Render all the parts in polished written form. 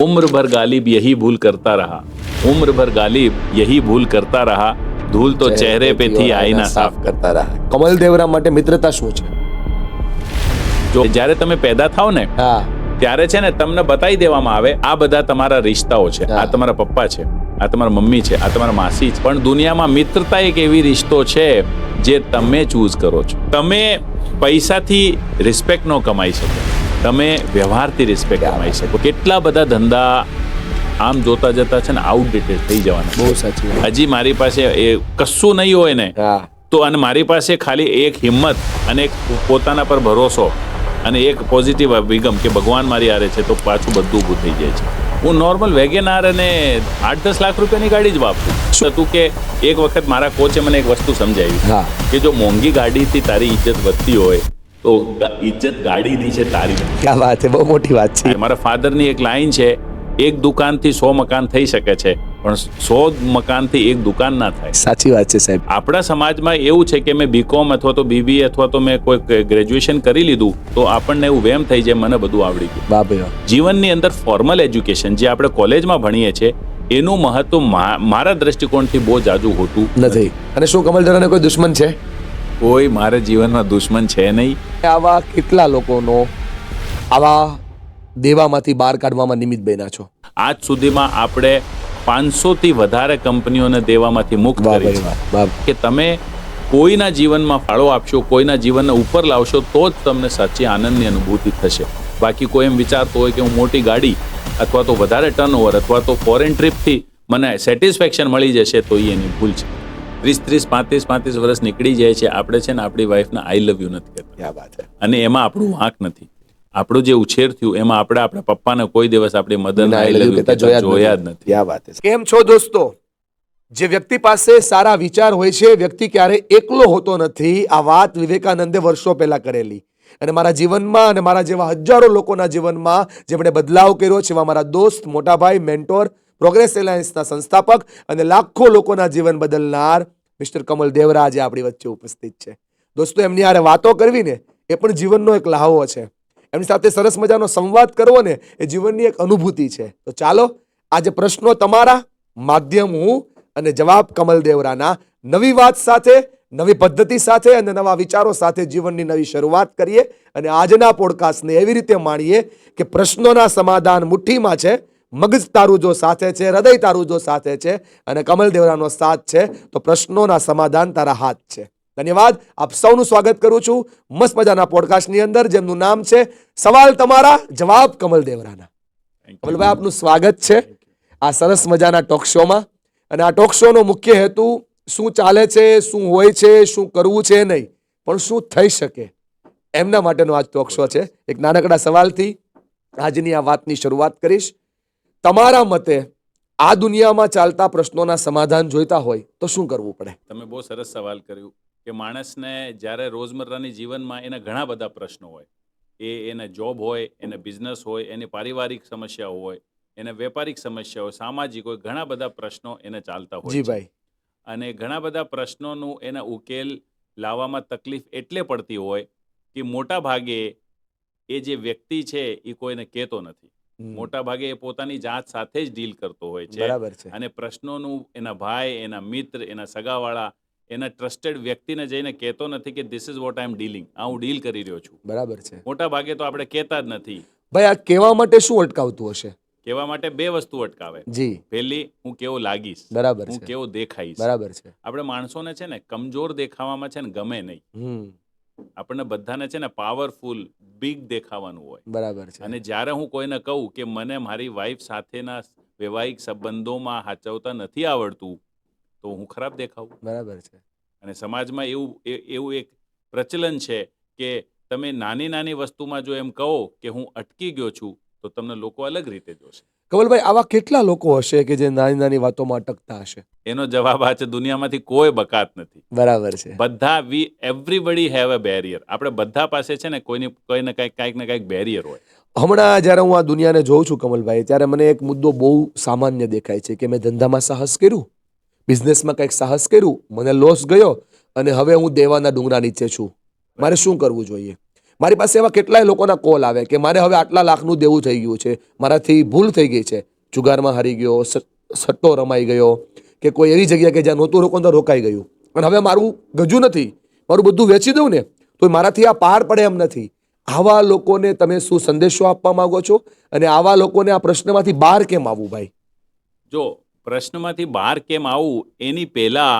उम्र भर गालिब यही भूल करता रहा, उम्र भर गालिब यही भूल करता रहा, धूल तो चेहरे पे थी आईना साफ કરતા રહા. કમલ દેવરા માટે મિત્રતા શું છે? જો જ્યારે તમે પેદા થાવ ને હા, ત્યારે છે ને તમને બતાવી દેવામાં આવે આ બધા તમારા રિશ્તાઓ છે, આ તમારા પપ્પા છે, આ તમારા મમ્મી છે, આ તમારા માસી છે. પણ દુનિયામાં મિત્રતા એક એવી રિશ્તો છે જે તમે ચૂઝ કરો છો. તમે પૈસાથી રિસ્પેક્ટ ન કમાઈ શકો, તમે વ્યવહારથી રિસ્પેક્ટ કમાઈ શકો. કેટલા બધા ધંધા આમ જોતા જતા છે ને આઉટડેટેડ થઈ જવાના. બહુ સાચી વાત. હજી મારી પાસે એ કશું નહીં હોય ને હા, તો અને મારી પાસે ખાલી એક હિંમત અને એક પોતાના પર ભરોસો અને એક પોઝિટિવ અભિગમ કે ભગવાન મારી હારે છે તો પાછું બધું ઊભું થઈ જાય છે. હું નોર્મલ વેગેનાર અને 8-10 લાખ રૂપિયાની ગાડી જ વાપરું છું. કે એક વખત મારા કોચે મને એક વસ્તુ સમજાવી હા, કે જો મોંઘી ગાડીથી તારી ઇજ્જત વધતી હોય તો ઇજ્જત ગાડીની છે, તારી નથી. ક્યાં વાત છે, બહુ મોટી વાત છે. મારા ફાધરની એક લાઈન છે, એક દુકાનથી 100 મકાન થઈ શકે છે પણ 100 મકાનથી એક દુકાન ના થાય. સાચી વાત છે સાહેબ. આપણા સમાજમાં એવું છે કે મેં બીકોમ અથવા તો બીબીએ અથવા તો મેં કોઈ ગ્રેજ્યુએશન કરી લીધું તો આપણને એવું વેમ થઈ જાય મને બધું આવડી ગયું. બાપરે, જીવનની અંદર ફોર્મલ એજ્યુકેશન જે આપણે કોલેજમાં ભણીએ છીએ એનું મહત્વ મારા દ્રષ્ટિકોણથી બહુ જાજુ હોતું નથી. અને શું કમલ દેવરાને કોઈ દુશ્મન છે? કોઈ મારા જીવનમાં દુશ્મન છે નહીં. આવા કેટલા લોકોનો આવા દેવામાંથી બહાર કાઢવામાં નિમિત્ત બન્યા છો? આજ સુધીમાં આપણે 500થી વધારે કંપનીઓને દેવામાંથી મુક્ત કરી છે. કે તમે કોઈના જીવનમાં ફાળો આપશો, કોઈના જીવનને ઉપર લાવશો તો જ તમને સાચી આનંદની અનુભૂતિ થશે. બાકી કોઈ એમ વિચારતો હોય કે હું મોટી ગાડી અથવા તો વધારે ટર્નઓવર અથવા તો ફોરેન ટ્રીપથી મને સેટિસ્ફેક્શન મળી જશે તો એ એની ભૂલ છે. 30, 35 વર્ષ નીકળી જાય છે, આપણે છે ને આપણી વાઈફને આઈ લવ યુ નથી કહેતા. ક્યાં વાત છે. અને એમાં આપણું વાંક નથી. આપણું જે ઉછેર થયું એમાં આપણે આપણા પપ્પાને કોઈ દિવસ આપણી મદરને આઈ લવ યુ કહેતા જોયા જ નથી. ક્યાં વાત છે. કેમ છો દોસ્તો? જે વ્યક્તિ પાસે સારા વિચાર હોય છે વ્યક્તિ ક્યારે એકલો હોતો નથી. આ વાત વિવેકાનંદે વર્ષો પહેલા કરેલી અને મારા જીવનમાં અને મારા જેવા હજારો લોકોના જીવનમાં જેમણે બદલાવ કર્યો છે એવા મારા દોસ્ત, મોટાભાઈ, મેન્ટોર, પ્રોગ્રેસ એલાયન્સના સંસ્થાપક અને લાખો લોકોના જીવન બદલનાર મિસ્ટર કમલ દેવરા આજે આપણી વચ્ચે ઉપસ્થિત છે. દોસ્તો, એમની હારે વાતો કરવી ને એ પણ જીવનનો એક લહાવો છે. એમની સાથે સરસ મજાનો સંવાદ કરવો ને એ જીવનની એક અનુભૂતિ છે. તો ચાલો આજે પ્રશ્નો તમારા, માધ્યમ હું અને જવાબ કમલ દેવરાના નવી વાત સાથે, નવી પદ્ધતિ સાથે અને નવા વિચારો સાથે જીવનની નવી શરૂઆત કરીએ અને આજના પોડકાસ્ટને એવી રીતે માણીએ કે પ્રશ્નોના સમાધાન મુઠ્ઠીમાં છે, મગજ તારું જો સાથે છે, હૃદય તારું જો સાથે છે અને કમલ દેવરાનો સાથ છે તો પ્રશ્નોના સમાધાન તારા હાથ છે. ધન્યવાદ. આપ સૌનું સ્વાગત કરું છું મસ્ત મજાના પોડકાસ્ટની અંદર જેમનું નામ છે સવાલ તમારા, જવાબ કમલ દેવરાના. કમલભાઈ, આપનું સ્વાગત છે આ સરસ મજાના ટોક શોમાં. અને આ ટોક શોનો મુખ્ય હેતુ શું ચાલે છે, શું હોય છે, શું કરવું છે નહીં પણ શું થઈ શકે એમના માટેનો આજ ટોક શો છે. એક નાનકડા સવાલથી આજની આ વાતની શરૂઆત કરીશ. તમારા મતે આ દુનિયામાં ચાલતા પ્રશ્નોના સમાધાન જોઈતા હોય તો શું કરવું પડે? તમે બહુ સરસ સવાલ કર્યું કે માણસને જ્યારે રોજમર્રાની જીવનમાં એના ઘણા બધા પ્રશ્નો હોય. એને જોબ હોય, એને બિઝનેસ હોય, એને પારિવારિક સમસ્યાઓ હોય, એને વેપારિક સમસ્યા હોય, સામાજિક હોય, ઘણા બધા પ્રશ્નો એને ચાલતા હોય. જી ભાઈ. અને ઘણા બધા પ્રશ્નોનું એના ઉકેલ લાવવામાં તકલીફ એટલે પડતી હોય કે મોટા ભાગે એ જે વ્યક્તિ છે એ કોઈને કહેતો નથી. મોટા ભાગે એ પોતાની જાત સાથે જ ડીલ કરતો હોય છે. બરાબર છે. અને પ્રશ્નોનું એના ભાઈ, એના મિત્ર, એના સગાવાળા, એના ટ્રસ્ટેડ વ્યક્તિને જઈને કહેતો નથી કે this is what I am dealing, હું ડીલ કરી રહ્યો છું. બરાબર છે. મોટા ભાગે તો આપણે કહેતા જ નથી. ભાઈ, આ કહેવા માટે શું અટકાવતું હશે? કહેવા માટે બે વસ્તુ અટકાવે. જી. પહેલી, હું કેવો લાગીશ. બરાબર હું છે. કેવો દેખાઈશ. બરાબર છે. આપણે માણસોને છે ને કમજોર દેખાવામાં છે ને ગમે નહીં. આપણને બધાને છે ને પાવરફુલ, બિગ દેખાવાનું હોય. બરાબર છે. અને જ્યારે હું કોઈને કહું કે મને મારી વાઈફ સાથેના વૈવાહિક સંબંધોમાં હાચવતા નથી આવડતું તો હું ખરાબ દેખાવું. બરાબર છે. અને સમાજમાં એવું એક પ્રચલન છે કે તમે નાની નાની વસ્તુમાં જો એમ કહો કે હું અટકી ગયો છું તો તમને લોકો અલગ રીતે જોશે. કમલભાઈ, આવા કેટલા લોકો હશે કે જે નાની નાની વાતોમાં અટકતા હશે? એનો જવાબ આ છે, દુનિયામાંથી કોઈ બકાત નથી. બરાબર છે. બધા એવરીબડી હેવ અ બેરિયર. આપણે બધા પાસે છે ને કોઈને કાંઈક ને કાંઈક બેરિયર હોય. હમણાં જ્યારે હું આ દુનિયાને જોઉં છું કમલભાઈ, ત્યારે મને એક મુદ્દો બહુ સામાન્ય દેખાય છે કે મેં ધંધામાં સાહસ કર્યું, બિઝનેસમાં કંઈક સાહસ કર્યું, મને લોસ ગયો અને હવે હું દેવાના ડુંગરા નીચે છું. મારે શું કરવું જોઈએ? મારી પાસે એવા કેટલાય લોકોના કોલ આવે કે મારે હવે આટલા લાખનું દેવું થઈ ગયું છે, મારાથી ભૂલ થઈ ગઈ છે, જુગારમાં હારી ગયો, સટ્ટો રમાઈ ગયો, કે કોઈ એવી જગ્યા કે જ્યાં નહોતું રોકવું તો રોકાઈ ગયું, અને હવે મારું ગજું નથી, મારું બધું વેચી દઉં ને તો મારાથી આ પાર પડે એમ નથી. આવા લોકોને તમે શું સંદેશો આપવા માંગો છો, અને આવા લોકોને આ પ્રશ્નમાંથી બહાર કેમ આવવું ભાઈ? જો પ્રશ્નમાંથી બહાર કેમ આવવું એની પહેલા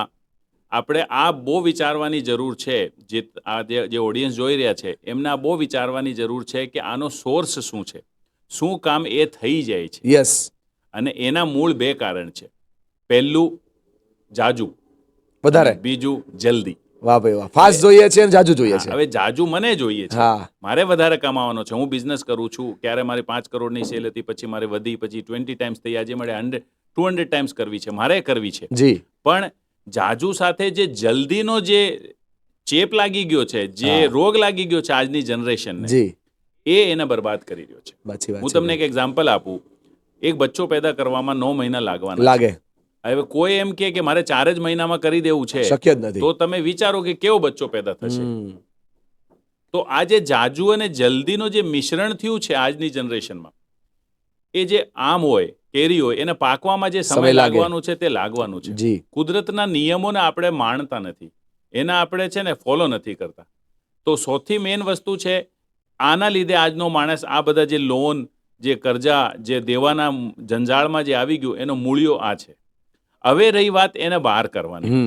આપણે આ બહુ વિચારવાની જરૂર છે. જે ઓડિયન્સ જોઈ રહ્યા છે એમને આ બહુ વિચારવાની જરૂર છે કે આનો સોર્સ શું છે, શું કામ એ થઈ જાય છે. યસ. અને એના મૂળ બે કારણ છે. પહેલું જાજુ, વધારે. બીજું જલ્દી. વાહ ભાઈ વાહ. ફાસ્ટ જોઈએ છે અને જાજુ જોઈએ છે. હવે જાજુ મને જોઈએ છે, મારે વધારે કમાવાનો છે. હું બિઝનેસ કરું છું, ક્યારે મારી 5 કરોડની સેલ હતી, પછી મારે વધી, પછી 20 ટાઈમ્સ થઈ, આજે મારે 200 ટાઈમ્સ કરવી છે, મારે કરવી છે. જી. પણ જાજુ સાથે જે જલ્દીનો જે ચેપ લાગી ગયો છે, જે રોગ લાગી ગયો છે આજની જનરેશનને, એ એને બરબાદ કરી રહ્યો છે. હું તમને એક એક્ઝામ્પલ આપું. એક બચ્ચો પેદા કરવામાં 9 મહિના લાગવાના લાગે. હવે કોઈ એમ કે મારે 4 જ મહિનામાં કરી દેવું છે, શક્ય જ નથી, તો તમે વિચારો કે કેવો બચ્ચો પેદા થશે. તો આ જે જાજુ અને જલ્દીનો જે મિશ્રણ થયું છે આજની જનરેશનમાં, એ જે આમ હોય, કેરી હોય, એને પાકવામાં જે સમય લાગવાનું છે તે લાગવાનું છે. કુદરતના નિયમોને આપણે માણતા નથી, એના આપણે છે ને ફોલો નથી કરતા. તો સૌથી મેઇન વસ્તુ છે, આના લીધે આજનો માણસ આ બધા જે લોન, જે કરજા, જે દેવાના જંજાળમાં જે આવી ગયું, એનો મૂળિયો આ છે. હવે રહી વાત એને બહાર કરવાની,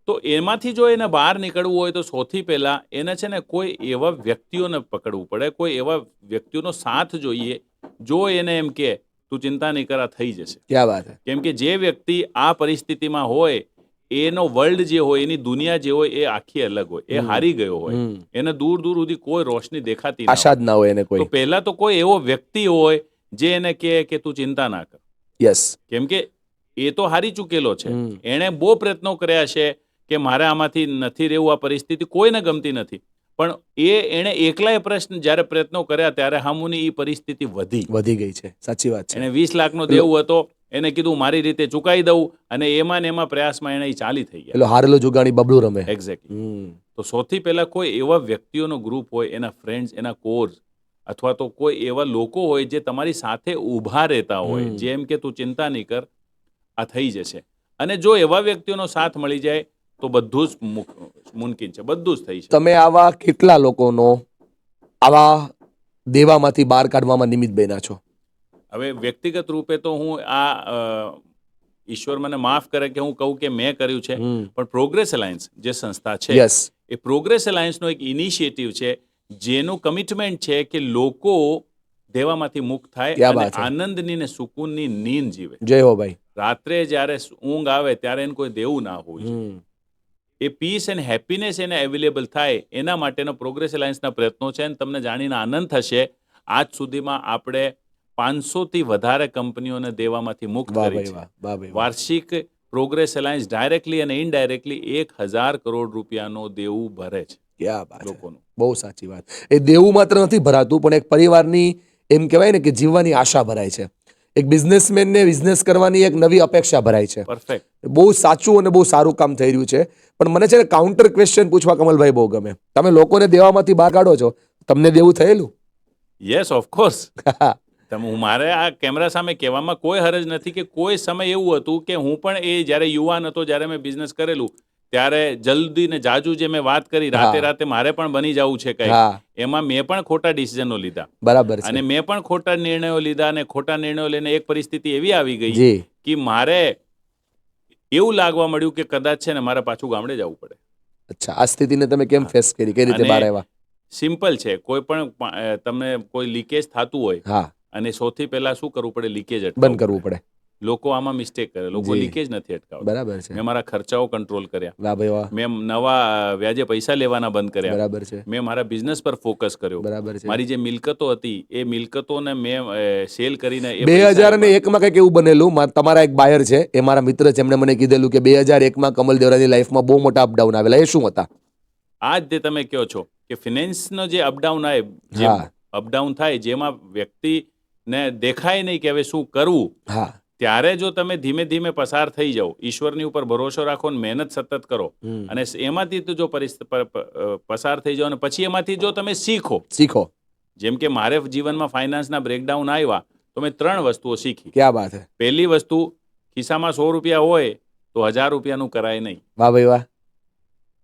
તો એમાંથી જો એને બહાર નીકળવું હોય તો સૌથી પહેલા એને છે ને કોઈ એવા વ્યક્તિઓને પકડવું પડે, કોઈ એવા વ્યક્તિઓનો સાથ જોઈએ. જો એને એમ કે તું ચિંતા નહીં કર, થઈ જશે. ક્યાં વાત છે. કેમ કે જે વ્યક્તિ આ પરિસ્થિતિમાં હોય, એનો વર્લ્ડ જે હોય, એની દુનિયા જે હોય, એ આખી અલગ હોય, એ હારી ગયો હોય, એને દૂર દૂર સુધી કોઈ રોશની દેખાતી, આશા જ ના હોય એને કોઈ. તો પહેલા તો કોઈ એવો વ્યક્તિ હોય જે એને કે તું ચિંતા ના કર. યસ. કેમ કે એ તો હારી ચૂકેલો છે, એણે બહુ પ્રયત્નો કર્યા છે કે મારે આમાંથી નથી રહેવું, આ પરિસ્થિતિ કોઈને ગમતી નથી. પણ એણે એકલાય પ્રયત્નો કર્યા ત્યારે હામુની એ પરિસ્થિતિ વધી ગઈ છે. સાચી વાત છે. એને 20 લાખનો દેવું હતો, એને કીધું મારી રીતે ચૂકાઈ દઉં, અને એમાં પ્રયાસમાં એને ચાલી થઈ ગયા. હારેલો જુગાણી બબડું રમે. એક્ઝેક્ટલી. તો સૌથી પહેલા કોઈ એવા વ્યક્તિઓનો ગ્રુપ હોય, એના ફ્રેન્ડ્સ, એના કોર્સ, અથવા તો કોઈ એવા લોકો હોય જે તમારી સાથે ઊભા રહેતા હોય, જેમ કે તું ચિંતા નહીં કર, આ થઈ જશે. અને જો એવા વ્યક્તિઓનો સાથ મળી જાય તો બધું જ મુમકિન છે, બધું જ થઈ છે. તમે આવા કેટલા લોકોનો આવા દેવામાંથી બહાર કાઢવામાં નિમિત્ત બન્યા છો? હવે વ્યક્તિગત રૂપે તો હું ઈશ્વર મને માફ કરે કે હું કહું કે મેં કર્યું છે, પણ પ્રોગ્રેસ અલાયન્સ જે સંસ્થા છે, એ પ્રોગ્રેસ અલાયન્સનો એક ઇનિશિયેટિવ છે, જેનું કમિટમેન્ટ છે કે લોકો દેવામાંથી મુક્ત થાય અને આનંદની ને સુકૂનની નીંદ જીવે. જય હો ભાઈ. રાત્રે જ્યારે ઊંઘ આવે ત્યારે એને કોઈ દેવું ના હોય. એ પીસ એન્ડ હેપીનેસ એને અવેલેબલ થાય, એના માટેનો પ્રોગ્રેસ અલાયન્સના પ્રયત્નો છે. અને તમને જાણીને આનંદ થશે, આજ સુધીમાં આપણે 500થી વધારે કંપનીઓને દેવામાંથી મુક્ત કરી છે. વાર્ષિક પ્રોગ્રેસ અલાયન્સ ડાયરેક્ટલી અને ઇનડાયરેક્ટલી 1000 કરોડ રૂપિયાનો દેવું ભરે છે. ક્યાં વાત લોકોનું. બહુ સાચી વાત. એ દેવું માત્ર નથી ભરાતું, પણ એક પરિવારની એમ કહેવાય ને કે જીવવાની આશા ભરાય છે. એક બિઝનેસમેનને બિઝનેસ કરવાની એક નવી અપેક્ષા ભરાય છે. પરફેક્ટ. બહુ સાચું અને બહુ સારું કામ થઈ રહ્યું છે. પણ મને છે ને કાઉન્ટર ક્વેશ્ચન પૂછવા કમલભાઈ બહુ ગમે. તમે લોકોને દેવામાંથી બહાર કાઢો છો, તમને દેવું થયેલું? Yes, of course. મારે આ કેમેરા સામે કહેવામાં કોઈ હરજ નથી કે કોઈ સમય એવું હતું કે હું પણ જ્યારે યુવાન હતો, જ્યારે મેં બિઝનેસ કરેલું, ત્યારે જલ્દી ને જાજુ જે મેં વાત કરી, રાતે મારે પણ બની જવું છે કંઈ, એમાં મેં પણ ખોટા ડિસિઝનો લીધા. બરાબર. અને મેં પણ ખોટા નિર્ણયો લીધા, અને ખોટા નિર્ણયો લઈને એક પરિસ્થિતિ એવી આવી ગઈ કે મારે એવું લાગવા મળ્યું કે કદાચ છે ને મારે પાછું ગામડે જવું પડે. અચ્છા, આ સ્થિતિને તમે કેમ ફેસ કરી, કઈ રીતે બહાર આવ્યા? સિમ્પલ છે. કોઈ પણ તમને કોઈ લીકેજ થતું હોય, અને સૌથી પહેલા શું કરવું પડે? લીકેજ બંધ કરવું પડે. લોકો આમાં મિસ્ટેક કરે, લોકો લીકેજ નથી અટકાવતા. બરાબર છે. મેં મારા ખર્ચાઓ કંટ્રોલ કર્યા, મેં નવા વ્યાજે પૈસા લેવાના બંધ કર્યા. બરાબર છે. મેં મારા બિઝનેસ પર ફોકસ કર્યો. બરાબર છે. મારી જે મિલકતો હતી, એ મિલકતોને મેં સેલ કરીને 2001માં કંઈક એવું બનેલું. તમારા એક બાયર છે, એ મારા મિત્ર છે, એમણે મને કીધેલું કે 2001માં કમલ દેવરાની લાઈફમાં બહુ મોટા અપડાઉન આવેલા. એ શું હતા? આ જ તમે કહો છો કે ફિનાન્સનો જે અપડાઉન આવે, જે અપડાઉન થાય, જેમાં વ્યક્તિને દેખાય નહીં કે હવે શું કરવું, ત્યારે જો તમે ધીમે ધીમે પસાર થઈ જાઓ, ઈશ્વરની ઉપર ભરોસો રાખો ને મહેનત સતત કરો, અને એમાંથી તો જો પસાર થઈ જાઓ અને પછી એમાંથી જો તમે શીખો, જેમ કે મારે જીવનમાં ફાઇનાન્સના બ્રેકડાઉન આવ્યા તો મેં 3 વસ્તુઓ શીખી. ક્યાં વાત છે. પહેલી વસ્તુ, ખિસ્સામાં 100 રૂપિયા હોય તો 1000 રૂપિયાનું કરાય નહીં. વાહ ભાઈ વાહ.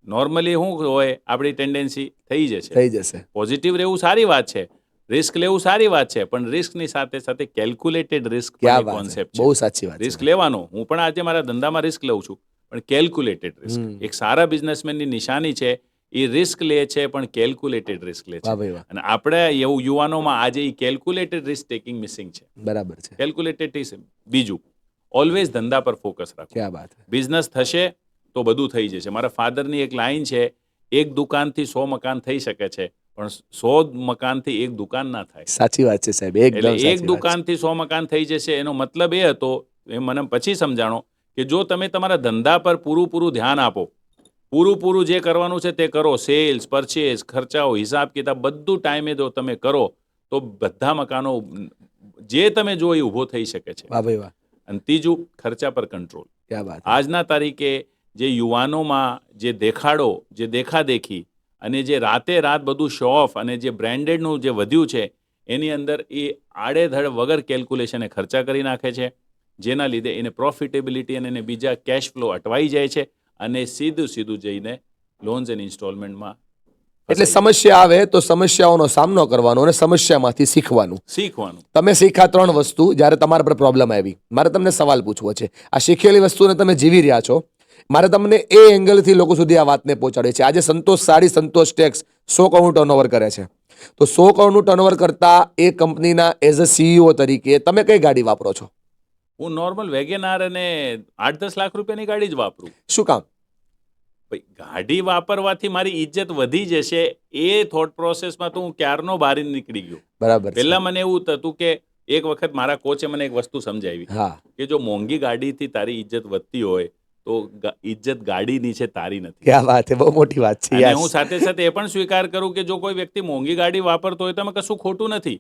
નોર્મલી શું હોય, આપણી ટેન્ડન્સી થઈ જશે. પોઝિટિવ રહેવું સારી વાત છે, રિસ્ક લેવું સારી વાત છે, પણ રિસ્કની સાથે સાથે કેલ્ક્યુલેટેડ રિસ્ક કોન્સેપ્ટ છે. બહુ સાચી વાત. રિસ્ક લેવાનો, હું પણ આજે મારા ધંધામાં રિસ્ક લઉં છું, પણ કેલ્ક્યુલેટેડ રિસ્ક. એક સારા બિઝનેસમેનની નિશાની છે, એ રિસ્ક લે છે પણ કેલ્ક્યુલેટેડ રિસ્ક લે છે. અને આપણે એવું યુવાનોમાં આજે એ કેલ્ક્યુલેટેડ રિસ્ક ટેકિંગ મિસિંગ છે. બરાબર છે. Calculated risk. બીજું, ઓલવેઝ ધંધા પર ફોકસ રાખો. ક્યાં વાત. બિઝનેસ થશે તો બધું થઈ જશે. મારા ફાધરની એક લાઈન છે, એક દુકાનથી 100 મકાન થઈ શકે છે, પણ 100 મકાનથી એક દુકાન ના થાય. સાચી વાત છે સાહેબ. એટલે એક દુકાનથી 100 મકાન થઈ જશે, એનો મતલબ એ હતો, એ મને પછી સમજાણો, કે જો તમે તમારા ધંધા પર પૂરું ધ્યાન આપો, પૂરું જે કરવાનું છે તે કરો, સેલ્સ, પરચેસ, ખર્ચાઓ, હિસાબ કિતાબ બધું ટાઈમે જો તમે કરો, તો બધા મકાનો જે તમે જો એ ઊભો થઈ શકે છે. વાહ ભાઈ વાહ. અને ત્રીજું, ખર્ચા પર કંટ્રોલ. ક્યાં વાત. આજના તારીખે જે યુવાનોમાં જે દેખાડો, જે દેખાદેખી અને જે રાત બધું શો ઓફ અને જે બ્રાન્ડેડનું જે વધ્યું છે, એની અંદર એ આડેધડ વગર કેલ્ક્યુલેશને ખર્ચા કરી નાખે છે, જેના લીધે એને પ્રોફિટેબિલિટી અને એને બીજા કેશ ફ્લો અટવાઈ જાય છે, અને સીધું જઈને લોન્સ એન્ડ ઇન્સ્ટોલમેન્ટમાં. એટલે સમસ્યા આવે તો સમસ્યાઓનો સામનો કરવાનો અને સમસ્યામાંથી શીખવાનું. તમે શીખ્યા 3 વસ્તુ, જ્યારે તમારા પર પ્રોબ્લેમ આવી. મારે તમને સવાલ પૂછવો છે, આ શીખેલી વસ્તુને તમે જીવી રહ્યા છો, મારે તમને એ એંગલથી લોકો સુધી આ વાતને પહોંચાડે છે. આજે સંતોષ ટેક્સ 100 કરોડ ટર્નઓવર કરે છે, તો 100 કરોડનું ટર્નઓવર કરતા એ કંપનીના એઝ અ CEO તરીકે તમે કઈ ગાડી વાપરો છો? હું નોર્મલ વેગેનાર અને 8-10 લાખ રૂપિયાની ગાડી જ વાપરું. શું કામ? ગાડી વાપરવાથી મારી ઇજ્જત વધી જશે, એ થોટ પ્રોસેસમાં તો હું ક્યારનો બહાર નીકળી ગયો. બરાબર. પહેલા મને એવું થતું કે એક વખત મારા કોચે મને એક વસ્તુ સમજાવી, કે જો મોંઘી ગાડીથી તારી ઇજ્જત વધતી હોય તો ઇજ્જત ગાડીની છે, તારી નથી. ક્યાં વાત છે. બહુ મોટી વાત છે. અને હું સાથે એ પણ સ્વીકાર કરું કે જો કોઈ વ્યક્તિ મોંઘી ગાડી વાપરતો હોય તો એમાં કશું ખોટું નથી,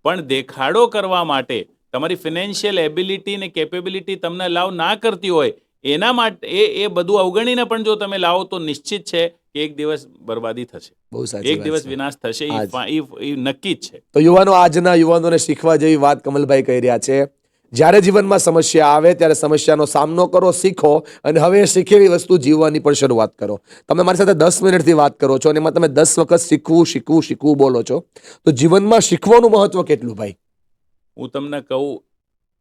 પણ દેખાડો કરવા માટે તમારી ફિનાન્શિયલ એબિલિટી ને કેપેબિલિટી તમને લાવ ના કરતી હોય, એના માટે એ બધું અવગણીને પણ જો તમે લાવો તો નિશ્ચિત છે કે એક દિવસ બરબાદી થશે, એક દિવસ વિનાશ થશે, એ નક્કી જ છે. તો આજના યુવાનોને શીખવા જેવી વાત કમલભાઈ કહી રહ્યા છે. જ્યારે જીવનમાં સમસ્યા આવે ત્યારે સમસ્યાનો સામનો કરો, શીખો, અને હવે શીખેલી વસ્તુ જીવવાની પણ શરૂઆત કરો. તમે મારી સાથે 10 મિનિટથી વાત કરો છો અને એમાં તમે 10 વખત શીખવું બોલો છો, તો જીવનમાં શીખવાનું મહત્વ કેટલું ભાઈ? હું તમને કહું,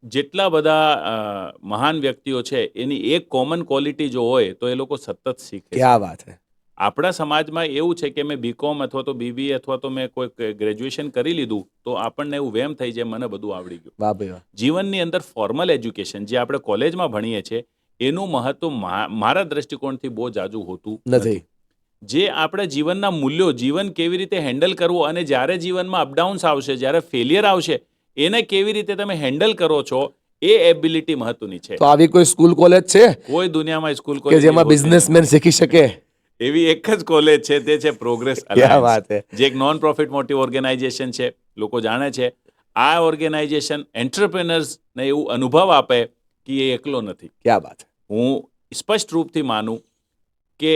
જેટલા બધા મહાન વ્યક્તિઓ છે, એની એક કોમન ક્વોલિટી જો હોય તો એ લોકો સતત શીખે. ક્યાં વાત છે. આપણા સમાજમાં એવું છે કે મેં BCom અથવા તો BBA અથવા તો મેં કોઈ ગ્રેજ્યુએશન કરી લીધું તો આપણને એવું વેમ થઈ જાય મને બધું આવડી ગયું. વાહ ભાઈ વાહ. જીવનની અંદર ફોર્મલ એજ્યુકેશન જે આપણે કોલેજમાં ભણીએ છીએ એનું મહત્વ મારા દ્રષ્ટિકોણથી બહુ જાજુ હોતું નથી. જે આપણે જીવનના મૂલ્યો, જીવન કેવી રીતે હેન્ડલ કરવું, અને જ્યારે જીવનમાં અપડાઉન્સ આવશે, જ્યારે ફેલિયર આવશે, એને કેવી રીતે તમે હેન્ડલ કરો છો, એ એબિલિટી મહત્વની છે. તો આવી કોઈ સ્કૂલ કોલેજ છે કોઈ દુનિયામાં સ્કૂલ કોલેજ કે જેમાં બિઝનેસમેન શીખી શકે? એવી એક જ કોલેજ છે, તે છે પ્રોગ્રેસ અલાયન્સ, જે એક નોન પ્રોફિટ મોટી ઓર્ગેનાઇઝેશન છે. લોકો જાણે છે આ ઓર્ગેનાઇઝેશન એન્ટરપ્રેનર્સને એવું અનુભવ આપે કે એ એકલો નથી. ક્યાં વાત. હું સ્પષ્ટ રૂપથી માનું કે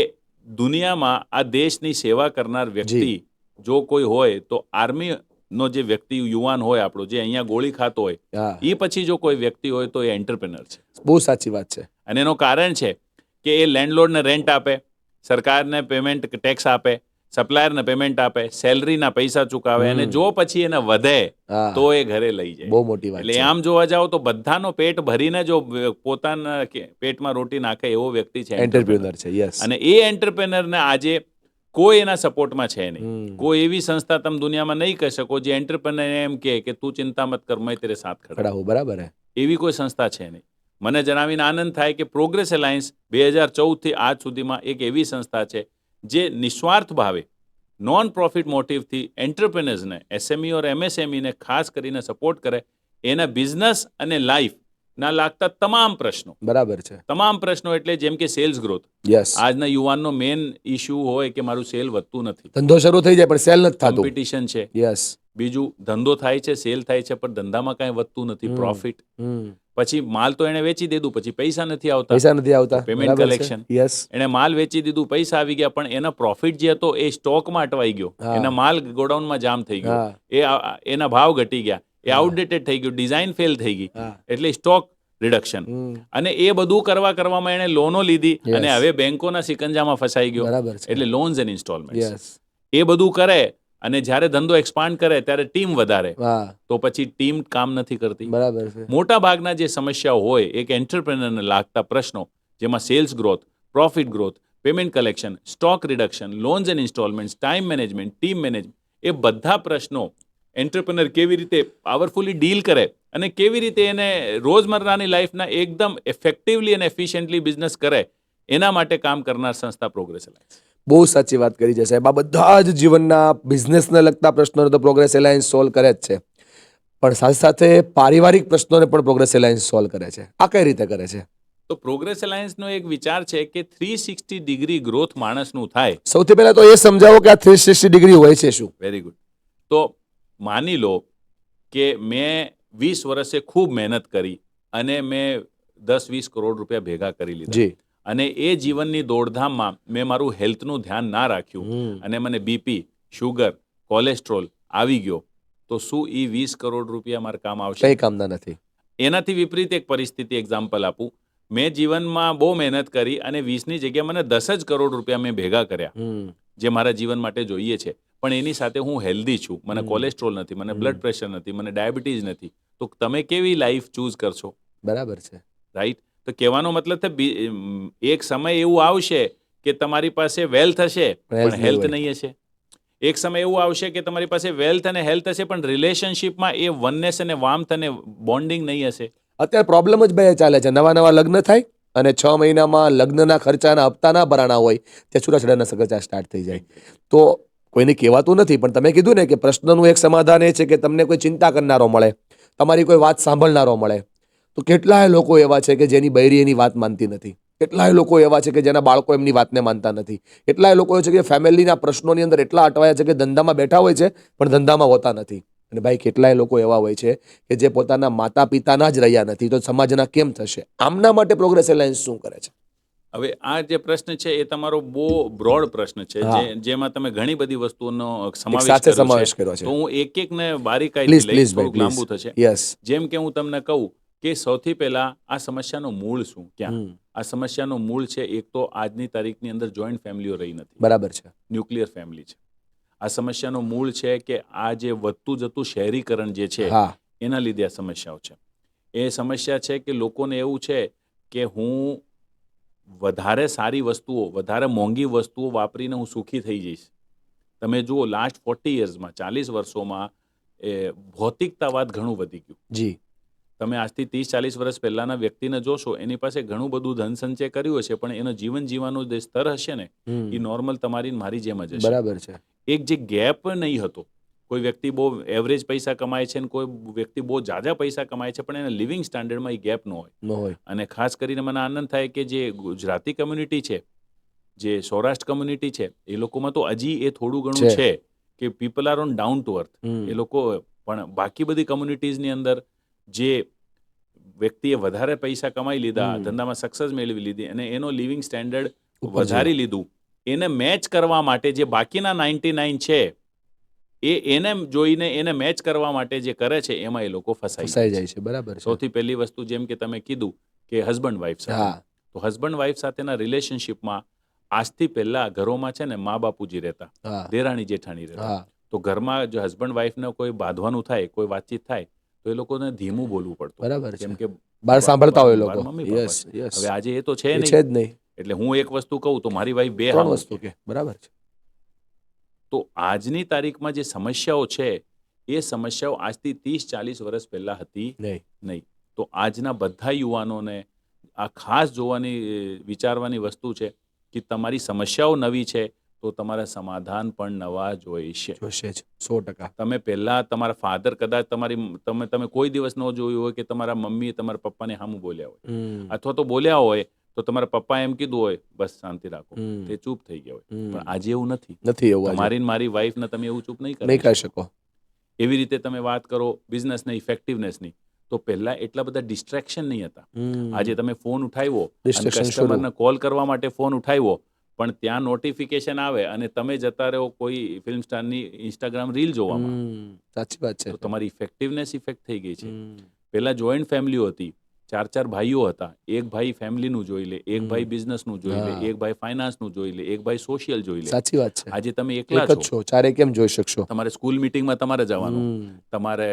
દુનિયામાં આ દેશની સેવા કરનાર વ્યક્તિ જો કોઈ હોય તો આર્મીનો જે વ્યક્તિ યુવાન હોય આપણો, જે અહીંયા ગોળી ખાતો હોય, એ પછી જો કોઈ વ્યક્તિ હોય તો એ એન્ટરપ્રેનર છે. બહુ સાચી વાત છે. અને એનું કારણ છે કે એ લેન્ડલોર્ડને રેન્ટ આપે, સરકારને પેમેન્ટ ટેક્સ આપે, સપ્લાયરને પેમેન્ટ આપે, સેલરીના પૈસા ચૂકવે, અને જો પછી એને વધે તો એ ઘરે લઈ જાય. બહુ મોટી વાત. એટલે આમ જોવા જાવ તો બધાનો પેટ ભરીને જો પોતાના પેટમાં રોટી નાખે એવો વ્યક્તિ છે એન્ટરપ્રેનર છે. યસ. અને એ એન્ટરપ્રેનરને આજે કોઈ એના સપોર્ટમાં છે નહીં. કોઈ એવી સંસ્થા તમે દુનિયામાં નહીં કહી શકો જે એન્ટરપ્રેનર એમ કે તું ચિંતા મત કર, મેં તેરે સાથ ખડા હું. બરાબર. એવી કોઈ સંસ્થા છે નહીં. મને જણાવીને આનંદ થાય કે પ્રોગ્રેસ અલાયન્સ 2014થી આજ સુધીમાં એક એવી સંસ્થા છે જે નિસ્વાર્થ ભાવે નોન પ્રોફિટ મોટિવથી એન્ટરપ્રેનર્સને, SME ઓર MSMEને ખાસ કરીને સપોર્ટ કરે, એના બિઝનેસ અને લાઈફના લાગતા તમામ પ્રશ્નો. બરાબર છે. તમામ પ્રશ્નો એટલે જેમ કે સેલ્સ ગ્રોથ. યસ. આજના યુવાનનો મેઇન ઇશ્યુ હોય કે મારું સેલ વધતું નથી. ધંધો શરૂ થઈ જાય પણ સેલ નથી થતું. કોમ્પિટિશન છે. યસ. બીજું, ધંધો થાય છે, સેલ થાય છે, પણ ધંધામાં કાંઈ વધતું નથી, પ્રોફિટ. પછી માલ તો એને વેચી દીધું, પછી પૈસા નથી આવતા, પૈસા નથી આવતા, પેમેન્ટ બરાબર છે. કલેક્શન. યસ, એને માલ વેચી દીધું, પૈસા આવી ગયા, પણ એનો પ્રોફિટ જે હતો એ સ્ટોકમાં અટવાઈ ગયો, હા. એના માલ ગોડાઉનમાં જામ થઈ ગયો, હા, એના ભાવ ઘટી ગયા, એ હા. આઉટડેટેડ થઈ ગયું, ડિઝાઇન ફેલ થઈ ગઈ, હા. એટલે સ્ટોક રિડક્શન. અને એ બધું કરવામાં એણે લોનો લીધી અને Yes. હવે બેંકોના સિકંજામાં ફસાઈ ગયો. બરાબર છે. એટલે લોન્સ એન્ડ ઇન્સ્ટોલમેન્ટ યસ, એ બધું કરે, અને જ્યારે ધંધો એક્સપાન્ડ કરે ત્યારે ટીમ વધારે, હા, તો પછી ટીમ કામ નથી કરતી. બરાબર છે. મોટા ભાગના જે સમસ્યાઓ હોય એક એન્ટરપ્રેનરને લાગતા પ્રશ્નો, જેમાં sales growth, profit growth, payment collection, stock reduction, loans and instalment, time management, team management, એ બધા પ્રશ્નો એન્ટરપ્રેનર કેવી રીતે પાવરફુલી ડીલ કરે અને કેવી રીતે એને રોજમર્રાની લાઈફના એકદમ ઇફેક્ટિવલી અને એફિશિયન્ટલી બિઝનેસ કરે, એના માટે કામ કરનાર સંસ્થા પ્રોગ્રેસ એલાયન્સ. બહુ સાચી વાત કરી છે સાહેબ. આ બધા જ જીવનના બિઝનેસને લગતા પ્રશ્નોને તો પ્રોગ્રેસ એલાયન્સ સોલ્વ કરે જ છે, પણ સાથે સાથે પારિવારિક પ્રશ્નોને પણ પ્રોગ્રેસ એલાયન્સ સોલ્વ કરે છે. આ કઈ રીતે કરે છે? તો પ્રોગ્રેસ એલાયન્સનો એક વિચાર છે કે 360 ડિગ્રી ગ્રોથ માણસનું થાય. સૌથી પહેલા તો એ સમજાવો કે આ 360 ડિગ્રી હોય છે શું? Very good. તો માની લો કે મેં 20 વર્ષે ખૂબ મહેનત કરી અને મેં 10-20 કરોડ રૂપિયા ભેગા કરી લીધા, જી. અને એ જીવનની દોડધામમાં મેં મારું હેલ્થનું ધ્યાન ના રાખ્યું અને મને બીપી, શુગર, કોલેસ્ટ્રોલ આવી ગયો, તો શું એ 20 કરોડ રૂપિયા મારા કામ આવશે? કઈ કામના નથી. એનાથી વિપરીત એક પરિસ્થિતિ એક્ઝામ્પલ આપું. મેં જીવનમાં બહુ મહેનત કરી અને 20ની જગ્યાએ મને 10 જ કરોડ રૂપિયા મેં ભેગા કર્યા, જે મારા જીવન માટે જોઈએ છે, પણ એની સાથે હું હેલ્ધી છું, મને કોલેસ્ટ્રોલ નથી, મને બ્લડ પ્રેશર નથી, મને ડાયાબિટીસ નથી, તો તમે કેવી લાઈફ ચૂઝ કરશો? બરાબર છે. રાઈટ. તો કહેવાનો મતલબ છે એક સમય એવું આવશે કે તમારી પાસે વેલ્થ હશે પણ હેલ્થ નહીં હશે. એક સમય એવું આવશે કે તમારી પાસે વેલ્થ અને હેલ્થ હશે પણ રિલેશનશિપમાં એ વનનેસ અને વાર્મથ અને બોન્ડિંગ નહીં હશે. અત્યારે પ્રોબ્લેમ જ બે ચાલે છે. નવા લગ્ન થાય અને 6 મહિનામાં લગ્નના ખર્ચાના હપ્તા ના ભરાણા હોય ત્યાં છૂટાછેડાના ખર્ચા સ્ટાર્ટ થઈ જાય. તો કોઈને કહેવાતું નથી, પણ તમે કીધું ને કે પ્રશ્નનું એક સમાધાન એ છે કે તમને કોઈ ચિંતા કરનારો મળે, તમારી કોઈ વાત સાંભળનારો મળે. તો કેટલાય લોકો એવા છે કે જેની બૈરી એની વાત માનતી નથી. કેટલાય લોકો એવા છે કે જેના બાળકો એમની વાતને માનતા નથી. કેટલાય લોકો છે કે ફેમિલીના પ્રશ્નોની અંદર એટલા અટવાયા છે કે ધંધામાં બેઠા હોય છે પણ ધંધામાં હોતા નથી. અને ભાઈ કેટલાય લોકો એવા હોય છે કે જે પોતાના માતા પિતાના જ રહ્યા નથી, તો સમાજના કેમ થશે? આમના માટે પ્રોગ્રેસ એલાયન્સ શું કરે છે? હવે આ જે પ્રશ્ન છે એ તમારો બહુ બ્રોડ પ્રશ્ન છે, જેમાં તમે ઘણી બધી વસ્તુઓનો સમાવેશ કર્યો છે. તો હું એક ને બારીકાઈથી લઈશ, થોડુંક લાંબુ થશે. જેમ કે હું તમને કહું કે સૌથી પહેલા આ સમસ્યાનો મૂળ શું, ક્યાં? આ સમસ્યાનો મૂળ છે એક તો આજની તારીખની અંદર જોઈન્ટ ફેમિલીઓ રહી નથી. બરાબર છે. ન્યુક્લિયર ફેમિલી છે. આ સમસ્યાનો મૂળ છે કે આ જે વધતું જતું શહેરીકરણ જે છે એના લીધે આ સમસ્યાઓ છે. એ સમસ્યા છે કે લોકોને એવું છે કે હું વધારે સારી વસ્તુઓ, વધારે મોંઘી વસ્તુઓ વાપરીને હું સુખી થઈ જઈશ. તમે જુઓ લાસ્ટ 40 યર્સમાં, 40 વર્ષોમાં ભૌતિકતાવાદ ઘણું વધી ગયું. જી. તમે આજથી 30-40 વર્ષ પહેલાના વ્યક્તિને જોશો, એની પાસે ઘણું બધું ધન સંચય કર્યું હશે, પણ એનો જીવન જીવવાનો જે સ્તર હશે ને એ નોર્મલ તમારી મારી જેમ જ હશે. બરાબર છે. એક જે ગેપ નહીં હતો, કોઈ વ્યક્તિ બહુ એવરેજ પૈસા કમાય છે અને કોઈ વ્યક્તિ બહુ જાજા પૈસા કમાય છે, પણ એના લિવિંગ સ્ટાન્ડર્ડમાં એ ગેપ ન હોય. અને ખાસ કરીને મને આનંદ થાય કે જે ગુજરાતી કમ્યુનિટી છે, જે સૌરાષ્ટ્ર કમ્યુનિટી છે, એ લોકોમાં તો હજી એ થોડું ઘણું છે કે people are on down to earth. એ લોકો, પણ બાકી બધી કમ્યુનિટીઝની અંદર જે વ્યક્તિએ વધારે પૈસા કમાઈ લીધા, ધંધામાં સક્સેસ મેળવી લીધી અને એનો લિવિંગ સ્ટેન્ડર્ડ વધારી લીધું, એને મેચ કરવા માટે જે બાકીના 99 છે એને જોઈને એને મેચ કરવા માટે જે કરે છે એમાં એ લોકો ફસાઈ જાય છે. બરાબર. સૌથી પહેલી વસ્તુ, જેમ કે તમે કીધું કે હસબન્ડ વાઈફ સાથે, તો હસબન્ડ વાઈફ સાથેના રિલેશનશિપમાં આજથી પહેલા ઘરોમાં છે ને મા બાપુજી રહેતા, દેરાણી જેઠાણી રહેતા. તો ઘરમાં જો હસબન્ડ વાઈફને કોઈ બાંધવાનું થાય, કોઈ વાતચીત થાય, તો એ લોકોને ધીમું બોલવું પડતું. બરાબર. કેમ કે બહાર સાંભળતા હોય લોકો. હવે આજે એ તો છે નહીં. એટલે હું એક વસ્તુ કહું તો મારી વાઈફ બે વસ્તુ કે. બરાબર છે. તો આજની તારીખમાં જે સમસ્યાઓ છે એ સમસ્યાઓ આજથી 30-40 વર્ષ પહેલા હતી નહીં. તો આજના બધા યુવાનોને આ ખાસ વિચારવાની વસ્તુ છે કે તમારી સમસ્યાઓ નવી છે તો તમારા સમાધાન પણ નવા જોઈશે જ. 100%. તમે પહેલા તમારા ફાધર કદાચ તમે કોઈ દિવસ ન જોયું હોય કે તમારા મમ્મી તમારા પપ્પાને સામું બોલ્યા હોય, અથવા તો બોલ્યા હોય તો તમારા પપ્પા એમ કીધું હોય બસ શાંતિ રાખો, તે ચૂપ થઈ ગયા હોય. પણ આજે એવું નથી. તમારી મારી વાઈફને તમે એવું ચૂપ નહીં કરી શકો. એવી રીતે તમે વાત કરો બિઝનેસની ઇફેક્ટિવનેસની, તો પહેલા એટલા બધા ડિસ્ટ્રેક્શન નહીં હતા. હમ. આજે તમે ફોન ઉઠાવ્યો અને Distraction કસ્ટમરને કોલ કરવા માટે ફોન ઉઠાવ્યો, પણ ત્યાં નોટિફિકેશન આવે અને તમે જતા રહો કોઈ ફિલ્મ સ્ટારની ઇન્સ્ટાગ્રામ રીલ જોવામાં, સાચી વાત છે. તો તમારી ઇફેક્ટિવનેસ ઇફેક્ટ થઈ ગઈ છે. હમ. પહેલા જોઈન્ટ ફેમિલીઓ હતી, 4 ભાઈઓ હતા, એક ભાઈ ફેમિલીનું જોઈ લે, એક હમ. ભાઈ બિઝનેસનું જોઈ લે, હા. એક ભાઈ ફાઇનાન્સનું જોઈ લે, એક ભાઈ સોશિયલ જોઈ લે. સાચી વાત છે. આજે તમે એકલા એક જ છો. છો, ચારે કેમ જોઈ શકશો? તમારે સ્કૂલ મિટિંગમાં તમારે જવાનું, હમ. તમારે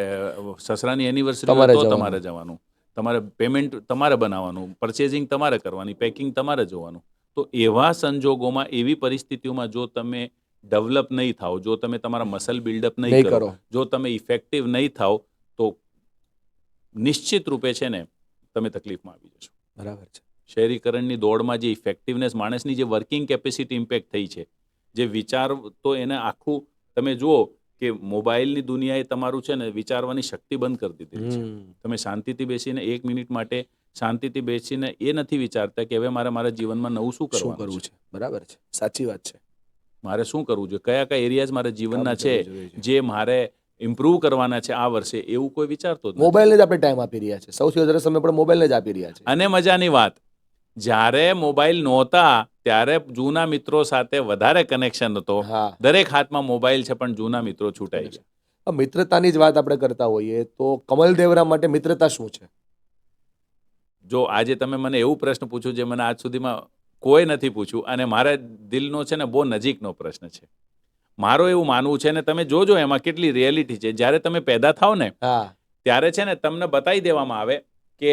સસરાની એનિવર્સરી તમારે તો જવાનું. તમારે જવાનું, તમારે પેમેન્ટ તમારે બનાવવાનું, પરચેઝિંગ તમારે કરવાની, પેકિંગ તમારે જોવાનું. તો એવા સંજોગોમાં, એવી પરિસ્થિતિઓમાં જો તમે ડેવલપ નહીં થાઓ, જો તમે તમારા મસલ બિલ્ડઅપ નહીં નહીં કરો, કરો. જો તમે ઇફેક્ટિવ નહીં થાઓ, તો નિશ્ચિત રૂપે છે ને તમે તકલીફમાં આવી જશો. બરાબર છે. શહેરીકરણની દોડમાં જે ઇફેક્ટિવનેસ, માણસની જે વર્કિંગ કેપેસિટી ઇમ્પેક્ટ થઈ છે, જે વિચાર, તો એને આખું તમે જુઓ કે મોબાઈલની દુનિયાએ તમારું છે ને વિચારવાની શક્તિ બંધ કરી દીધી છે. હમ. તમે શાંતિથી બેસીને 1 મિનિટ માટે શાંતિથી બેસીને એ નથી વિચારતા કે હવે મારા જીવનમાં નવું શું શું કરવાનું કરવું છે, છે? બરાબર છે. સાચી વાત છે. મારે શું કરવું જોઈએ, કયા કયા એરિયાઝ મારા જીવનના કામ છે કરવું જોઈએ છે. જે મારે ઇમ્પ્રૂવ કરવાના છે આ વર્ષે, એવું કોઈ વિચારતો જ નથી. મોબાઈલને જ આપણે ટાઈમ આપી રહ્યા છે. સૌથી વધારે સમય પણ મોબાઈલને જ આપી રહ્યા છે. અને મજાની વાત, જ્યારે મોબાઈલ નહોતા ત્યારે જૂના મિત્રો સાથે વધારે કનેક્શન હતો. હા. દરેક હાથમાં મોબાઈલ છે પણ જૂના મિત્રો છૂટાઈ ગયા. આ મિત્રતાની જ વાત આપણે કરતા હોઈએ તો કમલ દેવરા માટે મિત્રતા શું છે? જો આજે તમે મને એવું પ્રશ્ન પૂછ્યું જે મને આજ સુધીમાં કોઈ નથી પૂછ્યું, અને મારા દિલનો છે ને બહુ નજીકનો પ્રશ્ન છે. મારું એવું માનવું છે, ને તમે જોજો એમાં કેટલી રિયાલિટી છે. જ્યારે તમે પેદા થાવ ને હા. ત્યારે છે ને તમને બતાવી દેવામાં આવે કે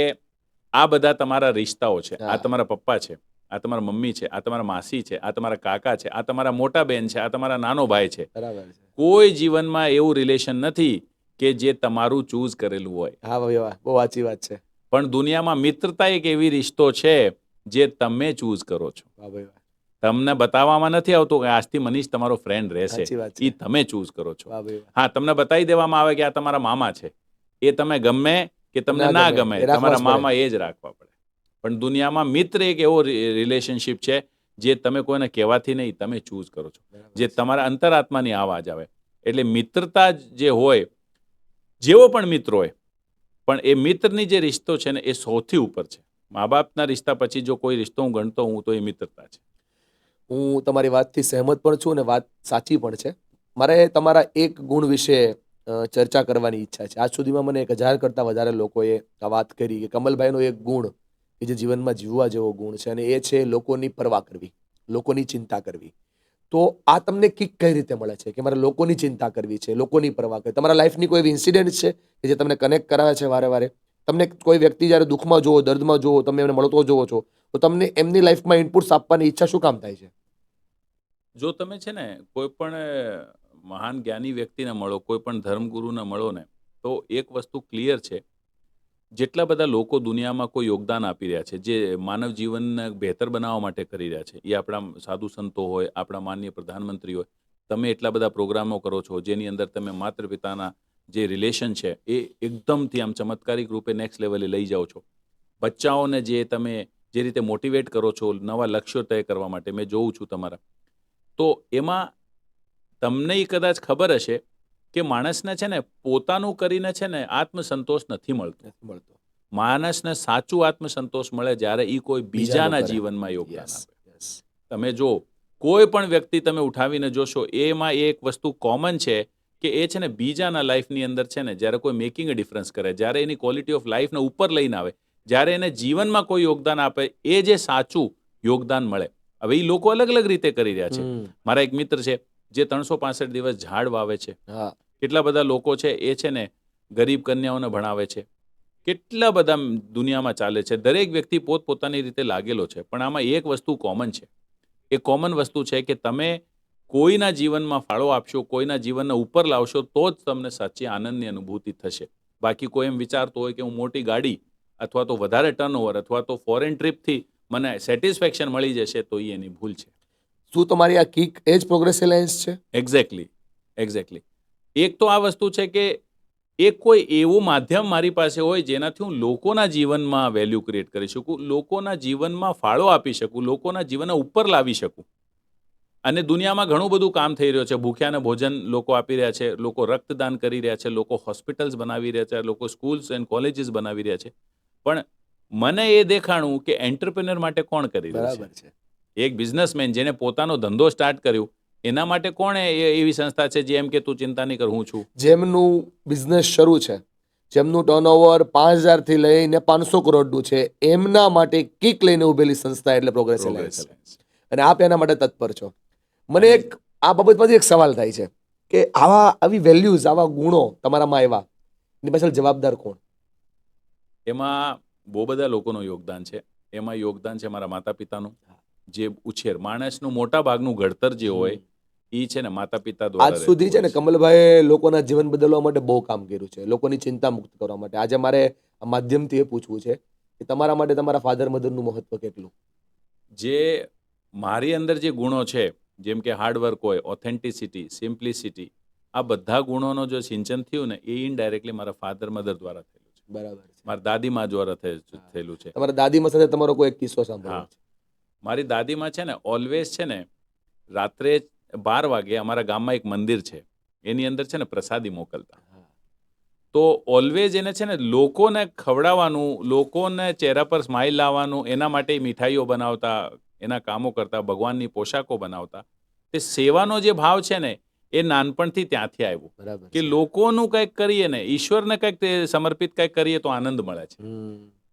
આ બધા તમારા રિશ્તાઓ છે. હા. આ તમારા પપ્પા છે, આ તમારા મમ્મી છે, આ તમારા માસી છે, આ તમારા કાકા છે, આ તમારા મોટા બેન છે, આ તમારા નાનો ભાઈ છે. બરાબર છે. કોઈ જીવનમાં એવું રિલેશન નથી કે જે તમારું ચૂઝ કરેલું હોય. હા ભાઈ વાહ, બહુ સાચી વાત છે. પણ દુનિયામાં મિત્રતા એક એવી રિશ્તો છે જે તમે ચૂઝ કરો છો. વાહ ભાઈ વાહ. તમને બતાવવામાં નથી આવતું કે આજથી મનીષ તમારો ફ્રેન્ડ રહેશે, સાચી વાત છે. એ તમે ચૂઝ કરો છો. વાહ ભાઈ વાહ. હા, તમને બતાવી દેવામાં આવે કે આ તમારા મામા છે, એ તમે ગમે કે તમને ના ના ગમે, ગમે, એ રાખવા જ તમારા પડે. મામા એ જ રાખવા પડે. પણ દુનિયામાં મિત્ર એક એવો રિલેશનશિપ છે જે તમે કોઈને કહેવાથી નહીં, તમે ચૂઝ કરો છો, જે તમારા અંતરાત્માની આવાજ આવે. એટલે મિત્રતા જે હોય, જેવો પણ મિત્ર હોય, પણ એ મિત્રની જે રિશ્તો છે ને એ સૌથી ઉપર છે. મા બાપના રિશ્તા પછી જો કોઈ રિશ્તો હું ગણતો હું તો એ મિત્રતા છે. હું તમારી વાતથી સહેમત પણ છું અને વાત સાચી પણ છે. મારે તમારા એક ગુણ વિશે ચર્ચા કરવાની ઈચ્છા છે. આજ સુધીમાં મને 1000 કરતાં વધારે લોકોએ આ વાત કરી કે કમલભાઈનો એક ગુણ કે જે જીવનમાં જીવવા જેવો ગુણ છે, અને એ છે લોકોની પરવા કરવી, લોકોની ચિંતા કરવી. તો આ તમને કિક કઈ રીતે મળે છે કે મારે લોકોની ચિંતા કરવી છે, લોકોની પરવા કરવી? તમારા લાઈફની કોઈ એવી ઇન્સિડન્ટ છે કે જે તમને કનેક્ટ કરાવે છે વારે વારે? તમને કોઈ વ્યક્તિ જ્યારે દુઃખમાં જોવો, દર્દમાં જોવો, તમે એમને મળતો જોવો છો, તો તમને એમની લાઈફમાં ઇનપુટ્સ આપવાની ઈચ્છા શું કામ થાય છે? જો તમે છે ને કોઈ પણ મહાન જ્ઞાની વ્યક્તિને મળો, કોઈ પણ ધર્મગુરુને મળો ને, તો એક વસ્તુ ક્લિયર છે, જેટલા બધા લોકો દુનિયામાં કોઈ યોગદાન આપી રહ્યા છે, જે માનવ જીવનને બહેતર બનાવવા માટે કરી રહ્યા છે, એ આપણા સાધુ સંતો હોય, આપણા માનનીય પ્રધાનમંત્રી હોય, તમે એટલા બધા પ્રોગ્રામો કરો છો જેની અંદર તમે માતા પિતાના જે રિલેશન છે એ એકદમથી આમ ચમત્કારિક રૂપે નેક્સ્ટ લેવલે લઈ જાઓ છો. બચ્ચાઓને જે તમે જે રીતે મોટિવેટ કરો છો નવા લક્ષ્યો તય કરવા માટે, મેં જોઉં છું તમારા, તો એમાં તમને એ કદાચ ખબર હશે કે માણસને છે ને પોતાનું કરીને છે ને આત્મસંતોષ નથી મળતો. માણસને સાચું આત્મસંતોષ મળે જ્યારે એ કોઈ બીજાના જીવનમાં યોગદાન આપે. તમે જો કોઈ પણ વ્યક્તિ તમે ઉઠાવીને જોશો, એમાં એક વસ્તુ કોમન છે કે એ છે ને બીજાના લાઈફની અંદર છે ને જ્યારે કોઈ મેકિંગ અ ડિફરન્સ કરે, જ્યારે એની ક્વોલિટી ઓફ લાઈફને ઉપર લઈને આવે, જ્યારે એને જીવનમાં કોઈ યોગદાન આપે, એ જે સાચું યોગદાન મળે. હવે એ લોકો અલગ અલગ રીતે કરી રહ્યા છે. મારા એક મિત્ર છે જે 365 દિવસ ઝાડ વાવે છે. કેટલા બધા લોકો છે એ છે ને ગરીબ કન્યાઓને ભણાવે છે. કેટલા બધા દુનિયામાં ચાલે છે. દરેક વ્યક્તિ પોતપોતાની રીતે લાગેલો છે. પણ આમાં એક વસ્તુ કોમન છે. એ કોમન વસ્તુ છે કે તમે કોઈના જીવનમાં ફાળો આપશો, કોઈના જીવનને ઉપર લાવશો, તો જ તમને સાચી આનંદની અનુભૂતિ થશે. બાકી કોઈ એમ વિચારતો હોય કે હું મોટી ગાડી અથવા તો વધારે ટર્નઓવર અથવા તો ફોરેન ટ્રીપથી મને સેટિસ્ફેક્શન મળી જશે, તો એ એની ભૂલ છે. શું તમારી આ કિક એ જ પ્રોગ્રેસ એલાયન્સ છે? એક્ઝેક્ટલી. એક તો આ વસ્તુ છે કે એક કોઈ એવું માધ્યમ મારી પાસે હોય જેનાથી હું લોકોના જીવનમાં વેલ્યુ ક્રિએટ કરી શકું, લોકોના જીવનમાં ફાળો આપી શકું, લોકોના જીવનને ઉપર લાવી શકું. અને દુનિયામાં ઘણું બધું કામ થઈ રહ્યું છે. ભૂખ્યાને ભોજન લોકો આપી રહ્યા છે, લોકો રક્તદાન કરી રહ્યા છે, લોકો હોસ્પિટલ્સ બનાવી રહ્યા છે, લોકો સ્કૂલ્સ એન્ડ કોલેજીસ બનાવી રહ્યા છે. પણ મને એ દેખાણું કે એન્ટરપ્રેન્યોર માટે કોણ કરી રહ્યું બરાબર છે? છે. એક બિઝનેસમેન જેને પોતાનો ધંધો સ્ટાર્ટ કર્યો, એના માટે કોણ એવી સંસ્થા છે જે એમ કે તું ચિંતા નહીં કર, હું છું? જેમનું બિઝનેસ શરૂ છે, જેમનું ટર્નઓવર 5,000 થી લઈને 500 કરોડનું છે, એમના માટે કિક લઈને ઉભેલી સંસ્થા એટલે પ્રોગ્રેસ પ્રોગ્રેસ એલાયન્સ. એલાયન્સ. અને આપ એના માટે તત્પર છો. મને એક આ બાબતમાંથી એક સવાલ થાય છે કે આવી વેલ્યુઝ, આવા ગુણો તમારામાં આવ્યા, એની પાછળ જવાબદાર કોણ? એમાં બહુ બધા લોકોનું યોગદાન છે. એમાં યોગદાન છે મારા માતા પિતાનું, જે ઉછેર, માણસનું મોટા ભાગનું ઘડતર જે હોય એ છે ને માતા પિતા આજ દ્વારા સુધી છે ને કમલભાઈ લોકોના જીવન બદલવા માટે બહુ કામ કર્યું છે, લોકોની ચિંતા મુક્ત કરવા માટે. આજે મારે આ માધ્યમથી એ પૂછવું છે કે તમારા માટે તમારા ફાધર મધરનું મહત્વ કેટલું? જે મારી અંદર જે ગુણો છે, જેમ કે હાર્ડવર્ક હોય, ઓથેન્ટિસિટી, સિમ્પ્લિસિટી, આ બધા ગુણોનો જો સિંચન થયું ને એ ઇનડાયરેક્ટલી મારા ફાધર મધર દ્વારા થયેલું છે, બરાબર છે. મારા દાદીમા દ્વારા થયેલું છે. તમારા દાદીમાં સાથે તમારો કોઈ એક કિસ્સો સાંભળો. હા, મારી દાદીમાં છે ને ઓલવેઝ છે ને રાત્રે 12 વાગે અમારા ગામમાં એક મંદિર છે, એની અંદર છે ને પ્રસાદી મોકલતા. તો ઓલવેઝ એને છે ને લોકોને ખવડાવવાનું, લોકોને ચહેરા પર સ્માઇલ લાવવાનું, એના માટે મીઠાઈઓ બનાવતા, એના કામો કરતા, ભગવાનની પોશાકો બનાવતા. તે સેવાનો જે ભાવ છે ને એ નાનપણથી ત્યાંથી આવ્યું બરાબર કે લોકોનું કંઈક કરીએ ને, ઈશ્વરને કંઈક સમર્પિત કંઈક કરીએ તો આનંદ મળે છે.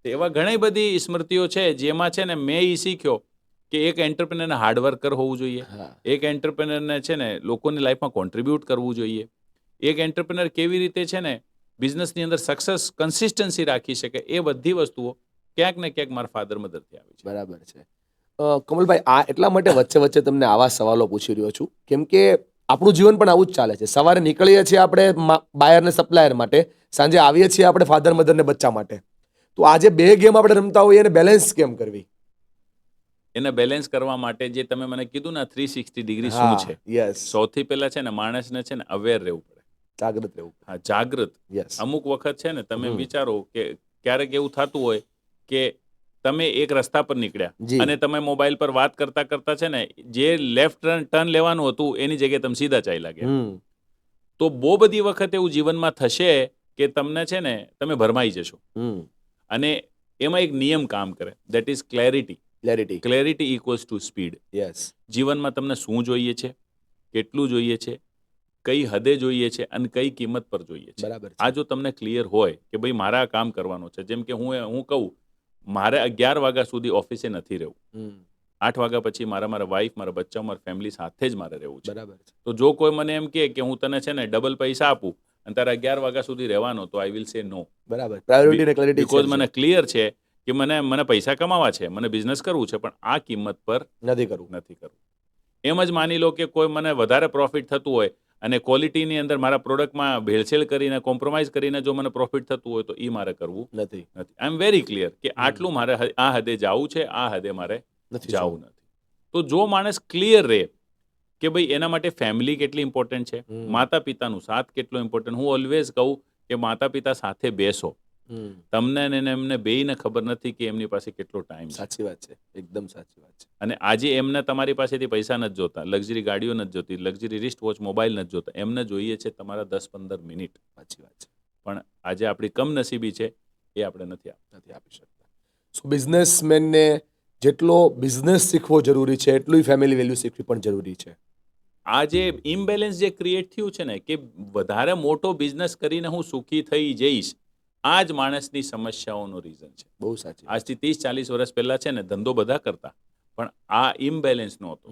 એવા ઘણી બધી સ્મૃતિઓ છે જેમાં છે ને મેં એ શીખ્યો કે એક એન્ટરપ્રેનરને હાર્ડવર્કર હોવું જોઈએ, એક એન્ટરપ્રેનરને છે ને લોકોની લાઈફમાં કોન્ટ્રીબ્યુટ કરવું જોઈએ, એક એન્ટરપ્રેનર કેવી રીતે છે ને બિઝનેસની અંદર સક્સેસ, કન્સિસ્ટન્સી રાખી શકે, એ બધી વસ્તુઓ ક્યાંક ને ક્યાંક મારા ફાધર મધર થી આવી છે. બરાબર છે. કમલભાઈ, આ એટલા માટે વચ્ચે વચ્ચે તમને આવા સવાલો પૂછી રહ્યો છું કેમ કે આપણું જીવન પણ આવું જ ચાલે છે. સવારે નીકળીએ છીએ આપણે બાયર ને સપ્લાયર માટે, સાંજે આવીએ છીએ આપણે ફાધર મધર ને બચ્ચા માટે. તો આજે બે ગેમ આપણે રમતા હોઈએ એને બેલેન્સ કેમ કરવી? એને બેલેન્સ કરવા માટે જે તમે મને કીધું ને 360 ડિગ્રી શું છે, યસ, સૌથી પહેલા છે ને માણસને છે ને અવેર રહેવું પડે, જાગૃત રહેવું. હા, જાગૃત. યસ, અમુક વખત છે ને તમે વિચારો કે ક્યારેક એવું થતું હોય કે તમે એક રસ્તા પર નીકળ્યા અને તમે મોબાઈલ પર વાત કરતા કરતા છે ને જે લેફ્ટ ટર્ન લેવાનું હતું એની જગ્યાએ તમે સીધા ચાલ્યા ગયા. તો બહુ બધી વખત એવું જીવનમાં થશે કે તમને છે ને તમે ભરમાઈ જશો. અને એમાં એક નિયમ કામ કરે, that is clarity. Clarity equals to speed. Yes. જીવનમાં તમને શું જોઈએ છે, કેટલું જોઈએ છે, કઈ હદે જોઈએ છે અને કઈ કિંમત પર જોઈએ છે. બરાબર. આ જો તમને ક્લિયર હોય કે ભાઈ મારે આ કામ કરવાનું છે, જેમ કે હું કહું મારે 11 વાગ્યા સુધી ઓફિસે નથી રહેવું, 8 વાગ્યા પછી મારા વાઈફ, મારા બચ્ચા, મારા ફેમિલી સાથે જ મારે રહેવું છે. બરાબર. તો જો કોઈ મને એમ કહે કે હું તને છે ને ડબલ પૈસા આપું અને તારે 11 વાગ્યા સુધી રહેવાનો, તો આઈ વિલ સે નો. બરાબર. પ્રાયોરિટી ને ક્લેરિટી, બીકોઝ મને ક્લિયર છે કે મને પૈસા કમાવા છે, મને બિઝનેસ કરવું છે, પણ આ કિંમત પર નથી કરવું. એમ જ માની લો કે કોઈ મને વધારે પ્રોફિટ થતું હોય અને ક્વોલિટીની અંદર મારા પ્રોડક્ટમાં ભેળસેળ કરીને, કોમ્પ્રોમાઇઝ કરીને જો મને પ્રોફિટ થતું હોય તો એ મારે કરવું નથી. આઈ એમ વેરી ક્લિયર કે આટલું મારે આ હદે જવું છે, આ હદે મારે જવું નથી. તો જો માણસ ક્લિયર રહે કે ભાઈ એના માટે ફેમિલી કેટલી ઇમ્પોર્ટન્ટ છે, માતા પિતાનું સાથ કેટલો ઇમ્પોર્ટન્ટ. હું ઓલવેઝ કહું કે માતા પિતા સાથે બેસો, તમને અને એમને બેયને ખબર નથી કે એમની પાસે કેટલો ટાઈમ છે. સાચી વાત છે, એકદમ સાચી વાત છે. અને આજે એમને તમારી પાસેથી પૈસા નથી જોતા, લક્ઝરી ગાડીઓ નથી જોતી, લક્ઝરી રિસ્ટ વોચ, મોબાઈલ નથી જોતા, એમને જોઈએ છે તમારા 10-15 મિનિટ. સાચી વાત છે. પણ આજે આપણી કમનસીબી છે એ આપણે નથી આપી શકતા. સો બિઝનેસમેનને જેટલો બિઝનેસ શીખવો જરૂરી છે એટલું ફેમિલી વેલ્યુ શીખવી પણ જરૂરી છે. આ જે ઇમ્બેલેન્સ જે ક્રિએટ થયું છે ને કે વધારે મોટો બિઝનેસ કરીને હું સુખી થઈ જઈશ, આ જ માણસની સમસ્યાઓનું રીઝન છે. બહુ સાચી. આજથી 30-40 વર્ષ પહેલા છે ને ધંધો બધા કરતા, પણ આ ઇમ્બેલેન્સ નહોતો.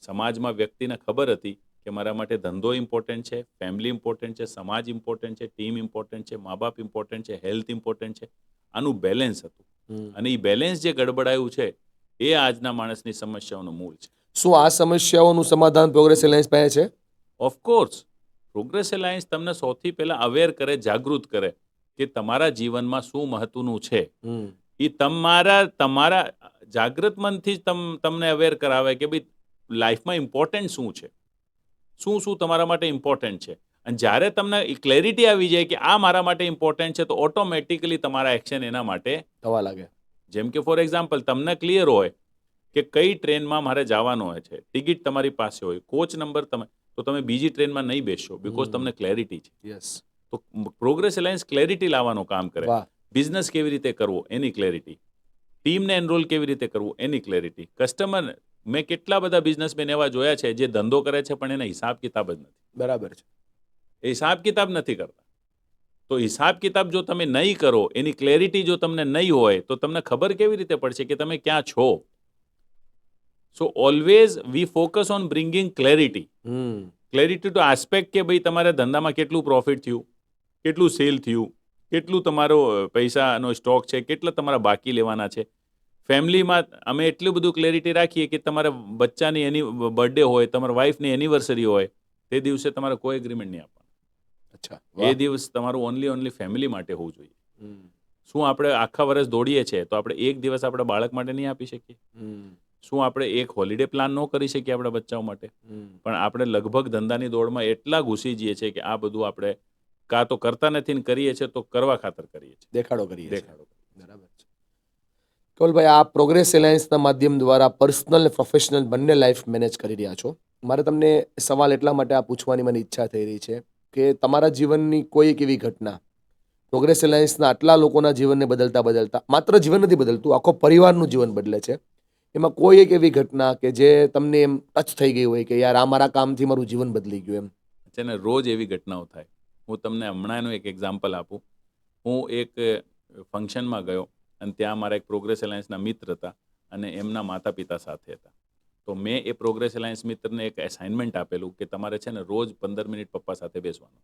સમાજમાં વ્યક્તિને ખબર હતી કે મારા માટે ધંધો ઇમ્પોર્ટન્ટ છે, ફેમિલી ઇમ્પોર્ટન્ટ છે, સમાજ ઇમ્પોર્ટન્ટ છે, ટીમ ઇમ્પોર્ટન્ટ છે, મા બાપ ઇમ્પોર્ટન્ટ છે, હેલ્થ ઇમ્પોર્ટન્ટ છે. આનું બેલેન્સ હતું અને એ બેલેન્સ જે ગડબડાયું છે એ આજના માણસની સમસ્યાઓનું મૂળ છે. શું આ સમસ્યાઓનું સમાધાન પ્રોગ્રેસ એલાયન્સ પાસે છે? ઓફકોર્સ. પ્રોગ્રેસ એલાયન્સ તમને સૌથી પહેલા અવેર કરે, જાગૃત કરે કે તમારા જીવનમાં શું મહત્વનું છે. એ તમારા જાગૃત મનથી જ તમને અવેર કરાવે કે ભાઈ લાઈફમાં ઇમ્પોર્ટન્ટ શું છે, શું તમારા માટે ઇમ્પોર્ટન્ટ છે. અને જ્યારે તમને ક્લેરિટી આવી જાય કે આ મારા માટે ઇમ્પોર્ટન્ટ છે તો ઓટોમેટિકલી તમારા એક્શન એના માટે થવા લાગે. જેમ કે ફોર એક્ઝામ્પલ તમને ક્લિયર હોય કે કઈ ટ્રેનમાં મારે જવાનું હોય છે, ટિકિટ તમારી પાસે હોય, કોચ નંબર તો તમે બીજી ટ્રેનમાં નહીં બેસશો, બિકોઝ તમને ક્લેરિટી છે. યસ, તો પ્રોગ્રેસ એલાયન્સ ક્લેરિટી લાવવાનું કામ કરે. વાહ, બિઝનેસ કેવી રીતે કરવો એની ક્લેરિટી, ટીમને એનરોલ કેવી રીતે કરવું એની ક્લેરિટી, કસ્ટમર. મેં કેટલા બધા બિઝનેસમેન એવા જોયા છે જે ધંધો કરે છે પણ એના હિસાબ કિતાબ જ નથી. બરાબર છે. એ હિસાબ કિતાબ નથી કરતા. તો હિસાબ કિતાબ જો તમે નહીં કરો, એની ક્લેરિટી જો તમને નહીં હોય, તો તમને ખબર કેવી રીતે પડશે કે તમે ક્યાં છો? So always we focus on bringing clarity. Clarity to aspect કે ભાઈ તમારા ધંધામાં કેટલું પ્રોફિટ થયું, કેટલું સેલ થયું, કેટલું તમારો પૈસાનો સ્ટોક છે, કેટલા તમારા બાકી લેવાના છે. ફેમિલીમાં અમે એટલું બધું ક્લેરિટી રાખીએ કે તમારા બચ્ચાની બર્થડે હોય, તમારા વાઈફની એનિવર્સરી હોય, તે દિવસે તમારે કોઈ એગ્રીમેન્ટ નહીં આપવાનું. અચ્છા, એ દિવસ તમારું ઓનલી ફેમિલી માટે હોવું જોઈએ. શું આપણે આખા વર્ષ દોડીએ છીએ તો આપણે એક દિવસ આપણા બાળક માટે નહીં આપી શકીએ? શું આપણે એક હોલિડે પ્લાન ન કરી શકીએ આપણા બચ્ચાઓ માટે? પણ આપણે લગભગ ધંધાની દોડમાં એટલા ઘૂસી જઈએ છીએ કે આ બધું આપણે કાં તો કરતા નથી ને કરીએ છીએ તો કરવા ખાતર કરીએ છીએ, દેખાડો કરીએ છીએ. દેખાડો. બરાબર છે. કેવલભાઈ, આ પ્રોગ્રેસ એલાયન્સના માધ્યમ દ્વારા પર્સનલ અને પ્રોફેશનલ બંને લાઈફ મેનેજ કરી રહ્યા છો. મારે તમને સવાલ એટલા માટે આ પૂછવાની મને ઈચ્છા થઈ રહી છે કે તમારા જીવનની કોઈ એક એવી ઘટના પ્રોગ્રેસ એલાયન્સના આટલા લોકોના જીવનને બદલતા માત્ર જીવન નથી બદલતું, આખો પરિવારનું જીવન બદલે છે. એમાં કોઈ એક એવી ઘટના કે જે તમને એમ ટચ થઈ ગઈ હોય કે યાર આ મારા કામથી મારું જીવન બદલી ગયું એમ? છે ને, રોજ એવી ઘટનાઓ થાય. હું તમને હમણાંનું એક એક્ઝામ્પલ આપું. હું એક ફંક્શનમાં ગયો અને ત્યાં મારા એક પ્રોગ્રેસ એલાયન્સના મિત્ર હતા અને એમના માતા પિતા સાથે હતા. તો મેં એ પ્રોગ્રેસ એલાયન્સ મિત્રને એક એસાઇનમેન્ટ આપેલું કે તમારે છે ને રોજ 15 મિનિટ પપ્પા સાથે બેસવાનું,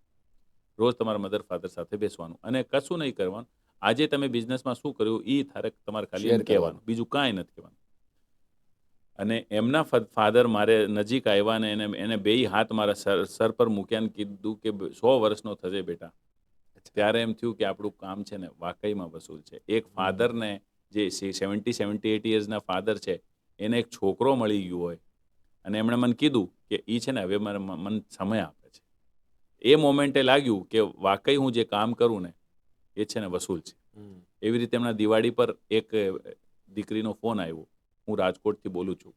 રોજ તમારા મધર ફાધર સાથે બેસવાનું અને કશું નહીં કરવાનું. આજે તમે બિઝનેસમાં શું કર્યું એ તમારે ખાલી એમ કહેવાનું, બીજું કાંઈ નથી કહેવાનું. અને એમના ફાધર મારે નજીક આવ્યા ને એને બેય હાથ મારા સર પર મૂક્યા ને કીધું કે 100 વર્ષનો થશે બેટા. ત્યારે એમ થયું કે આપણું કામ છે ને વાકઈમાં વસૂલ છે. એક ફાધરને જે 78 યર્સના ફાધર છે એને એક છોકરો મળી ગયો હોય અને એમણે મને કીધું કે એ છે ને હવે મને સમય આપે છે. એ મોમેન્ટે લાગ્યું કે વાકઈ હું જે કામ કરું ને એ છે ને વસૂલ છે. એવી રીતે હમણાં દિવાળી પર એક દીકરીનો ફોન આવ્યો. હું રાજકોટથી બોલું છું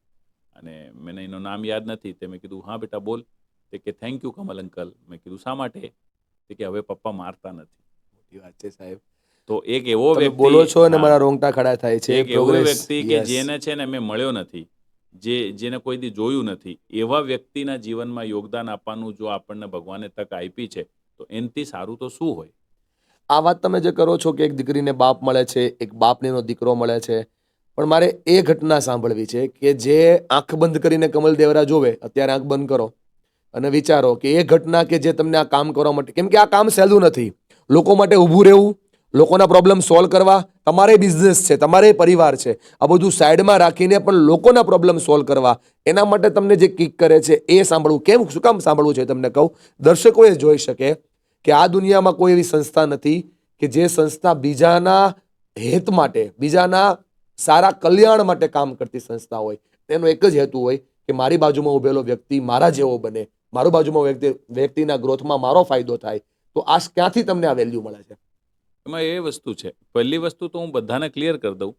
અને મને એનું નામ યાદ નથી. તે મેં કીધું હા બેટા બોલ. તે કે થેન્ક યુ કમલ અંકલ. મેં કીધું શા માટે? તે કે હવે પપ્પા મારતા નથી. મોટી વાત છે સાહેબ. તો એક એવો વ્યક્તિ બોલો છો અને મારા રોંગટા ખડા થાય છે. એક એવો વ્યક્તિ કે જેને છે ને મેં મળ્યો નથી, જેને કોઈ દી જોયું નથી, એવા વ્યક્તિના જીવનમાં યોગદાન આપવાનું જો આપણને ભગવાને તક આપી છે તો એનાથી સારું તો શું હોય? આ વાત તમે જે કરો છો કે એક દીકરીને બાપ મળે છે, એક બાપને એનો દીકરો મળે છે, પણ મારે એ ઘટના સાંભળવી છે કે જે આંખ બંધ કરીને કમલ દેવરા જોવે, અત્યારે આંખ બંધ કરો અને વિચારો કે એ ઘટના કે જે તમને આ કામ કરવા માટે, કેમ કે આ કામ સહેલું નથી. લોકો માટે ઊભું રહેવું, લોકોના પ્રોબ્લેમ સોલ્વ કરવા, તમારે બિઝનેસ છે, તમારે પરિવાર છે, આ બધું સાઈડમાં રાખીને પણ લોકોના પ્રોબ્લેમ સોલ્વ કરવા, એના માટે તમને જે કિક કરે છે એ સાંભળવું. કેમ, શું કામ સાંભળવું છે તમને કહું. દર્શકોએ જોઈ શકે કે આ દુનિયામાં કોઈ એવી સંસ્થા નથી કે જે સંસ્થા બીજાના હિત માટે, બીજાના સારા કલ્યાણ માટે કામ કરતી સંસ્થા હોય. તેનો એક જ હેતુ હોય કે મારી બાજુમાં ઉભેલો વ્યક્તિ મારા જેવો બને, મારું બાજુમાં વ્યક્તિના ગ્રોથમાં મારો ફાયદો થાય. તો આ ક્યાંથી તમને આ વેલ્યુ મળે છે? એમાં એ વસ્તુ છે. પહેલી વસ્તુ તો હું બધાને ક્લિયર કરી દઉં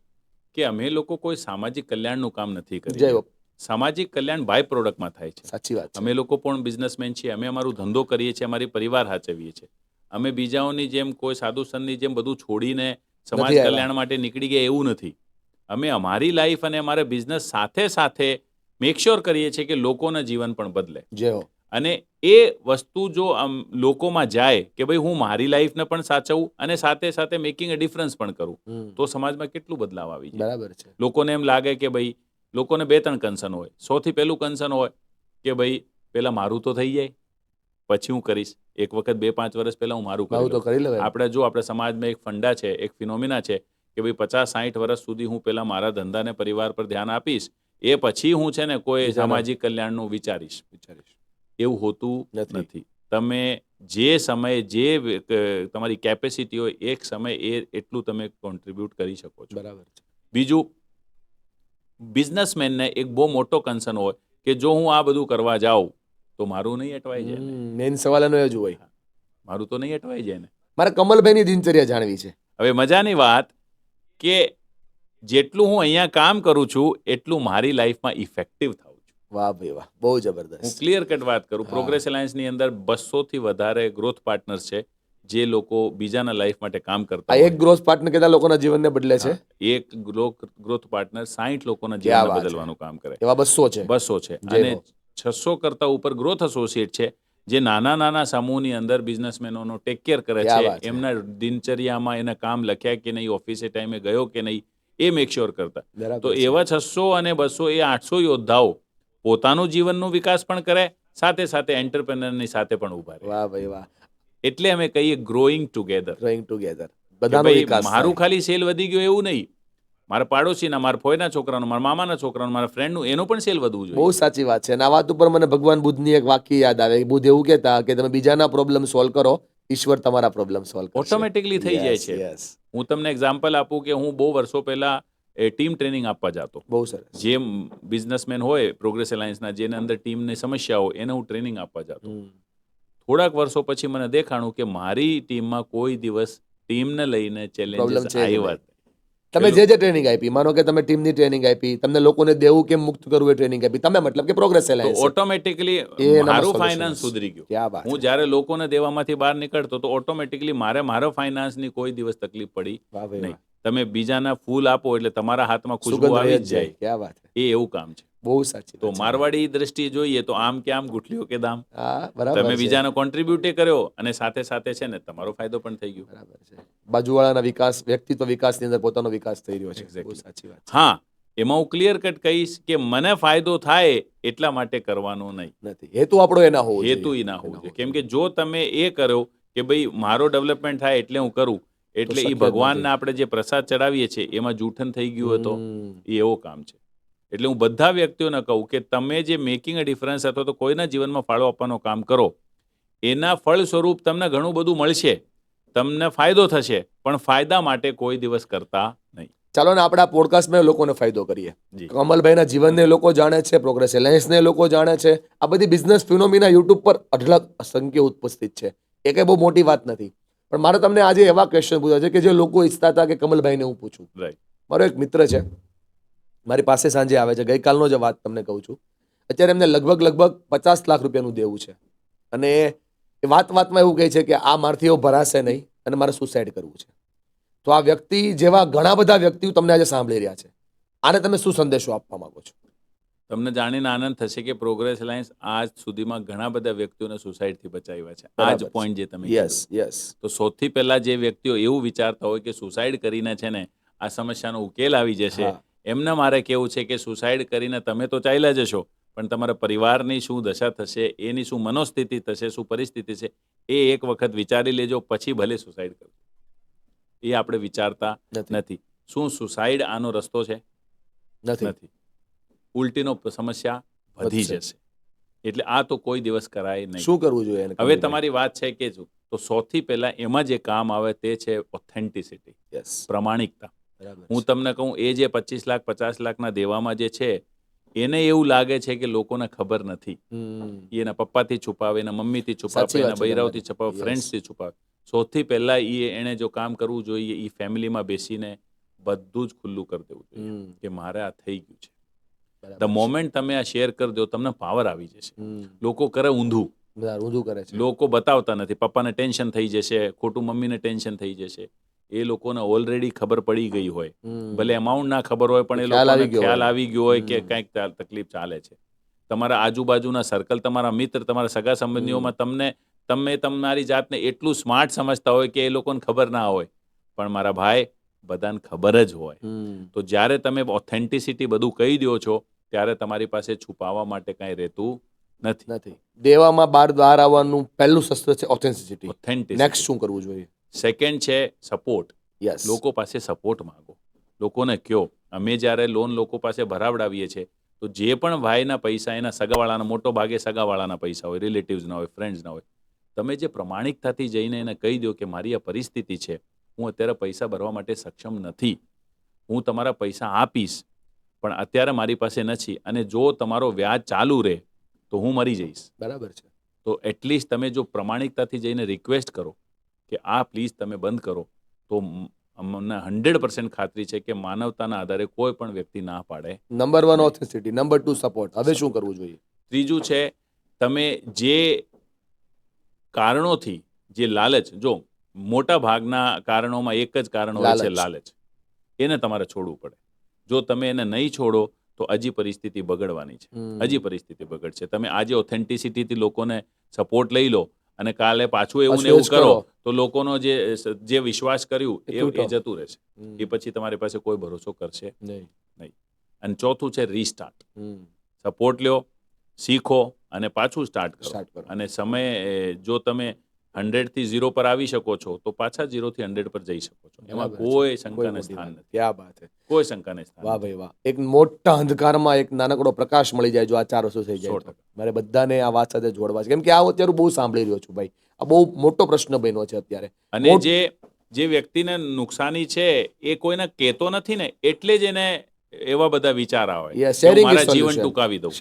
કે અમે લોકો કોઈ સામાજિક કલ્યાણનું કામ નથી કરી. સામાજિક કલ્યાણ બાય પ્રોડક્ટમાં થાય છે. સાચી વાત. અમે લોકો પણ બિઝનેસમેન છીએ, અમે અમારું ધંધો કરીએ છીએ, અમારી પરિવાર હાચવીએ છીએ. અમે બીજાઓની જેમ કોઈ સાધુ સંતની જેમ બધું છોડીને સમાજ કલ્યાણ માટે નીકળી ગયા એવું નથી. અમે અમારી લાઈફ અને અમારા બિઝનેસ સાથે સાથે મેક શ્યોર કરીએ છીએ કે લોકોના જીવન પણ બદલે. અને એ વસ્તુ જો લોકોમાં જાય કે ભાઈ હું મારી લાઈફને પણ સાચવું અને સાથે સાથે મેકિંગ અ ડિફરન્સ પણ કરું, તો સમાજમાં કેટલું બદલાવ આવી જાય. બરાબર છે. લોકોને એમ લાગે કે ભાઈ, લોકોને 2-3 કન્સર્ન હોય. સૌથી પહેલું કન્સર્ન હોય કે ભાઈ પહેલા મારું તો થઈ જાય પછી હું કરીશ. એક વખત 2-5 વર્ષ પહેલા હું મારું કરી લઉં. આપણે જો આપણે સમાજમાં એક ફંડા છે, એક ફિનોમિના છે કે ભાઈ 50-60 વર્ષ સુધી હું પહેલા મારા ધંધાને પરિવાર પર ધ્યાન આપીશ, એ પછી હું છે ને કોઈ સામાજિક કલ્યાણનું વિચારીશ. એવું હોતું નથી. તમે જે સમયે જે તમારી કેપેસિટી હોય એક સમયે એટલું તમે કોન્ટ્રીબ્યુટ કરી શકો છો. બરાબર છે. બીજું, બિઝનેસમેનને એક બહુ મોટો કન્સર્ન હોય કે જો હું આ બધું કરવા જાઉં તો મારું નહીં અટવાઈ જાય. મેઇન સવાલ એનો એ જ હોય, મારું તો નહીં અટવાઈ જાય ને. મારે કમલભાઈની દિનચર્યા જાણવી છે. હવે મજાની વાત કે જેટલું હું અહીંયા કામ કરું છું એટલું મારી લાઈફમાં ઇફેક્ટિવ થાઉં છું. વાહ ભાઈ વાહ, બહુ હું જબરદસ્ત. ક્લિયર કટ વાત કરું, હા. પ્રોગ્રેસ અલાયન્સની અંદર 200 થી વધારે ગ્રોથ પાર્ટનર્સ છે જે લોકો બીજાના લાઈફ માટે કામ કરતા આ હોય. એક ગ્રોથ પાર્ટનર કેટલા લોકોના જીવનને બદલે છે? હા, એક ગ્રોથ પાર્ટનર 60 લોકોના ક્યાં જીવનને વાત છે. બદલવાનું કામ કરે. એવા 200 છે. 200 છે જય અને હો. 600 કરતા ઉપર ગ્રોથ એસોસિએટ છે જે નાના નાના સમૂહની અંદર બિઝનેસમેનોનો ટેક કેર કરે ક્યાં છે. વાત છે. એમના દિનચર્યામાં એને કામ લખ્યા કે નહીં, ઓફિસે ટાઈમે ગયો કે નહીં, એ મેક શ્યોર કરતા. બરાબર તો છે. એવા 600 અને 200 એ 800 યોદ્ધાઓ પોતાનું જીવનનો વિકાસ પણ કરે, સાથે સાથે એન્ટરપ્રેનરની સાથે પણ ઊભા રહે. વાહ ભાઈ વાહ, એટલે અમે કહીએ ગ્રોઈંગ ટુગેધર. Growing together. કે બધાનો ભાઈ વિકાસ મારું થાય. ખાલી સેલ વધી ગયો એવું નહીં, મારા પાડોશીના, મારા ફોઈના છોકરાનો, મારા મામાના છોકરાનો, મારા ફ્રેન્ડનું, એનો પણ સેલ વધવું બહુ જોઈએ. સાચી વાત છે. અને આ વાત ઉપર મને ભગવાન બુદ્ધની એક વાક્ય યાદ આવે. બુદ્ધ એવું કહેતા કે તમે બીજાના પ્રોબ્લેમ સોલ્વ કરો, ઈશ્વર તમારા પ્રોબ્લેમ સોલ્વ કરશે. ઓટોમેટિકલી થઈ જાય Yes, છે. yes. હું તમને એક્ઝામ્પલ આપું કે હું બહુ વર્ષો પહેલા ટીમ ટ્રેનિંગ આપવા જતો. બહુ સરસ. જે બિઝનેસમેન હોય પ્રોગ્રેસ એલાયન્સના, જેને અંદર ટીમની સમસ્યા હોય, એને હું ટ્રેનિંગ આપવા જતો. હમ. થોડાક વર્ષો પછી મને દેખાણું કે મારી ટીમમાં કોઈ દિવસ ટીમને લઈને Problem ચેલેન્જીસ છે જ આવ્યા નહીં. જ નહીં. તમે જે જે ટ્રેનિંગ આપી, માનો કે તમે ટીમની ટ્રેનિંગ આપી, તમને લોકોને દેવું કેમ મુક્ત કરવું એ ટ્રેનિંગ આપી, તમે મતલબ કે પ્રોગ્રેસ તો એલાયન્સ ઓટોમેટિકલી એનામાં મારું solutions. ફાઇનાન્સ સુધરી ગયું. ક્યાં વાત હું છે. જ્યારે લોકોને દેવામાંથી બહાર નીકળતો તો ઓટોમેટિકલી મારો ફાઇનાન્સની કોઈ દિવસ તકલીફ પડી વાહ ભાઈ નહીં. વાહ. તમે બીજાના ફૂલ આપો એટલે તમારા હાથમાં ખુશ્બુ સુગંધ આવી રહી જ જ જાય. જાય. ક્યાં વાત છે. એ એવું કામ છે. બહુ સાચી તો વાત છે. મારવાડી દ્રષ્ટિએ જોઈએ તો આમ કે આમ ગુઠલીઓ કે દામ. હા, બરાબર તમે છે. બીજાનો કોન્ટ્રીબ્યુટે કર્યો અને સાથે સાથે છે ને તમારો ફાયદો પણ થઈ ગયો. બરાબર છે. બાજુવાળાના વિકાસ, વ્યક્તિત્વ વિકાસની અંદર પોતાનો વિકાસ થઈ રહ્યો છે. બહુ Exactly. સાચી વાત છે. હા, એમાં હું ક્લિયર કટ કહીશ કે મને ફાયદો થાય એટલા માટે કરવાનો નહીં. નથી. હેતુ આપણો એના હોવો જોઈએ. હેતુ ઈ ના હોવું જોઈએ. કેમ કે જો તમે એ કરો કે ભાઈ મારો ડેવલપમેન્ટ થાય એટલે હું કરું, એટલે શક્ય એ જ ભગવાનને નથી. આપણે જે પ્રસાદ ચડાવીએ છીએ એમાં જૂઠન થઈ ગયું હોય તો હમ. એ એવો કામ છે. એટલે હું બધા વ્યક્તિઓને કહું કે તમે જે મેકિંગ અ ડિફરન્સ અથવા તો કોઈના જીવનમાં ફાળો આપવાનું કામ કરો, એના ફળ સ્વરૂપ તમને ઘણું બધું મળશે, તમને ફાયદો થશે, પણ ફાયદા માટે કોઈ દિવસ કરતા નહીં. ચાલો ને આપણે આ પોડકાસ્ટમાં લોકોને ફાયદો કરીએ. જી. કમલભાઈના જીવનને લોકો જાણે છે, પ્રોગ્રેસ એલાયન્સને લોકો જાણે છે. આ બધી બિઝનેસ ફિનોમિના યુટ્યુબ પર અઢળક અસંખ્ય ઉપસ્થિત છે. એ કંઈ બહુ મોટી વાત નથી. પણ મારે તમને આજે એવા ક્વેશ્ચન પૂછવા છે કે જે લોકો ઈચ્છતા હતા કે કમલભાઈને હું પૂછું. રાઈટ. મારો એક મિત્ર છે, મારી પાસે સાંજે આવે છે. ગઈકાલનો જ વાત તમને કહું છું. અત્યારે એમને લગભગ 50 લાખ રૂપિયાનું દેવું છે. અને એ વાતમાં એવું કહે છે કે આ મારથી એવું ભરાશે નહીં અને મારે સુસાઇડ કરવું છે. તો આ વ્યક્તિ જેવા ઘણા બધા વ્યક્તિઓ તમને આજે સાંભળી રહ્યા છે. આને તમે શું સંદેશો આપવા માંગો છો? તમને જાણીને આનંદ થશે કે પ્રોગ્રેસ એલાયન્સ આજ સુધીમાં ઘણા બધા વ્યક્તિઓને સુસાઇડથી બચાવ્યા છે. આ જ પોઈન્ટ જે તમે યસ કીધું. યસ. તો સૌથી પહેલા જે વ્યક્તિઓ એવું વિચારતા હોય કે સુસાઇડ કરીને છે ને આ સમસ્યાનો ઉકેલ આવી જશે, હા. એમને મારે કેવું છે કે સુસાઇડ કરીને તમે તો ચાલ્યા જશો, પણ તમારા પરિવારની શું દશા થશે, એની શું મનોસ્થિતિ થશે, શું પરિસ્થિતિ છે, એ એક વખત વિચારી લેજો, પછી ભલે સુસાઇડ કરજો. એ આપણે વિચારતા નથી. નથી. શું સુસાઇડ આનો રસ્તો છે? નથી. ઉલટીનો સમસ્યા વધી વધશે. જશે. એટલે આ તો કોઈ દિવસ કરાય નહીં. શું કરવું જોઈએ એને? હવે તમારી વાત છે કે શું? તો સૌથી પહેલા એમાં જે કામ આવે તે છે ઓથેન્ટિસિટી, યસ. પ્રમાણિકતા. બરાબર. હું તમને કહું, એ જે 25 લાખ 50 લાખના દેવામાં જે છે, એને એવું લાગે છે કે લોકોને ખબર નથી. એ એના પપ્પાથી છુપાવે, એના મમ્મીથી છુપાવે, સાચી વાત એના છે બૈરાઓથી તમારી. છુપાવે, Yes. ફ્રેન્ડ્સથી છુપાવે. સૌથી પહેલા એણે જો કામ કરવું જોઈએ, એ ફેમિલીમાં બેસીને બધું જ ખુલ્લું કરી દેવું જોઈએ કે મારે આ થઈ ગયું છે. ધ મોમેન્ટ તમે આ શેર કરી દો, તમને પાવર આવી જશે. લોકો કરે ઊંધું. ઊંધું કરે છે. લોકો બતાવતા નથી. પપ્પાને ટેન્શન થઈ જશે, ખોટું મમ્મીને ટેન્શન થઈ જશે. એ લોકોને ઓલરેડી ખબર પડી ગઈ હોય. ભલે અમાઉન્ટ ના ખબર હોય, પણ એ લોકોને ખ્યાલ આવી ગયો હોય કે કંઈક તકલીફ ચાલે છે. તમારા આજુબાજુના સર્કલ, તમારા મિત્ર, તમારા સગા સંબંધીઓમાં તમે તમારી જાતને એટલું સ્માર્ટ સમજતા હોય કે એ લોકોને ખબર ના હોય, પણ મારા ભાઈ, બધાને ખબર જ હોય. તો જ્યારે તમે ઓથેન્ટિસિટી બધું કહી દો છો, ત્યારે તમારી પાસે છુપાવવા માટે કાંઈ રહેતું નથી. દેવામાં બહાર આવવાનું પહેલું શસ્ત્ર છે ઓથેન્ટિસિટી. ઓથેન્ટિસિટી. નેક્સ્ટ શું કરવું જોઈએ? સેકન્ડ છે સપોર્ટ. યસ. લોકો પાસે સપોર્ટ માંગો. લોકોને કહો. અમે જ્યારે લોન લોકો પાસે ભરાવડાવીએ છીએ, તો જે પણ ભાઈના પૈસા, એના સગાવાળાના, મોટો ભાગે સગાવાળાના પૈસા હોય, રિલેટિવ્સના હોય, ફ્રેન્ડ્સના હોય, તમે જે પ્રમાણિકતાથી જઈને એને કહી દો કે મારી આ પરિસ્થિતિ છે, હું અત્યારે પૈસા ભરવા માટે સક્ષમ નથી, હું તમારા પૈસા આપીશ, પણ અત્યારે મારી પાસે નથી, અને જો તમારો વ્યાજ ચાલુ રહે તો હું મરી જઈશ. બરાબર છે. તો એટલીસ્ટ તમે જો પ્રમાણિકતાથી જઈને રિક્વેસ્ટ કરો કે આ પ્લીઝ તમે બંધ કરો, તો અમને 100% ખાતરી છે કે માનવતાના આધારે કોઈ પણ વ્યક્તિ ના પાડે. Number 1 authenticity, number 2 support. હવે શું કરવું જોઈએ? ત્રીજું છે તમે જે કારણોથી જે લાલચ, જો મોટા ભાગના કારણોમાં એક જ કારણ હોય છે લાલચ, એને તમારે છોડવું પડે. જો તમે એને નહીં છોડો તો હજી પરિસ્થિતિ બગડવાની છે, હજી પરિસ્થિતિ બગડશે. તમે આજે ઓથેન્ટિસિટીથી લોકોને સપોર્ટ લઈ લો અને કાલે પાછું એવું ને એવું કરો તો લોકોનો જે વિશ્વાસ કર્યું એ જતું રહેશે. એ પછી તમારી પાસે કોઈ ભરોસો કરશે નહીં. અને ચોથું છે રીસ્ટાર્ટ. સપોર્ટ લ્યો, શીખો અને પાછું સ્ટાર્ટ કરો. અને સમય જો તમે 100 થી 0 પર આવી શકો છો તો પાછા 0 થી 100 પર જઈ શકો છો. એમાં કોઈ શંકાને સ્થાન નથી. ક્યાં વાત છે, કોઈ શંકાને સ્થાન. વાહ ભાઈ વાહ. એક મોટા અંધકારમાં એક નાનકડો પ્રકાશ મળી જાય જો આ 4 વસ્તુ થઈ જાય તો. મારે બધાને આ વાત સાથે જોડવા છે, કેમ કે આ અત્યારે બહુ સાંભળી રહ્યો છું ભાઈ. આ બહુ મોટો પ્રશ્ન બન્યો છે અત્યારે. અને જે વ્યક્તિને નુકસાની છે એ કોઈને કહેતો નથી ને, એટલે જ એને એવા બધા વિચાર આવે મારા જીવન ટૂંકાવી દઉં.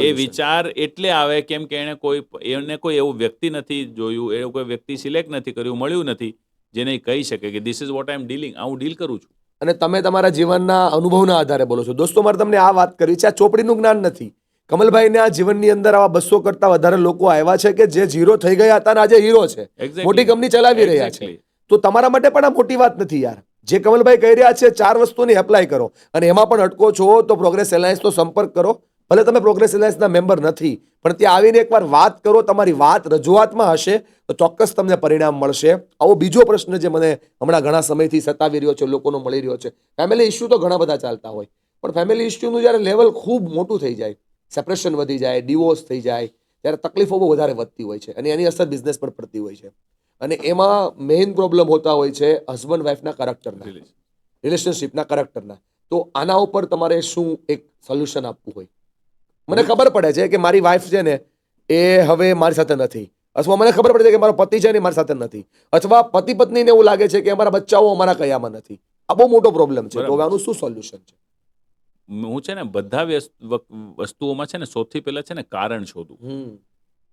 એ વિચાર એટલે આવે કેમ કે એને કોઈ એવું વ્યક્તિ નથી જોયું, એવું કોઈ વ્યક્તિ સિલેક્ટ નથી કર્યું, મળ્યું નથી જેને કહી શકે કે this is what I am dealing, હું ડીલ કરું છું. અને તમે તમારા જીવનના અનુભવના આધારે બોલો છો. દોસ્તો, મારે તમને આ વાત કરવી છે, આ ચોપડીનું જ્ઞાન નથી. કમલભાઈને આ જીવનની અંદર આવા 200 કરતા વધારે લોકો આવ્યા છે કે જે 0 થઈ ગયા હતા અને આજે હીરો છે, મોટી કંપની ચલાવી રહ્યા છે. તો તમારા માટે પણ આ મોટી વાત નથી યાર. જે કમલભાઈ કહી રહ્યા છે 4 વસ્તુની એપ્લાય કરો, અને એમાં પણ અટકો છો તો પ્રોગ્રેસ એલાયન્સનો સંપર્ક કરો. ભલે તમે પ્રોગ્રેસ એલાયન્સના મેમ્બર નથી, પણ ત્યાં આવીને એકવાર વાત કરો. તમારી વાત રજૂઆતમાં હશે તો ચોક્કસ તમને પરિણામ મળશે. આવો બીજો પ્રશ્ન જે મને હમણાં ઘણા સમયથી સતાવી રહ્યો છે, લોકોનો મળી રહ્યો છે. ફેમિલી ઇસ્યુ તો ઘણા બધા ચાલતા હોય, પણ ફેમિલી ઇસ્યુનું જ્યારે લેવલ ખૂબ મોટું થઈ જાય, સેપરેશન વધી જાય, ડિવોર્સ થઈ જાય, ત્યારે તકલીફો બહુ વધારે વધતી હોય છે અને એની અસર બિઝનેસ પર પડતી હોય છે. અને એમાં મેઇન પ્રોબ્લેમ હોતા હોય છે હસબન્ડ વાઈફના કેરેક્ટરના, રિલેશનશિપના કેરેક્ટરના. તો આના ઉપર તમારે શું એક સોલ્યુશન આપવું હોય? મને ખબર પડે છે કે મારી વાઈફ છે ને એ હવે મારી સાથે નથી, અથવા મને ખબર પડે છે કે મારો પતિ છે ને મારી સાથે નથી, અથવા પતિ પત્નીને એવું લાગે છે કે અમારા બચ્ચાઓ અમારા કયામાં નથી. આ બહુ મોટો પ્રોબ્લેમ છે. તો હવે આનું શું સોલ્યુશન છે? હું છે ને બધા વસ્તુઓમાં છે ને સૌથી પહેલા છે ને કારણ શોધું.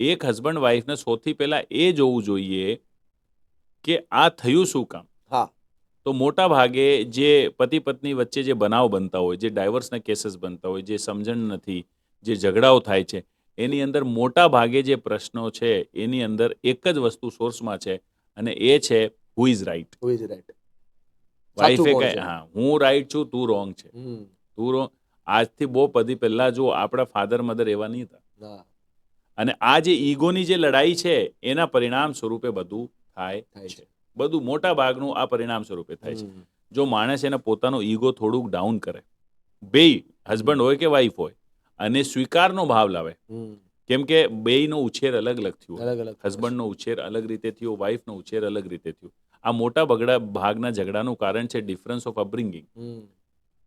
એક હસબન્ડ વાઈફને સૌથી પહેલા એ જોવું જોઈએ કે આ થયું શું કામ. હા, તો મોટા ભાગે જે પતિ પત્ની વચ્ચે જે બનાવ બનતા હોય, જે ડાયવર્સના કેસીસ બનતા હોય, જે સમજણ નથી, જે ઝઘડાઓ થાય છે, એની અંદર મોટા ભાગે જે પ્રશ્નો છે એની અંદર એક જ વસ્તુ સોર્સમાં છે, અને એ છે હુ ઇઝ રાઈટ. વાઈફે કહે હા હું રાઈટ છું, તું રોંગ છે, તું રોંગ. આજથી બહુ પદી પહેલા જો આપણા ફાધર મધર એવા નહીં હતા, અને આ જે ઈગોની જે લડાઈ છે એના પરિણામ સ્વરૂપે બધું થાય છે. બધું મોટા ભાગનું આ પરિણામ સ્વરૂપે થાય છે. જો માણસ એને પોતાનો ઈગો થોડુંક ડાઉન કરે, બેય હસબન્ડ હોય કે વાઈફ હોય, અને સ્વીકારનો ભાવ લાવે, કેમ કે બેયનો ઉછેર અલગ અલગ થયો, હસબન્ડનો ઉછેર અલગ રીતે થયો, વાઈફનો ઉછેર અલગ રીતે થયો. આ મોટા ભાગના ઝઘડાનું કારણ છે ડિફરન્સ ઓફ અપબ્રિંગિંગ.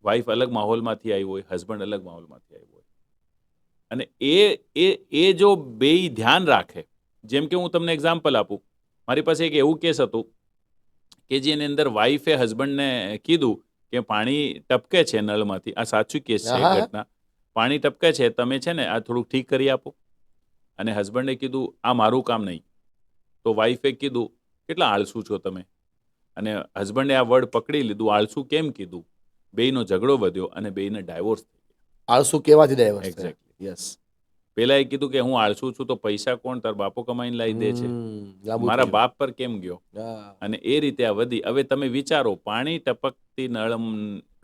વાઈફ અલગ માહોલમાંથી આવી હોય, હસબન્ડ અલગ માહોલમાંથી આવ્યો હોય. અને એ જો બેય ધ્યાન રાખે, જેમ કે હું તમને એક્ઝામ્પલ આપું, મારી પાસે એક એવું કેસ હતું કે જેની અંદર વાઈફે હસબન્ડને કીધું કે પાણી ટપકે છે નળમાંથી. આ સાચું કેસ છે ઘટના. પાણી ટપકે છે, તમે છે ને આ થોડુંક ઠીક કરી આપો. અને હસબન્ડે કીધું આ મારું કામ નહીં. તો વાઈફે કીધું કેટલા આળસુ છો તમે. અને હસબન્ડે આ વર્ડ પકડી લીધું, આળસુ કેમ કીધું. બેયનો ઝઘડો વધ્યો અને બેયને ડાયવોર્સ થઈ ગયા. આળસુ કેવાથી ડાયવોર્સ? Exactly, yes. પેલા એ કીધું કે હું આળસુ છું તો પૈસા કોણ, તાર બાપો કમાઈને લાવી દે છે, મારા બાપ પર કેમ ગયો. અને એ રીતે આ વધી. હવે તમે વિચારો, પાણી ટપકતી નળ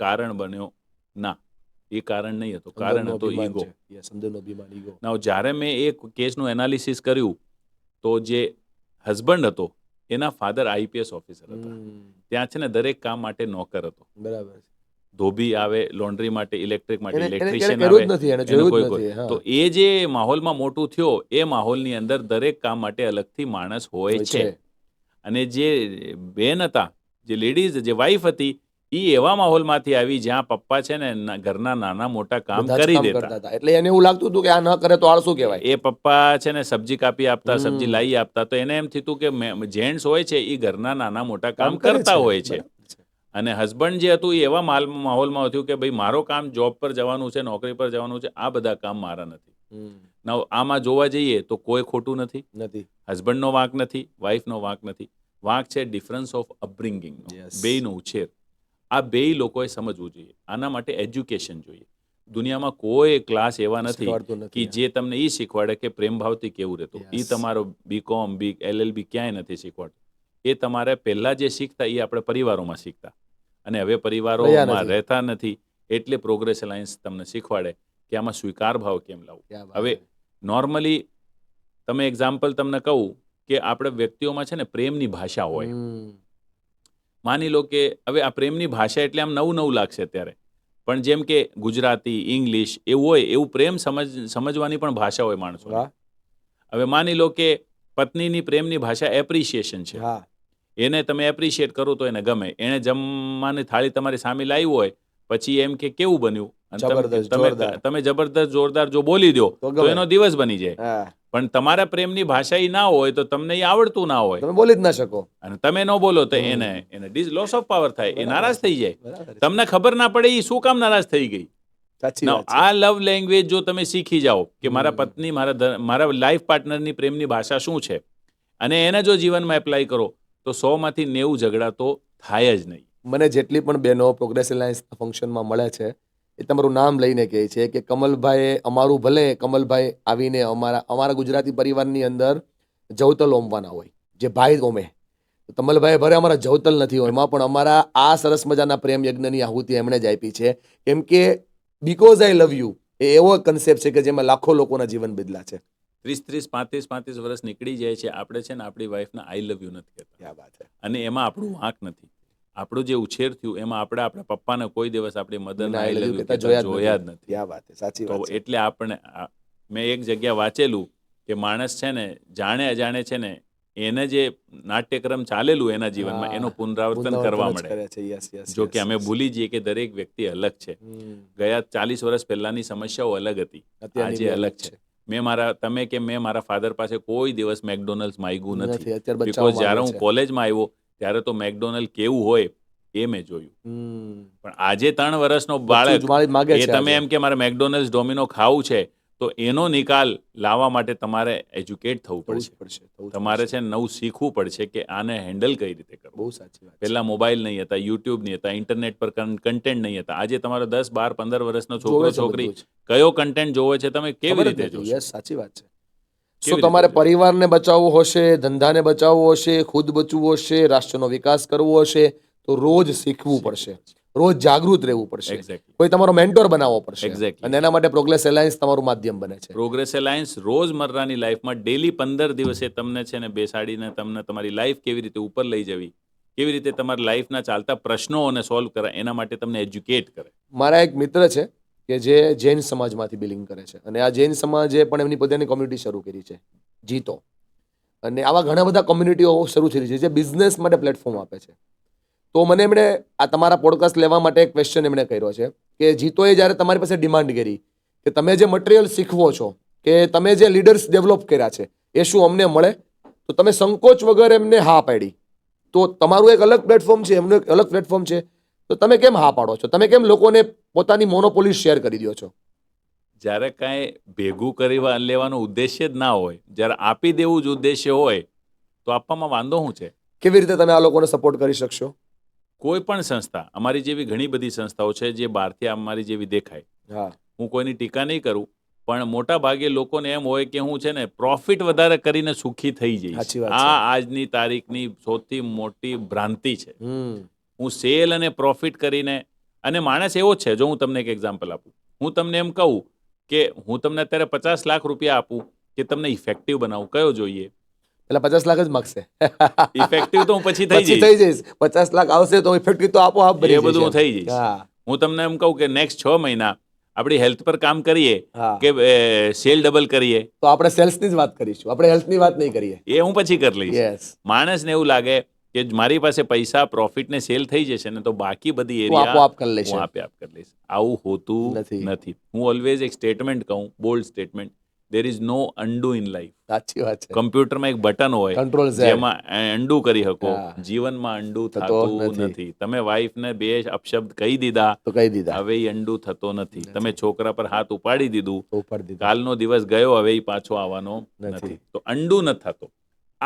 કારણ બન્યો ના, એ કારણ નહીં હતો, કારણ હતો ઈગો. નાઉ જ્યારે મેં એ કેસનું એનાલિસિસ કર્યું તો જે હસબન્ડ હતો એના ફાધર આઈપીએસ ઓફિસર હતા. ત્યાં છે ને દરેક કામ માટે નોકર હતો. બરાબર. ધોબી આવે લોન્ડ્રી માટે, ઇલેક્ટ્રિક માટે ઇલેક્ટ્રિશિયન આવે. તો એ જે માહોલમાં મોટું થયો, એ માહોલની અંદર દરેક કામ માટે અલગથી માણસ હોય છે. અને જે બેન હતા, જે લેડીઝ, જે વાઈફ હતી, એ એવા માહોલમાંથી આવી જ્યાં પપ્પા છે ને ઘરના નાના મોટા કામ કરી દેતા. એટલે એને એવું લાગતું હતું કે આ ન કરે તો આળસુ કહેવાય. એ પપ્પા છે ને સબ્જી કાપી આપતા, સબ્જી લાવી આપતા, તો એને એમ થયું કે જેન્ટ્સ હોય છે એ ઘરના નાના મોટા કામ કરતા હોય છે. અને હસબન્ડ જે હતું એ એવા માહોલમાં હતું કે ભાઈ મારો કામ જોબ પર જવાનું છે, નોકરી પર જવાનું છે, આ બધા કામ મારા નથી. આમાં જોવા જઈએ તો કોઈ ખોટું નથી, હસબન્ડનો વાંક નથી, વાઈફનો વાંક નથી. વાંક છે ડિફરન્સ ઓફ અપબ્રિંગિંગ, Yes. બેયનો ઉછેર. આ બેય લોકોએ સમજવું જોઈએ. આના માટે એજ્યુકેશન જોઈએ. દુનિયામાં કોઈ ક્લાસ એવા નથી શીખવાડતું કે નથી. જે તમને એ શીખવાડે કે પ્રેમ ભાવથી કેવું રહેતું. એ Yes. તમારો બીકોમ LLB ક્યાંય નથી શીખવાડતું. એ તમારે પહેલા જે શીખતા એ આપણે પરિવારોમાં શીખતા, અને હવે રહ્યા પરિવારોમાં નથી. રહેતા નથી. એટલે પ્રોગ્રેસ અલાયન્સ તમને શીખવાડે કે આમાં સ્વીકાર ભાવ કેમ લાવવો. ક્યાં વાત હવે છે. નોર્મલી તમે એક્ઝામ્પલ તમને કહું કે આપણે વ્યક્તિઓમાં છે ને પ્રેમની ભાષા હોય. હમ. માની લો કે હવે આ પ્રેમની ભાષા એટલે આમ નવું નવું લાગશે અત્યારે, પણ જેમ કે ગુજરાતી, ઇંગ્લિશ એવું હોય, એવું પ્રેમ સમજવાની પણ ભાષા હોય માણસો. વાહ. હવે માની લો કે પત્નીની પ્રેમની ભાષા એપ્રિશિએશન છે. હા. એને તમે એપ્રિશિએટ કરો તો એને ગમે. એને જમવાની થાળી તમારી સામે લાવી હોય પછી એમ કે કેવું બન્યું, અને જબરદસ્ત, તમે જોરદાર. તમે જબરદસ્ત જોરદાર જો બોલી દો તો તો ગમે. એનો દિવસ બની જાય. હા. પણ તમારા પ્રેમની ભાષા એ ના હોય તો તમને એ આવડતું ના હોય, તમે બોલી જ ના શકો. અને તમે ન બોલો તો હમ. એને લોસ ઓફ પાવર થાય, એ બરાબર નારાજ છે. થઈ જાય. બરાબર છે. તમને ખબર ના પડે એ શું કામ નારાજ થઈ ગઈ. સાચી Now, વાત છે. આ લવ લેંગ્વેજ જો તમે શીખી જાઓ કે મારા હમ. પત્ની મારા લાઈફ પાર્ટનરની પ્રેમની ભાષા શું છે, અને એને જો જીવનમાં એપ્લાય કરો તો 100 માંથી 90 ઝઘડા તો થાય જ નહીં. મને જેટલી પણ બહેનો પ્રોગ્રેસ એલાયન્સના ફંક્શનમાં મળે છે એ તમારું નામ લઈને કહે છે કે કમલભાઈ અમારું ભલે કમલભાઈ આવીને અમારા ગુજરાતી પરિવારની અંદર જવતલ ઓમવાના હોય, જે ભાઈ ઓમે. કમલભાઈ ભલે અમારા જવતલ નથી હોય, એમાં પણ અમારા આ સરસ મજાના પ્રેમ યજ્ઞની આહુતિ એમણે જ આપી છે. કેમ કે બીકોઝ આઈ લવ યુ એ એવો કન્સેપ્ટ છે કે જેમાં લાખો લોકોના જીવન બદલા છે. 30, 35 વર્ષ નીકળી જાય છે, આપણે છે ને આપણી વાઈફને આઈ લવ યુ નથી કહેતા. ક્યાં વાત છે. અને એમાં આપણું વાંક નથી. આપણું જે ઉછેર થયું એમાં આપણે આપણા પપ્પાને કોઈ દિવસ આપણી મધરને આઈ લવ યુ કહેતા જોયા જ નથી. ક્યાં વાત છે. સાચી તો વાત છે. એટલે આપણે મેં એક જગ્યા વાંચેલું કે માણસ છે ને જાણે અજાણે છે ને એને જે નાટ્યક્રમ ચાલેલું એના જીવનમાં હા. એનું પુનરાવર્તન પુનરાવર્તન કરવા જ મળે. કરે છે. Yes, yes, જો yes, કે અમે yes. ભૂલી જઈએ કે દરેક વ્યક્તિ અલગ છે. હમ. ગયા 40 વર્ષ પહેલાની સમસ્યાઓ અલગ હતી, અત્યારની આજે બી અલગ છે. મેં મારા ફાધર પાસે કોઈ દિવસ મેકડોનલ્ડ્સ માંગ્યું નથી. અત્યારે બચ્ચાઓ બીકોઝ જ્યારે માંગે હું છે. કોલેજમાં આવ્યો ત્યારે તો મેકડોનલ્ડ કેવું હોય એ મેં જોયું. હમ. પણ આજે 3 વર્ષનો બચ્ચું બાળક જ માગે એ છે તમે આજે. એમ કે મારે મેકડોનલ્ડ્સ ડોમિનો ખાવું છે, તો એનો નિકાલ લાવવા માટે તમારે એજ્યુકેટ થવું થવું જ પડશે. પડશે, થવું જ તમારે પડશે. છે ને નવું શીખવું પડશે કે આને હેન્ડલ કઈ રીતે કરવું. બહુ સાચી વાત છે. પહેલા મોબાઈલ નહીં હતા, યુટ્યુબ નહીં હતા, ઇન્ટરનેટ પર કન્ટેન્ટ નહીં હતા. આજે તમારો 10, 12, 15 વર્ષનો જોવે છોકરો છે છોકરી બધું જ. કયો કન્ટેન્ટ જોવે છે તમે કેવી ખબર જ રીતે નથી. જોશો? Yes, સાચી વાત છે. કેવી સો રીતે તમારે જોશો? પરિવારને બચાવવું હશે, ધંધાને બચાવવો હશે, ખુદ બચવું હશે, રાષ્ટ્રનો વિકાસ કરવો હશે, તો રોજ શીખવું પડશે, રોજ જાગૃત રહેવું પડશે, એક્ઝેક્ટલી. કોઈ તમારો મેન્ટોર બનાવવો પડશે. Exactly. અને એના માટે પ્રોગ્રેસ એલાયન્સ તમારું માધ્યમ બને છે. પ્રોગ્રેસ એલાયન્સ રોજમર્રાની લાઈફમાં ડેલી 15 દિવસે તમને છે ને બેસાડીને તમને તમારી લાઈફ કેવી રીતે ઉપર લઈ જવી, કેવી રીતે તમારી લાઈફના ચાલતા પ્રશ્નોને સોલ્વ કરે, એના માટે તમને એજ્યુકેટ કરે. મારા એક મિત્ર છે કે જે જૈન સમાજમાંથી બિલિંગ કરે છે, અને આ જૈન સમાજે પણ એમની પોતાની કોમ્યુનિટી શરૂ કરી છે, જીતો. અને આવા ઘણા બધા કોમ્યુનિટીઓ શરૂ થઈ છે જે બિઝનેસ માટે પ્લેટફોર્મ આપે છે. તો મને એમણે આ તમારા પોડકાસ્ટ લેવા માટે એક ક્વેશ્ચન એમણે કર્યો છે કે જીતોએ જ્યારે તમારી પાસે ડિમાન્ડ કરી કે તમે જે મટીરિયલ શીખવો છો, કે તમે જે લીડર્સ ડેવલપ કર્યા છે, એ શું અમને મળે? તો તમે સંકોચ વગર એમને હા પાડી. તો તમારું એક અલગ પ્લેટફોર્મ છે, એમનું એક અલગ પ્લેટફોર્મ છે, તો તમે કેમ હા પાડો છો? તમે કેમ લોકોને પોતાની મોનોપોલી શેર કરી દો છો? જ્યારે કાંઈ ભેગું કરી લેવાનો ઉદ્દેશ્ય જ ના હોય, જ્યારે આપી દેવું જ ઉદ્દેશ્ય હોય, તો આપવામાં વાંધો શું છે? કેવી રીતે તમે આ લોકોને સપોર્ટ કરી શકશો? કોઈ પણ સંસ્થા, અમારી જેવી ઘણી બધી સંસ્થાઓ છે જે બહારથી અમારી જેવી દેખાય. હા. હું કોઈની ટીકા નહીં કરું, પણ મોટા ભાગે લોકોને એમ હોય કે હું છે ને પ્રોફિટ વધારે કરીને સુખી થઈ જઈશ. સાચી વાત છે. આ આજની તારીખની સૌથી મોટી ભ્રાંતિ છે. હમ. હું સેલ અને પ્રોફિટ કરીને, અને માણસ એવો જ છે, જો હું તમને એક એક્ઝામ્પલ આપું, હું તમને એમ કહું કે હું તમને અત્યારે 50 લાખ રૂપિયા આપું કે તમને ઇફેક્ટિવ બનાવું, કયો જોઈએ? પેલા 50 લાખ જ માગશે. ઇફેક્ટિવ તો હું પછી થઈ પછી જઈશ. થઈ જઈશ. 50 લાખ આવશે તો ઇફેક્ટિવ તો આપોઆપ બની એ જશે. બધું હું થઈ જઈશ. હા. હું તમને એમ કહું કે નેક્સ્ટ 6 મહિના આપણી હેલ્થ પર કામ કરીએ હા. કે સેલ ડબલ કરીએ, તો આપણે સેલ્સની જ વાત કરીશું, આપણે હેલ્થની વાત નહીં કરીએ. એ હું પછી કરી લઈશ. યસ. માણસને એવું લાગે કે મારી પાસે પૈસા પ્રોફિટ ને સેલ થઈ જશે ને તો બાકી બધી હું એરિયા આપોઆપ કરી લઈશ. હું આપે આપ કરી લઈશ. આવું હોતું નથી. નથી. હું ઓલવેઝ એક સ્ટેટમેન્ટ કહું, bold statement, there is no undo in life. સાચી વાત છે. કમ્પ્યુટરમાં એક બટન હોય Control Z. જેમાં અન્ડુ કરી શકો. હા. જીવનમાં અન્ડુ થતો થતું નથી. નથી. તમે વાઈફને 2 અપશબ્દ કહી દીધા, તો કહી દીધા. હવે એ અન્ડુ થતો નથી. તમે છોકરા પર હાથ ઉપાડી દીધું, તો ઉપર દીધા. કાલનો દિવસ ગયો, હવે એ પાછો આવવાનો નથી. નથી. તો અન્ડુ નથી થતો.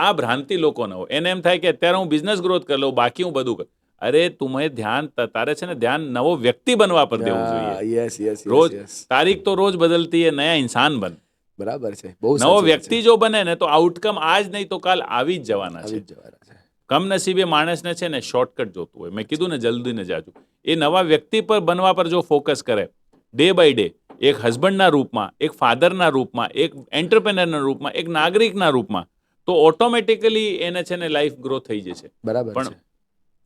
આ ભ્રાંતિ લોકોને હોય. એને એમ થાય કે અત્યારે હું બિઝનેસ ગ્રોથ કરી લઉં, બાકી હું બધું કર. અરે તુમે ધ્યાન તારે છે ને ધ્યાન નવો વ્યક્તિ બનવા પર દેવું જોઈએ. યસ યસ રોજ તારીખ તો રોજ બદલતી है, नया इंसान बन. બરાબર છે. બહુ નવો વ્યક્તિ જો બને ને તો આઉટકમ આજ નહીં તો કાલ આવી જ જવાના છે. કમનસીબે માણસને છે ને શોર્ટકટ જોતું હોય. મેં કીધું ને જલ્દી ને જાજુ. એ નવા વ્યક્તિ પર બનવા પર જો ફોકસ કરે ડે બાય ડે, એક હસબન્ડના રૂપમાં, એક ફાધરના રૂપમાં, એક એન્ટરપ્રેનરના રૂપમાં, એક નાગરિકના રૂપમાં, તો ઓટોમેટિકલી એને છે ને લાઈફ ગ્રો થઈ જશે. બરાબર પણ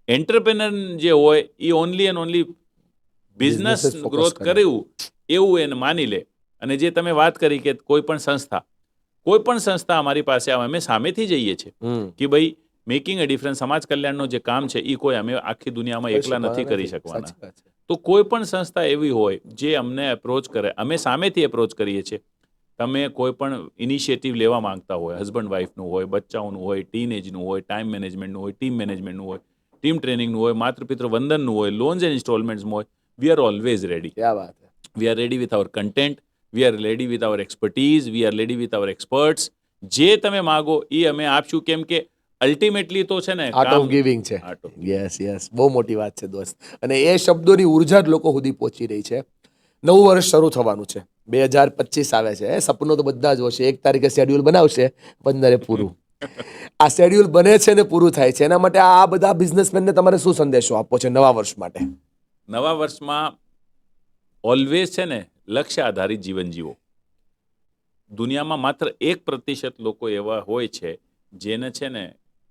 એન્ટરપ્રેનર જે હોય એ only and only business growth કર્યું એવું એને માની લે. અને જે તમે વાત કરી કે કોઈ પણ સંસ્થા અમારી પાસે આવે, અમે સામેથી જઈએ છીએ કે ભાઈ મેકિંગ અ ડિફરન્સ, સમાજ કલ્યાણનું જે કામ છે એ કોઈ અમે આખી દુનિયામાં એકલા નથી કરી શકવાના. તો કોઈ પણ સંસ્થા એવી હોય જે અમને એપ્રોચ કરે, અમે સામેથી એપ્રોચ કરીએ છીએ. તમે કોઈ પણ ઇનિશિયેટિવ લેવા માંગતા હોય, હસબન્ડ વાઈફનું હોય, બચ્ચાઓનું હોય, ટીનેજનું હોય, ટાઈમ મેનેજમેન્ટનું હોય, ટીમ મેનેજમેન્ટનું હોય, ટીમ ટ્રેનિંગનું હોય, માતૃપિતૃ વંદનનું હોય, લોન્સ એન્ડ ઇન્સ્ટોલમેન્ટ્સનું હોય, we are always ready. We are ready with our content, we are ready with our expertise, we are ready with our experts. જે તમે માગો એ અમે આપશું, કેમ કે અલ્ટિમેટલી તો છે ને આર્ટ ઓફ ગિવિંગ છે. યસ યસ, બહુ મોટી વાત છે દોસ્ત. અને એ શબ્દોની ઉર્જા જ લોકો સુધી પહોંચી રહી છે. નવું વર્ષ શરૂ થવાનું છે, 2025 આવે છે. સપનું તો બધા જ હશે. 1 તારીખે શેડ્યુલ બનાવશે, 15 પૂરું. આ શેડ્યુલ બને છે ને પૂરું થાય છે. એના માટે આ બધા બિઝનેસમેનને તમારે શું સંદેશો આપવો છે નવા વર્ષ માટે? નવા વર્ષમાં ઓલવેઝ છે ને લક્ષ્ય આધારિત જીવન જીવો. દુનિયામાં માત્ર 1% લોકો એવા હોય છે જેને છે ને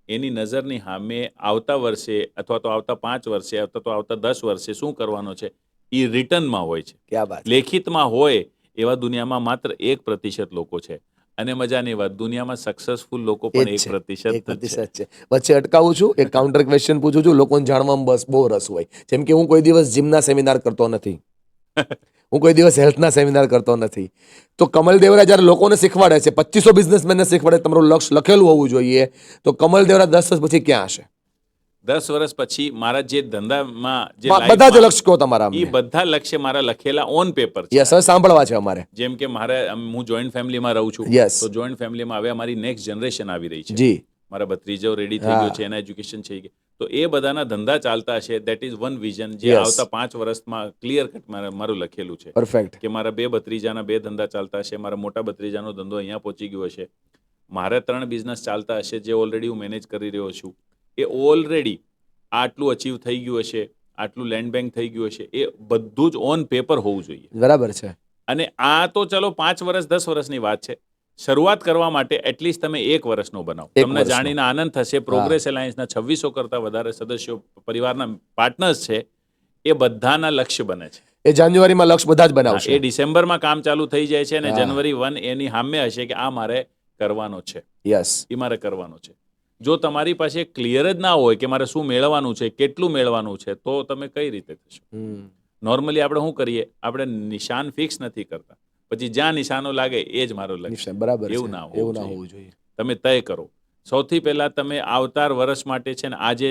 એની નજરની સામે આવતા વર્ષે અથવા તો આવતા 5 વર્ષે અથવા તો આવતા 10 વર્ષે શું કરવાનો છે એ રિટર્નમાં હોય છે. ક્યાં વાત. લેખિતમાં હોય એવા દુનિયામાં માત્ર 1% લોકો છે. અને મજાની વાત, દુનિયામાં સક્સેસફુલ લોકો પણ 1% છે. વચ્ચે અટકાવું છું, એક કાઉન્ટર ક્વેશ્ચન પૂછું છું. લોકોને જાણવામાં બસ બહુ રસ હોય. જેમ કે હું કોઈ દિવસ જીમના સેમિનાર કરતો નથી, હું કોઈ દિવસ હેલ્થના સેમિનાર કરતો નથી. તો કમલ દેવરા જ્યારે લોકોને શીખવાડે છે, 2500 બિઝનેસમેનને શીખવાડે તમારું લક્ષ્ય લખેલું હોવું જોઈએ, તો કમલ દેવરા 10 વર્ષ પછી ક્યાં હશે? 10 વર્ષ પછી મારા જે ધંધામાં જે બધા જ લક્ષ્ય કહો તમારા, એ બધા લક્ષ્ય મારા લખેલા ઓન પેપર છે. યસ, હવે સાંભળવા છે અમારે. જેમ કે મારે, હું જોઈન્ટ ફેમિલીમાં રહું છું, યસ, તો જોઈન્ટ ફેમિલીમાં હવે અમારી નેક્સ્ટ જનરેશન આવી રહી છે. જી, મારા ભત્રીજો રેડી થઈ ગયો છે, એના એજ્યુકેશન થઈ ગયું, તો એ બધાના ધંધા ચાલતા હશે. દેટ ઇઝ વન વિઝન જે આવતા 5 વર્ષમાં ક્લિયર કટ મારું લખેલું છે. પરફેક્ટ. કે મારા 2 ભત્રીજાના 2 ધંધા ચાલતા હશે, મારા મોટા ભત્રીજાનો ધંધો અહીંયા પહોંચી ગયો હશે, મારે 3 બિઝનેસ ચાલતા હશે જે ઓલરેડી હું મેનેજ કરી રહ્યો છું. એ ઓલરેડી આટલું અચીવ થઈ ગયું હશે, આટલું લેન્ડ બેંક થઈ ગયું હશે, એ બધું જ ઓન પેપર હોવું જોઈએ. બરાબર છે. અને આ તો ચલો 5 વર્ષ 10 વર્ષની વાત છે. શરૂઆત કરવા માટે એટલીસ્ટ તમે 1 વર્ષનો બનાવો. તમને જાણીને આનંદ થશે, પ્રોગ્રેસ એલાયન્સના 2600 કરતા વધારે સદસ્યો, પરિવારના પાર્ટનર્સ છે, એ બધાના લક્ષ્ય બને છે. એ જાન્યુઆરીમાં લક્ષ્ય બધા જ બનાવશે. એ ડિસેમ્બરમાં કામ ચાલુ થઈ જાય છે અને જાન્યુઆરી 1 એની સામે હશે કે આ મારે કરવાનો છે. યસ, એ મારે કરવાનો છે. જો તમારી પાસે ક્લિયર જ ના હોય કે મારે શું મેળવવાનું છે, કેટલું મેળવવાનું છે, તો તમે કઈ રીતે થશો? નોર્મલી આપણે શું કરીએ, આપણે નિશાન ફિક્સ નથી કરતા, પછી જ્યાં નિશાનો લાગે એ જ મારો લક્ષ્ય. બરાબર, એવું ના હોવું જોઈએ. તમે તય કરો. સૌથી પહેલા તમે આવતા વર્ષ માટે છે ને આજે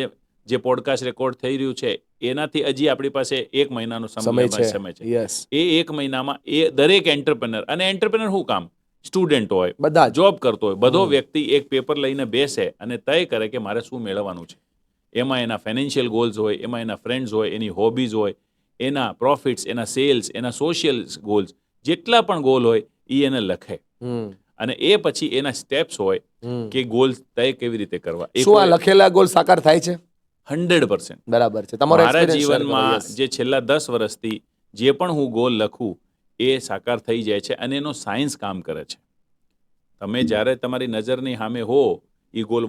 જે પોડકાસ્ટ રેકોર્ડ થઈ રહ્યું છે એનાથી હજી આપણી પાસે 1 મહિનાનો સમય છે. એ 1 મહિનામાં એ દરેક એન્ટરપ્રેનર, અને એન્ટરપ્રેનર શું કામ, સ્ટુડન્ટ હોય, બધા જોબ કરતો હોય, બધો વ્યક્તિ એક પેપર લઈને બેસે અને તય કરે કે મારે શું મેળવવાનું છે. એમાં એના ફાઇનાન્શિયલ ગોલ્સ હોય, એમાં એના ફ્રેન્ડ્સ હોય, એની હોબીઝ હોય, એના પ્રોફિટ્સ, એના સેલ્સ, એના સોશિયલ ગોલ્સ, જેટલા પણ ગોલ હોય એ એને લખે. અને એ પછી એના સ્ટેપ્સ હોય કે ગોલ તય કેવી રીતે કરવા. શું આ લખેલા ગોલ સાકાર થાય છે? 100%. બરાબર છે. મારા જીવનમાં જે છેલ્લા 10 વર્ષથી જે પણ હું ગોલ લખું એ સાકાર થઈ જાય છે અને એનો સાયન્સ કામ કરે છે. તમે જ્યારે તમારી નજરની સામે હો એ ગોલ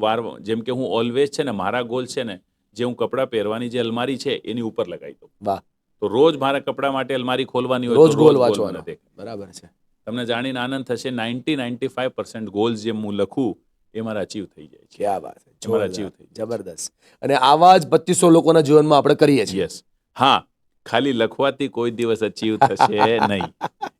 જેમ કે હું ઓલવેઝ છે ને મારા ગોલ છે ને, જે હું કપડાં પહેરવાની જે અલમારી છે એની ઉપર લગાવી દઉં. વાહ. તો રોજ મારા કપડા માટે અલમારી ખોલવાની હોય, રોજ ગોલ વાંચવાનો. બરાબર છે. તમને જાણીને આનંદ થશે, 90-95% ગોલ્સ જે હું લખું એ મારા અચીવ થઈ જાય છે. ક્યાં વાત છે, મારા અચીવ થઈ જાય. જબરદસ્ત. અને આવા જ 2500 લોકોના જીવનમાં આપણે કરીએ છીએ. યસ. હા, ખાલી લખવાથી કોઈ દિવસ અચીવ થશે નહીં.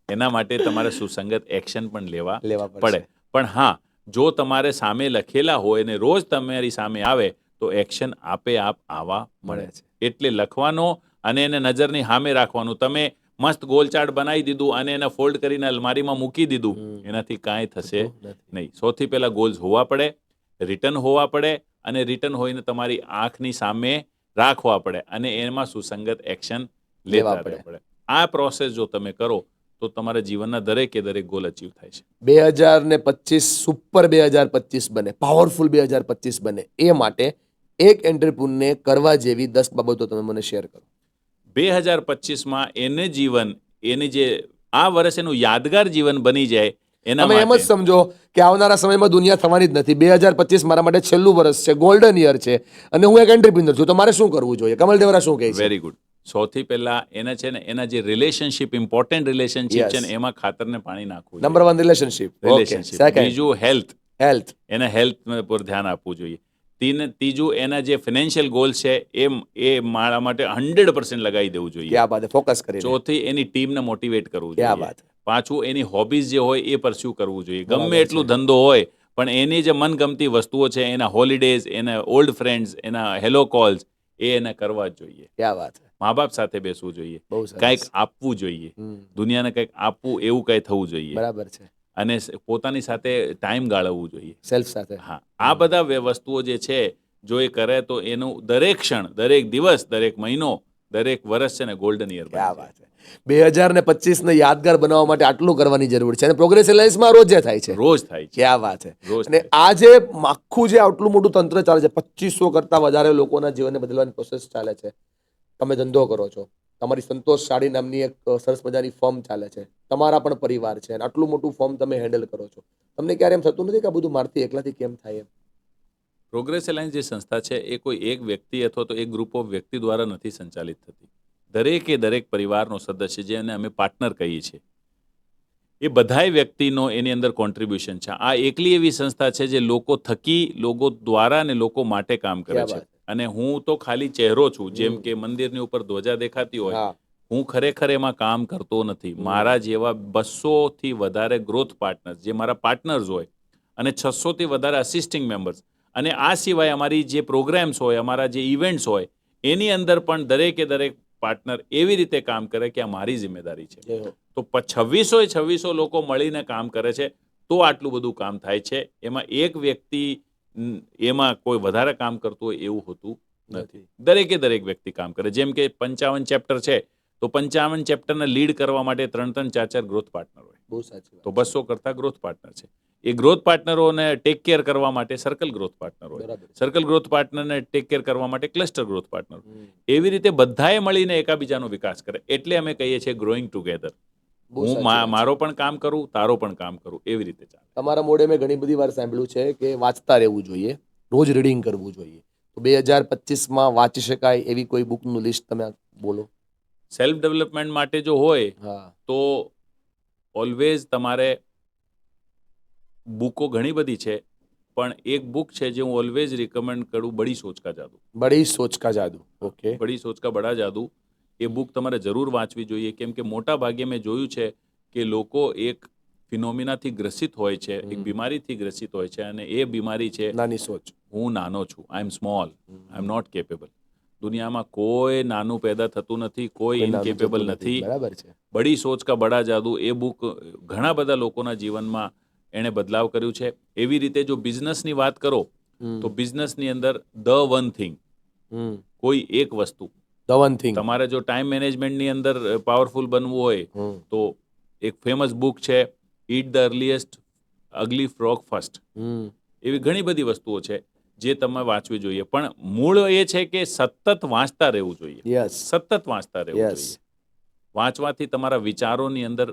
એના માટે તમારે સુસંગત એક્શન પણ લેવા પડે. પણ હા, જો તમારે સામે લખેલા હોય ને રોજ તમારી સામે આવે તો એક્શન આપે આપ આવવા મળે છે. એટલે લખવાનો અને એને નજરની સામે રાખવાનું. તમે મસ્ત ગોલચાર્ટ બનાવી દીધું અને એને ફોલ્ડ કરીને અલમારીમાં મૂકી દીધું, એનાથી કાંઈ થશે નહીં. સૌથી પહેલા ગોલ્સ હોવા પડે, રિટર્ન હોવા પડે અને રિટર્ન હોઈને તમારી આંખની સામે રાખવા પડે અને એમાં સુસંગત એક્શન લેતા લેવા રહેવા પડે. આ પ્રોસેસ જો તમે કરો તો તમારા જીવનના દરેકે દરેક ગોલ અચીવ થાય છે. 2025 સુપર 2025 બને, પાવરફુલ 2025 બને, એ માટે એક એન્ટરપ્રુનને કરવા જેવી 10 બાબતો તમે મને શેર કરો. 2025માં એની જે આ વર્ષ એનું યાદગાર જીવન બની જાય એના તમે એમ જ માટે સમજો કે આવનારા સમયમાં દુનિયા થવાની જ નથી. 2025 મારા માટે છેલ્લું વર્ષ છે, ગોલ્ડન યર છે, અને હું એક એન્ટરપ્રિન્યોર છું, તો મારે શું કરવું જોઈએ? કમલ દેવરા શું કહે છે? Very good. સૌથી પહેલા એના છે ને એના જે રિલેશનશિપ, ઇમ્પોર્ટન્ટ રિલેશનશિપ Yes. છે ને એમાં ખાતરને પાણી નાખવું number 1 relationship. Okay. Relationship. Second બીજું હેલ્થ, હેલ્થ. એના હેલ્થ પર ધ્યાન આપવું જોઈએ. ત્રીજું એના જે ફાઇનાન્શિયલ ગોલ છે એ મારા માટે 100% લગાવી દેવું જોઈએ. ક્યાં બાત હે, ફોકસ કરીને. ચોથી એની ટીમને મોટિવેટ કરવું ક્યાં જોઈએ. વાત હે. પાંચમું એની હોબીઝ જે હોય એ પરસ્યુ કરવું જોઈએ. બરાબર ગમે એટલું છે. ધંધો હોય પણ એની જે મનગમતી વસ્તુઓ છે, એના હોલિડેઝ, એના ઓલ્ડ ફ્રેન્ડ્સ, એના હેલો કોલ્સ, એ એને કરવા જ જોઈએ. ક્યાં વાત હે. મા બાપ સાથે બેસવું જોઈએ, બહુ સરસ. કંઈક આપવું જોઈએ, દુનિયાને કંઈક આપવું એવું કંઈ થવું જોઈએ, બરાબર છે. અને પોતાની સાથે ટાઈમ ગાળવવું જોઈએ. સેલ્ફ સાથે. હા, આ બધા વસ્તુઓ જે છે જો એ કરે તો એનું દરેક ક્ષણ, દરેક દિવસ, દરેક મહિનો, દરેક વર્ષ છે ને ગોલ્ડન યર બની ક્યાં જાય. વાત છે. 2025 ને યાદગાર બનાવવા માટે આટલું કરવાની જરૂર છે, અને પ્રોગ્રેસિવ લાઈફમાં રોજ જે થાય છે. રોજ થાય છે. ક્યાં વાત છે. રોજ અને થાય આ જે આખું જે આટલું મોટું તંત્ર ચાલે છે, 2500 કરતા વધારે લોકોના જીવનને બદલવાની પ્રોસેસ ચાલે છે. તમે ધંધો કરો છો, તમારી સંતોષ સાડી નામની એક સરસ મજાની ફર્મ ચાલે છે, તમારા પણ પરિવાર છે, અને આટલું મોટું ફર્મ તમે હેન્ડલ કરો છો. તમને ક્યારે એમ થતું નથી કે આ બધું મારથી એકલાથી કેમ થાય એમ? પ્રોગ્રેસ એલાયન્સ જે સંસ્થા છે એ કોઈ એક વ્યક્તિ અથવા તો એક ગ્રુપ ઓફ વ્યક્તિ દ્વારા નથી સંચાલિત થતી. દરેકે દરેક પરિવારનો સદસ્ય, જેને અમે પાર્ટનર કહીએ છીએ, એ બધાય વ્યક્તિનો એની અંદર કોન્ટ્રીબ્યુશન છે. આ એકલી એવી સંસ્થા છે જે લોકો થકી, લોકો દ્વારા અને લોકો માટે કામ કરે ક્યાં છે. વાત. અને હું તો ખાલી ચહેરો છું, જેમ કે મંદિરની ઉપર ધ્વજા દેખાતી હોય, હા. હું ખરેખર એમાં કામ કરતો નથી. મારા જેવા 200થી વધારે ગ્રોથ પાર્ટનર્સ, જે મારા પાર્ટનર્સ હોય, અને 600થી વધારે અસિસ્ટિંગ મેમ્બર્સ, અને આ સિવાય અમારી જે પ્રોગ્રામ્સ હોય, અમારા જે ઇવેન્ટ્સ હોય, એની અંદર પણ દરેકે દરેક પાર્ટનર એવી રીતે કામ કરે કે આ મારી જિમ્મેદારી છે. જય હો. તો 2600 લોકો મળીને કામ કરે છે તો આટલું બધું કામ થાય છે. એમાં એક વ્યક્તિ એમાં કોઈ વધારે કામ કરતું હોય એવું હોતું નથી. દરેકે દરેક વ્યક્તિ કામ કરે. જેમ કે 55 ચેપ્ટર છે તો 55 ચેપ્ટરને લીડ કરવા માટે 3-3, 4-4 ગ્રોથ પાર્ટનર હોય. બહુ સાચી વાત. તો 200 કરતા ગ્રોથ પાર્ટનર છે. એ ગ્રોથ પાર્ટનરોને ટેક કેર કરવા માટે સર્કલ ગ્રોથ પાર્ટનર હોય. બરાબર. સર્કલ ગ્રોથ પાર્ટનરને ટેક કેર કરવા માટે ક્લસ્ટર ગ્રોથ પાર્ટનર. એવી રીતે બધાએ મળીને એકાબીજાનો વિકાસ કરે. એટલે અમે કહીએ છીએ ગ્રોઈંગ ટુગેધર. બહુ હું સાચી વાત છે. મારો પણ કામ કરું, તારો પણ કામ કરું, એવી રીતે ચાલે. તમારા મોઢે મેં ઘણી બધી વાર સાંભળ્યું છે કે વાંચતા રહેવું જોઈએ, રોજ રીડિંગ કરવું જોઈએ. તો 2025માં વાંચી શકાય એવી કોઈ બુકનું લિસ્ટ તમે બોલો. સેલ્ફ ડેવલપમેન્ટ માટે જો હોય હા. તો ઓલવેઝ તમારે બુકો ઘણી બધી છે, પણ એક બુક છે જે હું ઓલવેઝ રિકમેન્ડ કરું, બડી સોચ કા જાદુ. બડી સોચ કા જાદુ. ઓકે. બડી સોચ કા બડા જાદુ. એ બુક તમારે જરૂર વાંચવી જોઈએ, કેમ કે મોટા ભાગે મેં જોયું છે કે લોકો એક ફિનોમિનાથી ગ્રસિત હોય છે, એક બીમારીથી ગ્રસિત હોય છે, અને એ બીમારી છે નાની સોચ. હું નાનો છું, I am small, I am not capable. દુનિયામાં કોઈ નાનું પેદા થતું નથી, કોઈ નાનું ઇનકેપેબલ થતું નથી. બરાબર છે. બડી સોચ કા બડા જાદુ, એ બુક ઘણા બધા લોકોના જીવનમાં એણે બદલાવ કર્યું છે. એવી રીતે જો બિઝનેસની વાત કરો તો બિઝનેસની અંદર ધ વન થિંગ, કોઈ એક વસ્તુ. The one thing. તમારે જો ટાઈમ મેનેજમેન્ટની અંદર પાવરફુલ બનવું હોય તો એક ફેમસ બુક છે, eat the earliest ugly frog first. એવી ઘણી બધી વસ્તુઓ છે જે તમે વાંચવી જોઈએ. પણ મૂળ એ છે કે સતત વાંચતા રહેવું જોઈએ. યસ. સતત વાંચતા રહેવું યસ. જોઈએ. વાંચવાથી તમારા વિચારોની અંદર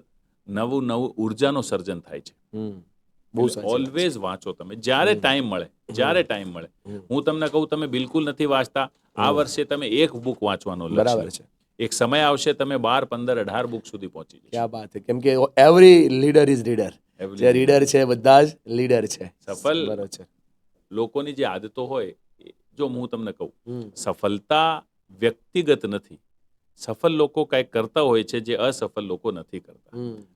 નવું નવું ઉર્જાનો સર્જન થાય છે. બહુ સાચી વાત છે. ઓલવેઝ વાંચો તમે, જ્યારે ટાઈમ મળે, જ્યારે ટાઈમ મળે. હું તમને કહું, તમે બિલકુલ નથી વાંચતા, આ વર્ષે તમે એક બુક વાંચવાનો લક્ષ્ય બરાબર લો. છે. એક સમય આવશે તમે 12, 15, 18 બુક સુધી પહોંચી જશો. ક્યાં વાત છે. કેમ કે every leader is leader. Every જે રીડર છે બધા જ લીડર છે. સફળ બરાબર છે. લોકોની જે આદતો હોય, જો હું તમને કહું, સફળતા વ્યક્તિગત નથી. સફળ લોકો કંઈક કરતા હોય છે જે અસફળ લોકો નથી કરતા.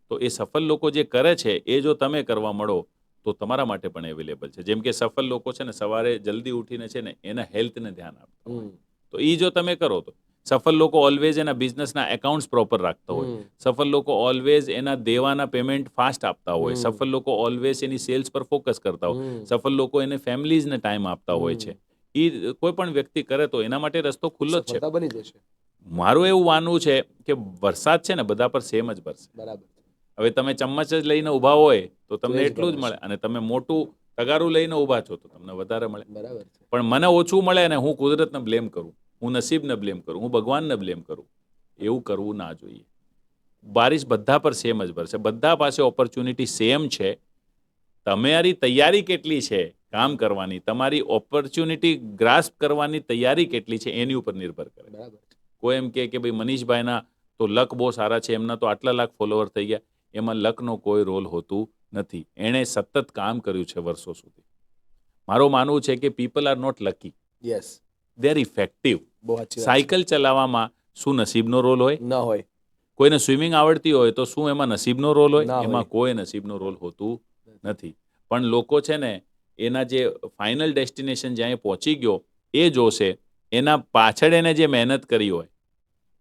તો એ સફળ લોકો જે કરે છે એ જો તમે કરવા મળો તો તમારા માટે પણ અવેલેબલ છે. જેમ કે સફળ લોકો છે ને સવારે જલ્દી ઉઠીને છે ને એના હેલ્થને ધ્યાન આપતા હોય. તો એ જો તમે કરો તો સફળ લોકો ઓલવેઝ એના બિઝનેસના એકાઉન્ટ્સ પ્રોપર રાખતા હોય. સફળ લોકો ઓલવેઝ એના દેવાના પેમેન્ટ ફાસ્ટ આપતા હોય. સફળ લોકો ઓલવેઝ એની સેલ્સ પર ફોકસ કરતા હોય. સફળ લોકો એને ફેમિલીઝને ટાઈમ આપતા હોય છે. એ કોઈ પણ વ્યક્તિ કરે તો એના માટે રસ્તો ખુલ્લો જ છે. સફળતા બની જશે. મારું એવું માનવું છે કે વરસાદ છે ને બધા પર સેમ જ વરસે. બરાબર. હવે તમે ચમ્મચ જ લઈને ઊભા હોય તો તમને તો એ જ એટલું જ મળે, અને તમે મોટું તગારું લઈને ઊભા છો તો તમને વધારે મળે. બરાબર છે. પણ મને ઓછું મળે અને હું કુદરતને બ્લેમ કરું, હું નસીબને બ્લેમ કરું, હું ભગવાનને બ્લેમ કરું, એવું કરવું ના જોઈએ. બારિશ બધા પર સેમ જ વરસે, બધા પાસે ઓપોર્ચ્યુનિટી સેમ છે. તમારી તૈયારી કેટલી છે કામ કરવાની, તમારી ઓપોર્ચ્યુનિટી ગ્રાસ્પ કરવાની તૈયારી કેટલી છે એની ઉપર નિર્ભર કરે. બરાબર. કોઈ એમ કે ભાઈ મનીષભાઈના તો લક બહુ સારા છે, એમના તો આટલા લાખ ફોલોવર થઈ ગયા. એમાં લકનો કોઈ રોલ હોતું નથી. એણે સતત કામ કર્યું છે વર્ષો સુધી. મારું માનવું છે કે people are not lucky, yes, they are effective. બહુ સાચી વાત છે. સાયકલ ચલાવવામાં શું નસીબનો રોલ હોય? ન હોય. કોઈને સ્વિમિંગ આવડતી હોય તો શું એમાં નસીબનો રોલ હોય? ના હોય. એમાં કોઈ નસીબનો રોલ હોતું નથી. પણ લોકો છે ને એના જે ફાઇનલ ડેસ્ટિનેશન જ્યાં એ પહોંચી ગયો એ જોશે, એના પાછળ એને જે મહેનત કરી હોય